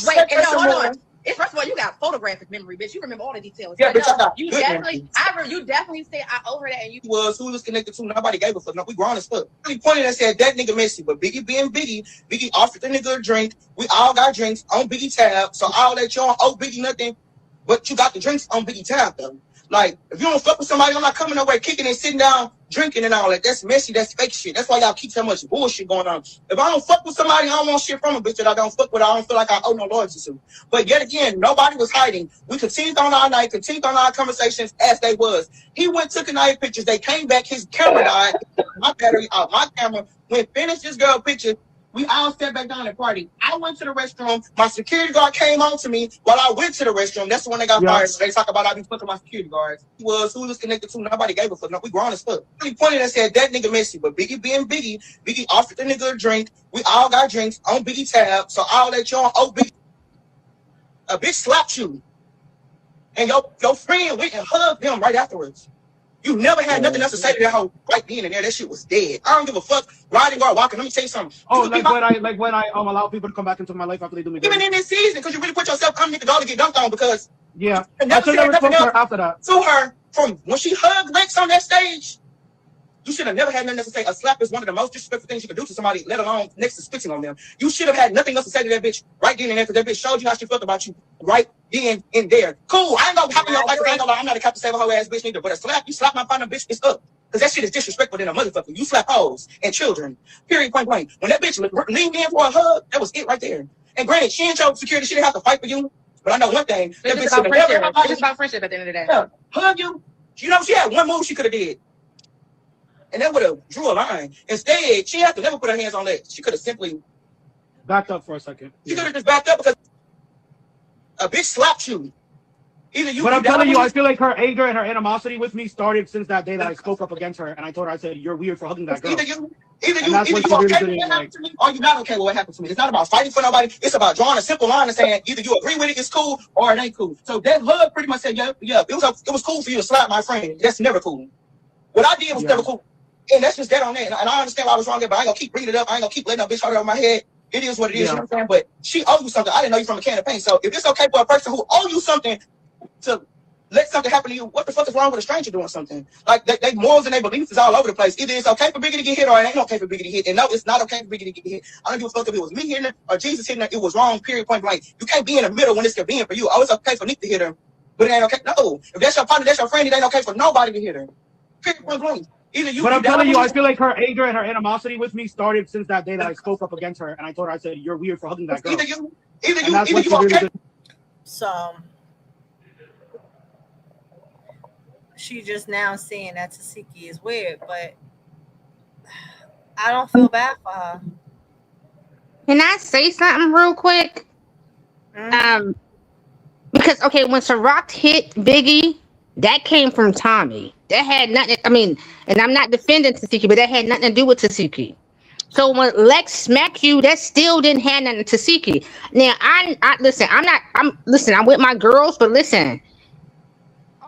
Wait, and no, hold on. First of all, you got photographic memory, bitch. You remember all the details. Yeah, bitch, no, you definitely said I owe her that, and you was who was connected to. Nobody gave a fuck. No, we grown as fuck. He pointed and said that nigga messy, but Biggie being Biggie, Biggie offered the nigga a drink. We all got drinks on Biggie tab, so all that you don't owe Biggie nothing, but you got the drinks on Biggie tab though. Like if you don't fuck with somebody, I'm not coming over kicking and sitting down drinking and all that. That's messy. That's fake shit. That's why y'all keep so much bullshit going on. If I don't fuck with somebody, I don't want shit from a bitch that I don't fuck with. I don't feel like I owe no loyalty to. But yet again, nobody was hiding. We continued on our night, continued on our conversations as they was. He went, took a night pictures. They came back. His camera died. My battery out. My camera. When finished this girl picture, we all sat back down and party. I went to the restroom. My security guard came on to me while I went to the restroom. That's the one that got fired. So they talk about I be fucking my security guards. Who was connected to? Nobody gave a fuck. No, we grown as fuck. He pointed and said that nigga messy, but Biggie being Biggie, Biggie offered the nigga a drink. We all got drinks on Biggie tab, so all that you don't owe Biggie. A bitch slapped you, and your friend went and hugged him right afterwards. You never had nothing else to say to that hoe right then and there. That shit was dead. I don't give a fuck. Riding or walking. Let me tell you something. When I allow people to come back into my life after they do me. Even in this season, because you really put yourself underneath the dog to get dunked on because I should never spoke to her after that. To her from when she hugged Lex on that stage. You should have never had nothing else to say. A slap is one of the most disrespectful things you could do to somebody, let alone next to spitting on them. You should have had nothing else to say to that bitch right then and there because that bitch showed you how she felt about you right then and there. Cool. I ain't gonna hop in your life. I'm not a cop to save a whole ass bitch neither. But a slap, you slap my partner, bitch, it's up. Because that shit is disrespectful than a motherfucker. You slap hoes and children. Period, point blank. When that bitch leaned in for a hug, that was it right there. And granted, she ain't your security. She didn't have to fight for you. But I know one thing. That bitch should have never. It's just about friendship at the end of the day. Yeah, hug you. You know, she had one move she could have did. And that would have drew a line. Instead, she had to never put her hands on that. She could have simply backed up for a second. She could have just backed up because a bitch slapped you. Either you. But I'm telling you, I feel like her anger and her animosity with me started since that day that I spoke up against her, and I told her, I said, "You're weird for hugging that girl." Either you okay with what happened to me, or you're not okay with what happened to me. It's not about fighting for nobody. It's about drawing a simple line and saying either you agree with it, it's cool, or it ain't cool. So that hug pretty much said, yeah, it was cool for you to slap my friend. That's never cool. What I did was never cool. And that's just that on that. And I understand why I was wrong there, but I ain't gonna keep bringing it up. I ain't gonna keep letting that bitch hold over my head. It is what it is, you know what I'm saying? But she owes you something. I didn't know you from a can of paint. So if it's okay for a person who owe you something to let something happen to you, what the fuck is wrong with a stranger doing something? Like, they morals and their beliefs is all over the place. Either it's okay for Biggie to get hit or it ain't okay for Biggie to hit. And no, it's not okay for Biggie to get hit. I don't give a fuck if it was me hitting her or Jesus hitting her. It was wrong, period, point blank. You can't be in the middle when it's convenient for you. Oh, it's okay for Nick to hit her, but it ain't okay. No, if that's your partner, that's your friend, it ain't okay for nobody to hit her. Period, point blank. But I'm telling you, I feel like her anger and her animosity with me started since that day that I spoke up against her, and I told her, I said, "You're weird for hugging that girl." Either you okay. So she just now saying that Tasiki is weird, but I don't feel bad for her. Can I say something real quick? Because when Ciroc hit Biggie, that came from Tommy. That had nothing. I mean, and I'm not defending Tasiki, but that had nothing to do with Tasiki. So when Lex smacked you, that still didn't have nothing to Tasiki. Now I listen. I'm with my girls, but listen.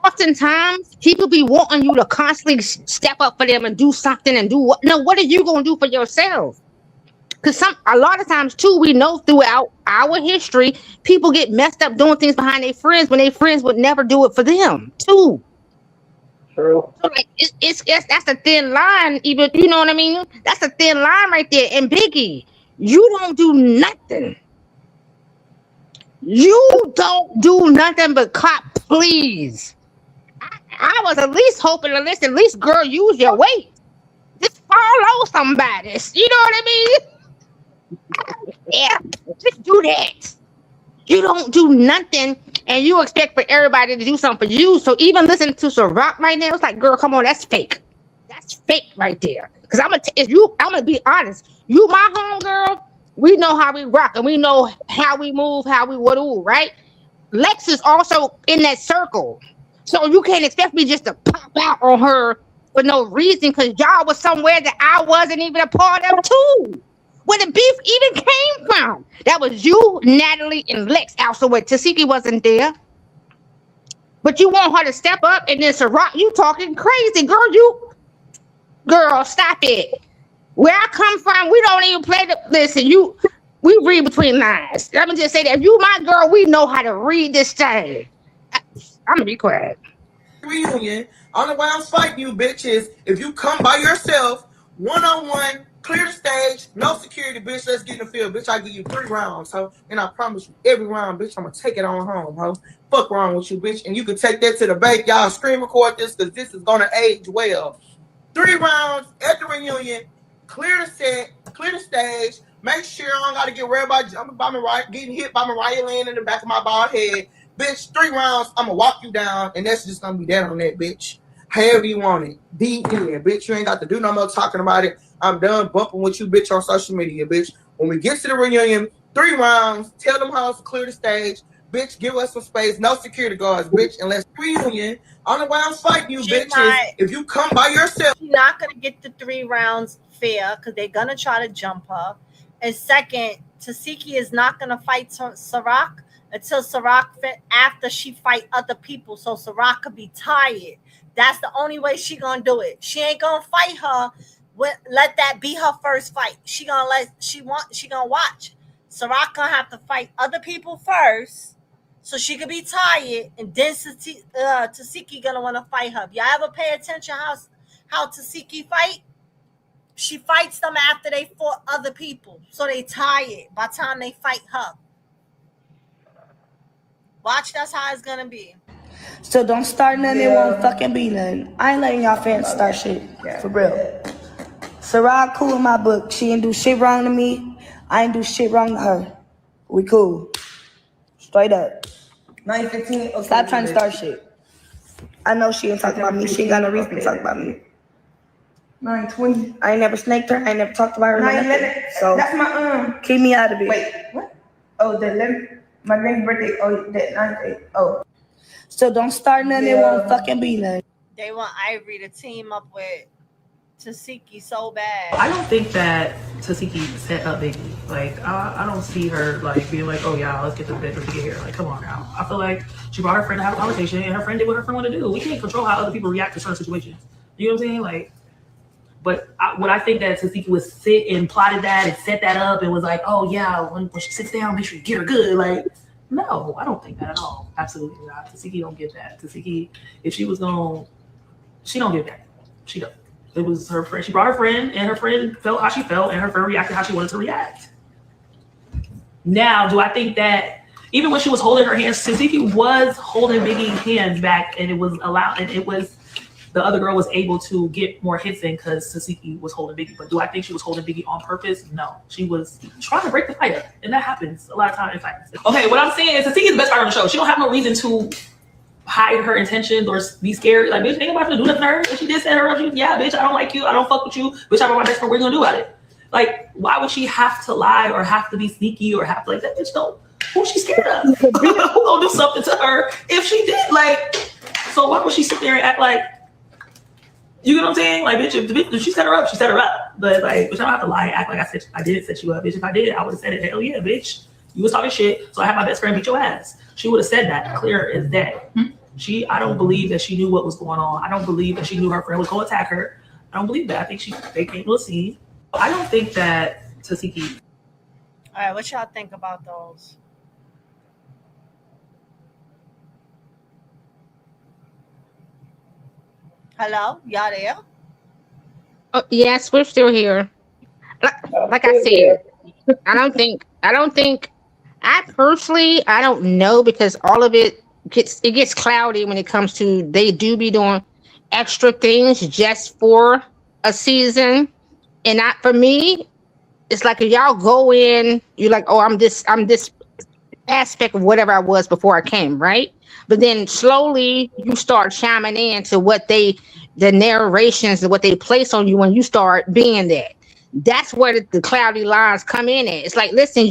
Oftentimes, people be wanting you to constantly step up for them and do something and do what? No, what are you gonna do for yourself? Because a lot of times too, we know throughout our history, people get messed up doing things behind their friends when their friends would never do it for them too. True. So like that's a thin line, even you know what I mean? That's a thin line right there. And Biggie, you don't do nothing. You don't do nothing but cop please. I was at least hoping to at least girl use your weight. Just follow somebody. You know what I mean? Yeah, just do that. You don't do nothing, and you expect for everybody to do something for you. So even listening to some rock right now, it's like, girl, come on, that's fake. That's fake right there. Because I'm gonna be honest. You, my homegirl, we know how we rock, and we know how we move, how we do, right? Lex is also in that circle, so you can't expect me just to pop out on her for no reason. Because y'all was somewhere that I wasn't even a part of too. Where the beef even came from. That was you, Natalie, and Lex also where Tasiki wasn't there. But you want her to step up and then Ciroc, you talking crazy, girl, stop it. Where I come from, we don't even play we read between lines. Let me just say that if you my girl, we know how to read this thing. I'm gonna be quiet. Reunion. Only way I'm fighting you, bitch, is if you come by yourself, one-on-one, clear the stage, no security, bitch. Let's get in the field, bitch. I give you 3 rounds, ho. And I promise you, every round, bitch, I'm gonna take it on home, ho. Fuck wrong with you, bitch. And you can take that to the bank. Y'all screen record this because this is gonna age well. 3 rounds at the reunion. Clear the set, clear the stage. Make sure I don't gotta get worried about getting hit by Mariah Lynn in the back of my bald head. Bitch, 3 rounds, I'm gonna walk you down, and that's just gonna be that on that, bitch. However you want it. Bitch, you ain't got to do no more talking about it. I'm done bumping with you, bitch, on social media, bitch. When we get to the reunion, 3 rounds, tell them how to clear the stage. Bitch, give us some space, no security guards, bitch, and let's reunion. Only way I'm fighting you, bitch, is if you come by yourself. She's not gonna get the 3 rounds fair because they're gonna try to jump her. And second, Tasiki is not gonna fight Ciroc until Ciroc after she fight other people, so Ciroc could be tired. That's the only way she gonna do it. She ain't gonna fight her. Let that be her first fight. She gonna watch. Ciroc gonna have to fight other people first, so she could be tired, and then Tasiki gonna want to fight her. If y'all ever pay attention how Tasiki fight, she fights them after they fought other people, so they tired by the time they fight her. Watch, that's how it's gonna be. So don't start nothing, it won't fucking be nothing. I ain't letting y'all fans start shit, for real. Ciroc cool in my book. She ain't do shit wrong to me. I ain't do shit wrong to her. We cool. Straight up. 9:15. Okay, stop trying to start shit. I know she ain't talking about me. She ain't got no reason to talk about me. 9:20. I ain't never snaked her. I ain't never talked about her. 9:11. So that's my keep me out of it. Wait, what? Oh, the 11th. My granny's birthday. Oh, that 9th. Oh. So don't start nothing. It won't fucking be nothing. They want Ivory to team up with Tasiki so bad. I don't think that Tasiki set up Biggie. Like, I don't see her like being like, oh yeah, let's get the bedroom to get here. Like, come on now. I feel like she brought her friend to have a conversation, and her friend did what her friend wanted to do. We can't control how other people react to certain situations. You know what I'm saying? Like, but what I think that Tasiki was sit and plotted that and set that up and was like, oh yeah, when she sits down, make sure you get her good. Like, no, I don't think that at all. Absolutely not. Tasiki don't get that. Tasiki, if she was going, she don't get that. She don't. It was her friend. She brought her friend, and her friend felt how she felt, and her friend reacted how she wanted to react. Now, do I think that even when she was holding her hands, Tasiki was holding Biggie's hands back, and it was allowed, and it was the other girl was able to get more hits in because Tasiki was holding Biggie. But do I think she was holding Biggie on purpose? No, she was trying to break the fight up, and that happens a lot of times in fights. Okay, what I'm saying is Tasiki is the best fighter on the show. She don't have no reason to hide her intentions or be scared. Like, bitch, ain't nobody gonna do nothing to her. If she did set her up, yeah, bitch, I don't like you. I don't fuck with you. Bitch, I'm my best friend. What are you gonna do about it? Like, why would she have to lie or have to be sneaky or have to like that? Bitch, don't. Who's she scared of? Who gonna do something to her if she did? Like, so why would she sit there and act like, you know what I'm saying? Like, bitch, if she set her up, she set her up. But like, bitch, I don't have to lie and act like I did set you up. Bitch, if I did, I would have said it. Hell yeah, bitch. You was talking shit, so I had my best friend beat your ass. She would have said that, clear as day. I don't believe that she knew what was going on. I don't believe that she knew her friend was going to attack her. I don't believe that. I think they came to a scene. I don't think that Tasiki. All right, what y'all think about those? Hello, y'all there? Oh, yes, we're still here. Like I said, I don't think. I personally, I don't know, because all of it gets cloudy when it comes to they do be doing extra things just for a season, and not for me. it's like if y'all go in, you're like, oh, I'm this aspect of whatever I was before I came, right? But then slowly you start chiming in to what the narrations and what they place on you when you start being that. That's where the cloudy lines come in at. It's like, listen,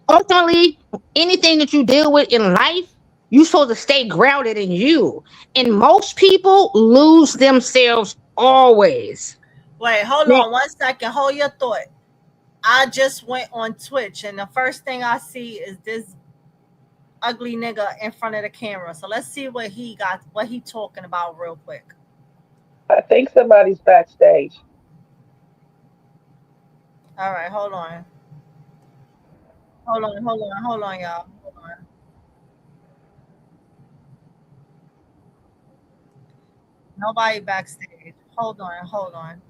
ultimately, anything that you deal with in life, you're supposed to stay grounded in you. And most people lose themselves always. Wait, hold on 1 second. Hold your thought. I just went on Twitch, and the first thing I see is this ugly nigga in front of the camera. So let's see what he talking about real quick. I think somebody's backstage. All right, hold on. Hold on, y'all. Hold on. Nobody backstage. Hold on.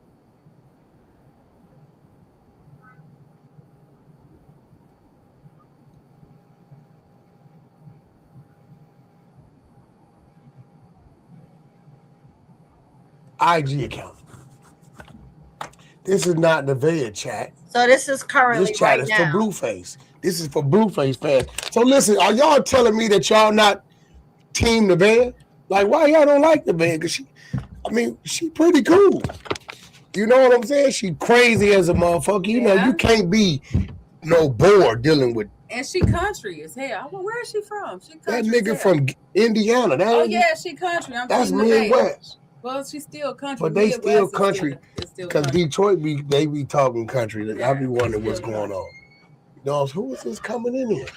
IG account. This is not Nevaeh chat. So this is currently This chat right is now. for Blueface. This is for Blueface fans. So listen, are y'all telling me that y'all not Team Nevaeh? Like, why y'all don't like Nevaeh? Because she pretty cool. You know what I'm saying? She crazy as a motherfucker. You know, you can't be no bored dealing with. And she country as hell. Well, where is she from? She country That nigga as hell. from Indiana. Oh yeah, she country. That's Team Nevaeh. Midwest. Well, she's still country. But they Midwest still is country. still Because country. Detroit they be talking country. I be wondering what's going on. Dogs, who is this coming in here?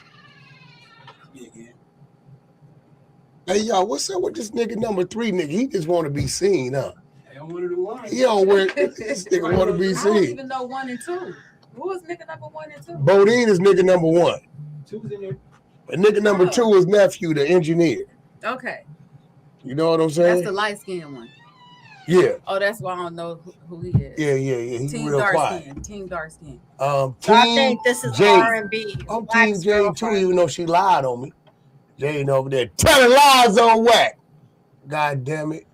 Hey, y'all, what's up with this nigga number 3, nigga? He just want to be seen, huh? He don't wear this nigga want to be I don't seen. even know 1 and 2. Who is nigga number 1 and 2? Bodine is nigga number 1. 2's in there. And nigga number 2 is nephew, the engineer. Okay. You know what I'm saying? That's the light skinned one. Yeah. Oh, that's why I don't know who he is. Yeah. He's Team real dark quiet. skin. Team dark skin. So I think this is Jay. R&B. I'm Team Jay too, even though she lied on me. Jay ain't over there telling lies on whack. God damn it.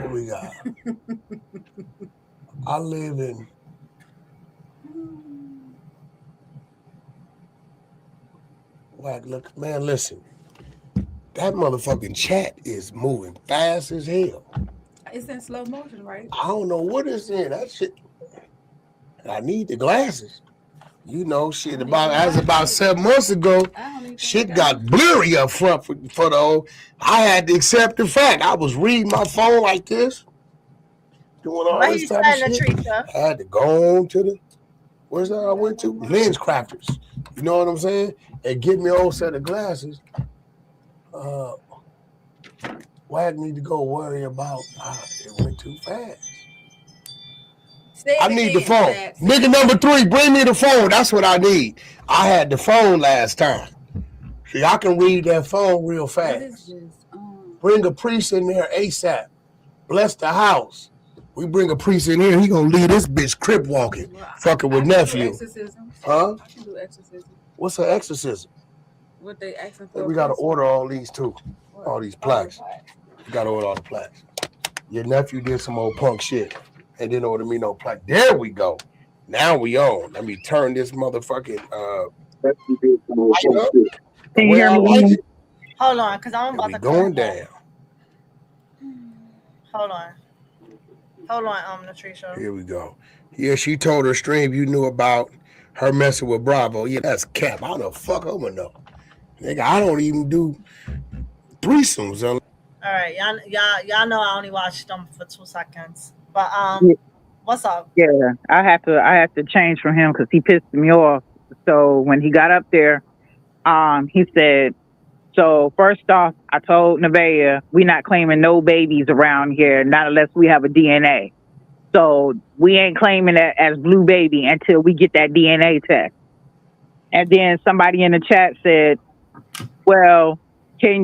What we got? I live in whack. Look, man, listen. That motherfucking chat is moving fast as hell. It's in slow motion, right? I don't know what it's in. That shit. I need the glasses. You know, shit. About 7 months ago, shit got blurry up front for the old. I had to accept the fact. I was reading my phone like this, doing all What this he type said, of shit. Latricia? I had to go on to the where's that I went to? Lens Crafters. You know what I'm saying? And get me a whole set of glasses. Wag need to go worry about it went too fast. I need the phone. Nigga number 3, bring me the phone. That's what I need. I had the phone last time. See, I can read that phone real fast. What is this? Bring a priest in there ASAP. Bless the house. We bring a priest in here, he gonna leave this bitch crip walking, fucking with nephew. Exorcism. Huh? I can do exorcism. What's an exorcism? What they asking for? We gotta order all these too. All these plaques. We gotta order all the plaques. Your nephew did some old punk shit and didn't order me no plaque. There we go. Now we on. Let me turn this motherfucking light up. Can you hear me? Hold on, because I'm about to going down. Hold on, Latricia. Here we go. Yeah, she told her stream you knew about her messing with Bravo. Yeah, that's cap. How the fuck I'm gonna know? Nigga, I don't even do threesomes. All right, y'all know I only watched them for 2 seconds. But what's up? Yeah, I have to change from him because he pissed me off. So when he got up there, he said, so first off, I told Nevaeh, we not claiming no babies around here, not unless we have a DNA. So we ain't claiming that as blue baby until we get that DNA test. And then somebody in the chat said, well,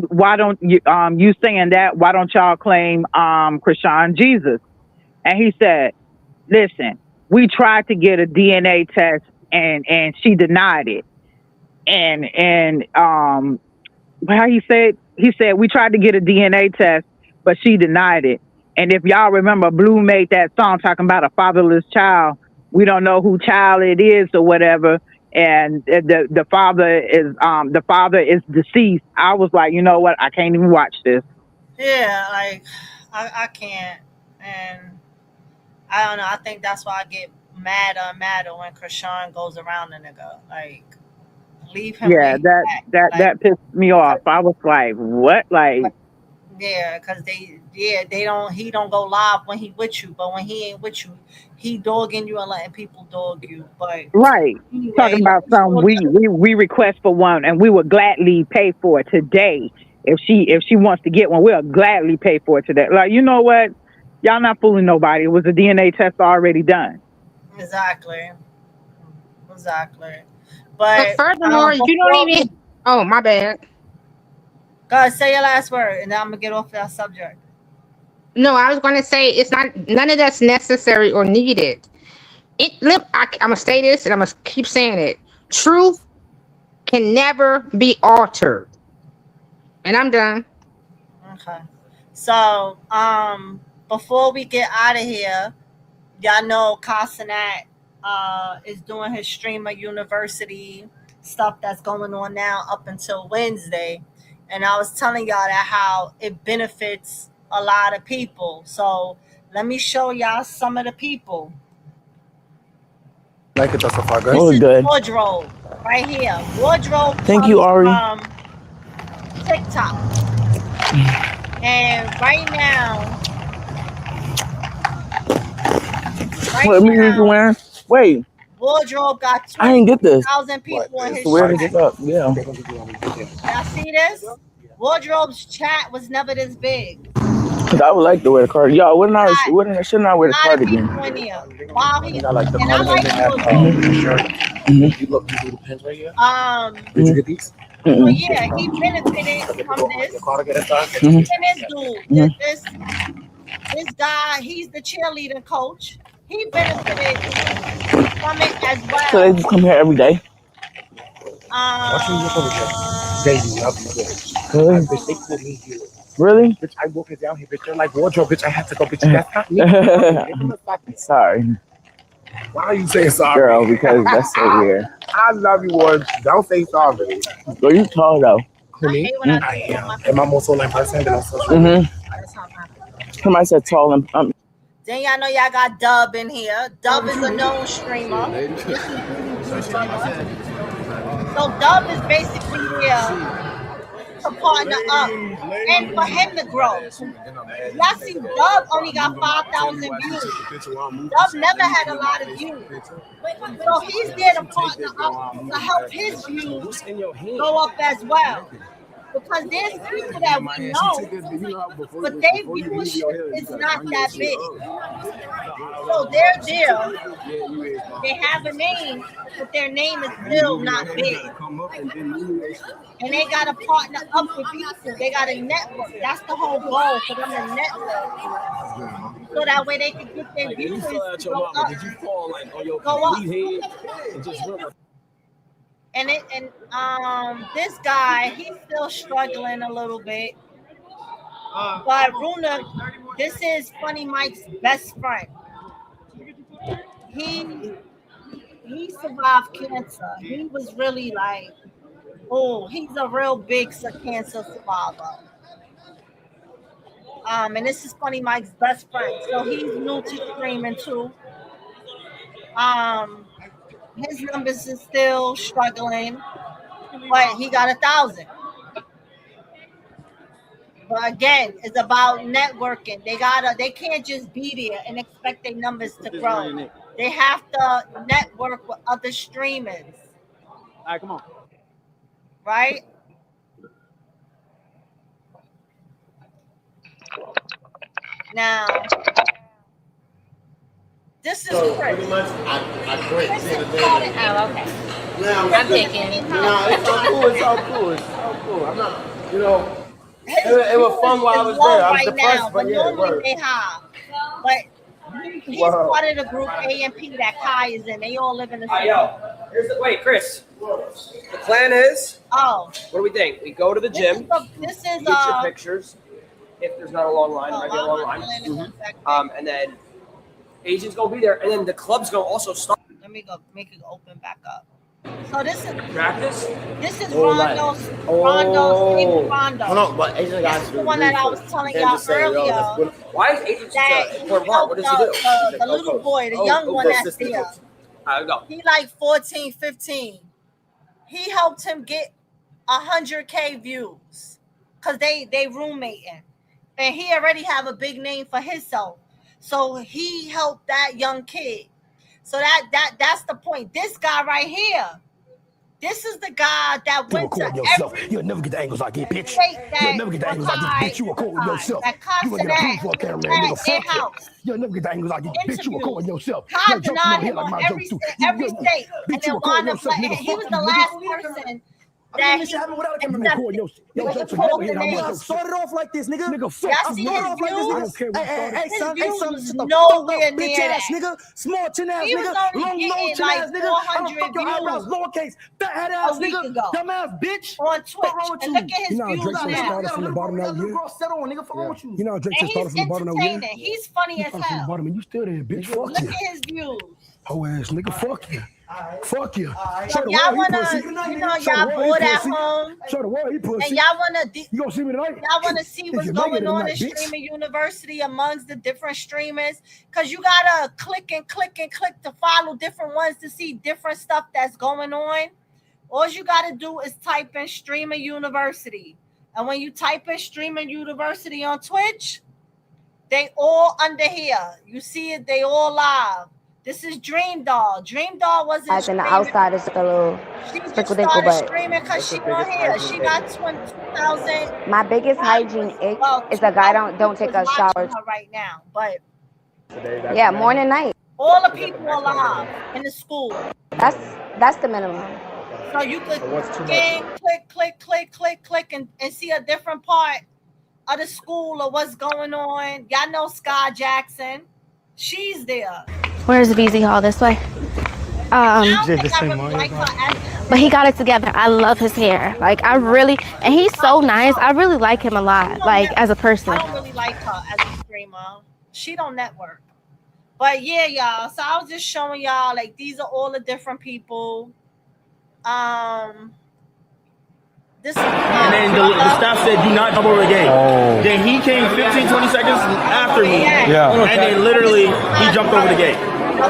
why don't you, you saying that, why don't y'all claim Chrisean Jesus? And he said, listen, we tried to get a DNA test and she denied it. And how he said we tried to get a DNA test, but she denied it. And if y'all remember, Blue made that song talking about a fatherless child. We don't know who child it is or whatever. And the father is deceased. I was like, you know what? I can't even watch this. Yeah, like I can't, and I don't know. I think that's why I get madder and madder when Chrisean goes around the nigga. Like, leave him where Yeah, he's at. Like, that pissed me off. I was like, what? Like, yeah, cause they don't. He don't go live when he with you, but when he ain't with you, he dogging you and letting people dog you. But right. anyway, Talking about something we request for one and we would gladly pay for it today. If she wants to get one, we'll gladly pay for it today. Like, you know what? Y'all not fooling nobody. It was a DNA test already done. Exactly. But But furthermore, you don't even. Oh, my bad. God, say your last word, and then I'm gonna get off that subject. No, I was going to say it's not. None of that's necessary or needed. I'm gonna say this, and I'm gonna keep saying it. Truth can never be altered. And I'm done. Okay. So, before we get out of here, y'all know Cenat is doing his Streamer University stuff that's going on now up until Wednesday. And I was telling y'all that how it benefits a lot of people. So let me show y'all some of the people. Like it so far, good. This is Good. Wardrobe right here. Wardrobe. Thank you, Ari. TikTok. And right now, What music you wearing? Wait, Wardrobe got I ain't get this. 20,000 people in his Where chat. is this up? Yeah. Y'all see this? Wardrobe's chat was never this big. Cause I would like to wear the cardigan. Y'all, shouldn't I wear the cardigan? Wow, he, I like the and I cardigan. like Wardrobe. You look through the pins right here. Did you get these? So yeah, he benefited from this. And this dude, this guy, he's the cheerleading coach. He benefited from it as well. So they just come here every day. Really? Bitch, I walk it down here, bitch. They're like, Wardrobe, bitch, I have to go, bitch. That's not me. Sorry. Why are you saying sorry? Girl, because that's so weird. I love you, Ward. Don't say sorry. Girl, you tall though. Who, me? I am. And I'm also like person on social media. Somebody said tall and Then y'all know y'all got Dub in here. Dub is a known streamer. So Dub is basically here to partner up and for him to grow. Y'all see Dub only got 5,000 views. Dub never had a lot of views. So he's there to partner up to help his views go up as well. Because there's people that we know, but their viewership is not that big. So they're there. They have a name, but their name is still not big. And they got to partner up with people. They got a network. That's the whole goal for them to network. So that way they can get their viewers to go up. And this guy, he's still struggling a little bit. But Runa, this is Funny Mike's best friend. He survived cancer. He was really like, he's a real big cancer survivor. And this is Funny Mike's best friend. So he's new to streaming too. His numbers is still struggling, but he got 1,000. But again, it's about networking. They can't just be there and expect their numbers to grow. They have to network with other streamers. All right, come on. Right? Now, this is Chris. Pretty much, I quit. Oh, okay. Now, I'm picking. No, it's all cool. It's all cool. It's all cool. I'm not, it was fun while I was there. I was depressed, now, but yeah, normally they high. But he's part of the group AMP that Kai is in. They all live in the same. Wait, Chris. The plan is. Oh. What do we think? We go to the gym. This is get your pictures. if there's not a long line. There might be a long line. And then agents gonna be there, and then the club's gonna also start. Let me go make it open back up. So this is practice. This is Rondo's Steve Rondo. Hold on, but agent This is the one that I was telling y'all earlier. Why is agent That important part? What does he do? the little boy, the young one that's there. He like 14, 15. He helped him get 100K views because they roommating, and he already have a big name for himself. So he helped that young kid. So that's the point. This guy right here, this is the guy that went to every. You'll never get the angles I get, bitch. You'll never get the angles I get, bitch. You record yourself. You gonna get approved for a camera, nigga. Fuck you. You'll never get the angles I get, bitch. You record yourself. Todd denied him on every state, and then wound up. He was the last person. That he started off like this, nigga. Y'all see his views? Hey, son, was nowhere near that. nigga. Small chin ass He was nigga. only Long getting chin like ass nigga. 400 Your eyebrows lowercase. Fat head ass nigga. Dumb ass bitch. On Twitch. And look at his views started from the bottom of the year. You know, Drake just started from the bottom of the year. He's funny as hell. Bottom, and you still there, bitch. Fuck Look you. at his views. Hoe ass nigga. Fuck you. Fuck you. So y'all wanna, y'all bored at home, and y'all wanna, you gonna see me tonight? Y'all wanna see what's going on in Streamer University amongst the different streamers, cause you gotta click to follow different ones to see different stuff that's going on. All you gotta do is type in Streamer University, and when you type in Streamer University on Twitch, they all under here. You see it? They all live. This is Dream Doll. Dream Doll wasn't As in the outside is a little sprinkle dinkle, but streaming because she on here. She got 20,000. my biggest hygiene ick is a guy don't take a shower. Right now, but Yeah, morning and night. all the people are live in the school. That's the minimum. So you could scan, click, and see a different part of the school or what's going on. Y'all know Sky Jackson. She's there. Where's VZ Hall? This way. But he got it together. I love his hair. Like and he's so nice. I really like him a lot. Like as a person. I don't really like her as a streamer. She don't network. But yeah, y'all. So I was just showing y'all like these are all the different people. This is and then the staff said, do not double the game. Then he came 15, 20 seconds after me. Yeah. And then literally, he jumped over the gate.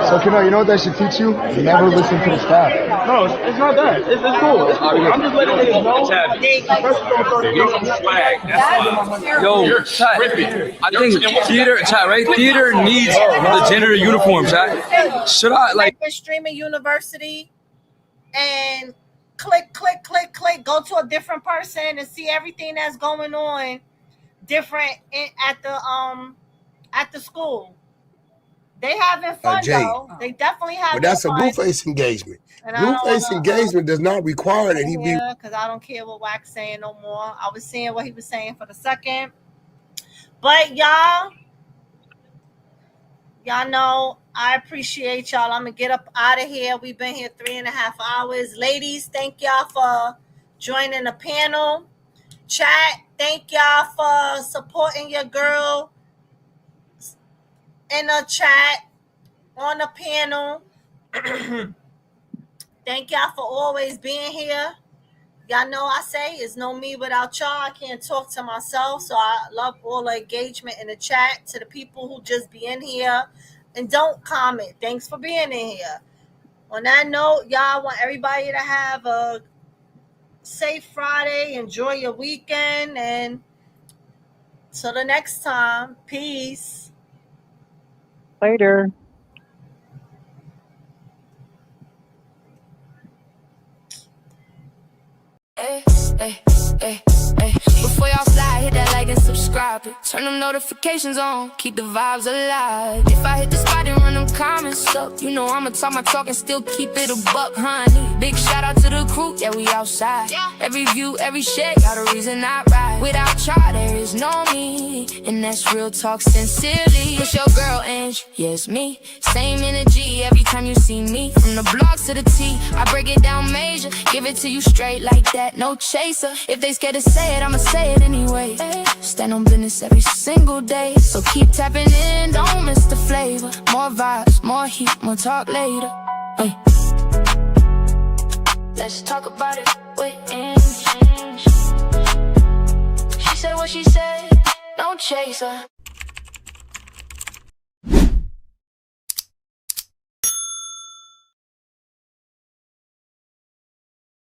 So, Keno, you know what that should teach you? Never listen to the staff. No, it's not that. It's cool. I'm just letting niggas know. Yo, chat. I think theater needs the gender uniform, chat. Should I, like... Streamer University and... click, go to a different person and see everything that's going on different at the school. They having fun though. They definitely having fun. But that's a Blueface engagement. Blueface engagement does not require that he be. Because I don't care what Wax saying no more. I was saying what he was saying for the second. But y'all know I appreciate y'all. I'm gonna get up out of here. We've been here 3.5 hours. Ladies, thank y'all for joining the panel. Chat, thank y'all for supporting your girl in the chat on the panel. Thank y'all for always being here. Y'all know I say it's no me without y'all. I can't talk to myself. So I love all the engagement in the chat. To the people who just be in here and don't comment, thanks for being in here. On that note, y'all, want everybody to have a safe Friday. Enjoy your weekend. And till the next time, peace. Later. Before y'all slide, hit that like and subscribe it. Turn them notifications on, keep the vibes alive. If I hit the spot and run them comments up, you know I'ma talk my talk and still keep it a buck, honey. Big shout out to the crew, yeah. yeah, we outside. Every view, every shit, got a reason I ride. Without y'all, there is no me, and that's real talk sincerely. It's your girl, Ange, yes, me. Same energy every time you see me. From the blogs to the T, I break it down major. Give it to you straight like that, no chaser. If they scared to say it, I'ma say it anyway. Stand on business every single day. So keep tapping in, don't miss the flavor. More vibes, more heat, more talk later. Hey. Let's talk about it with Ange. She said what she said, don't chase her.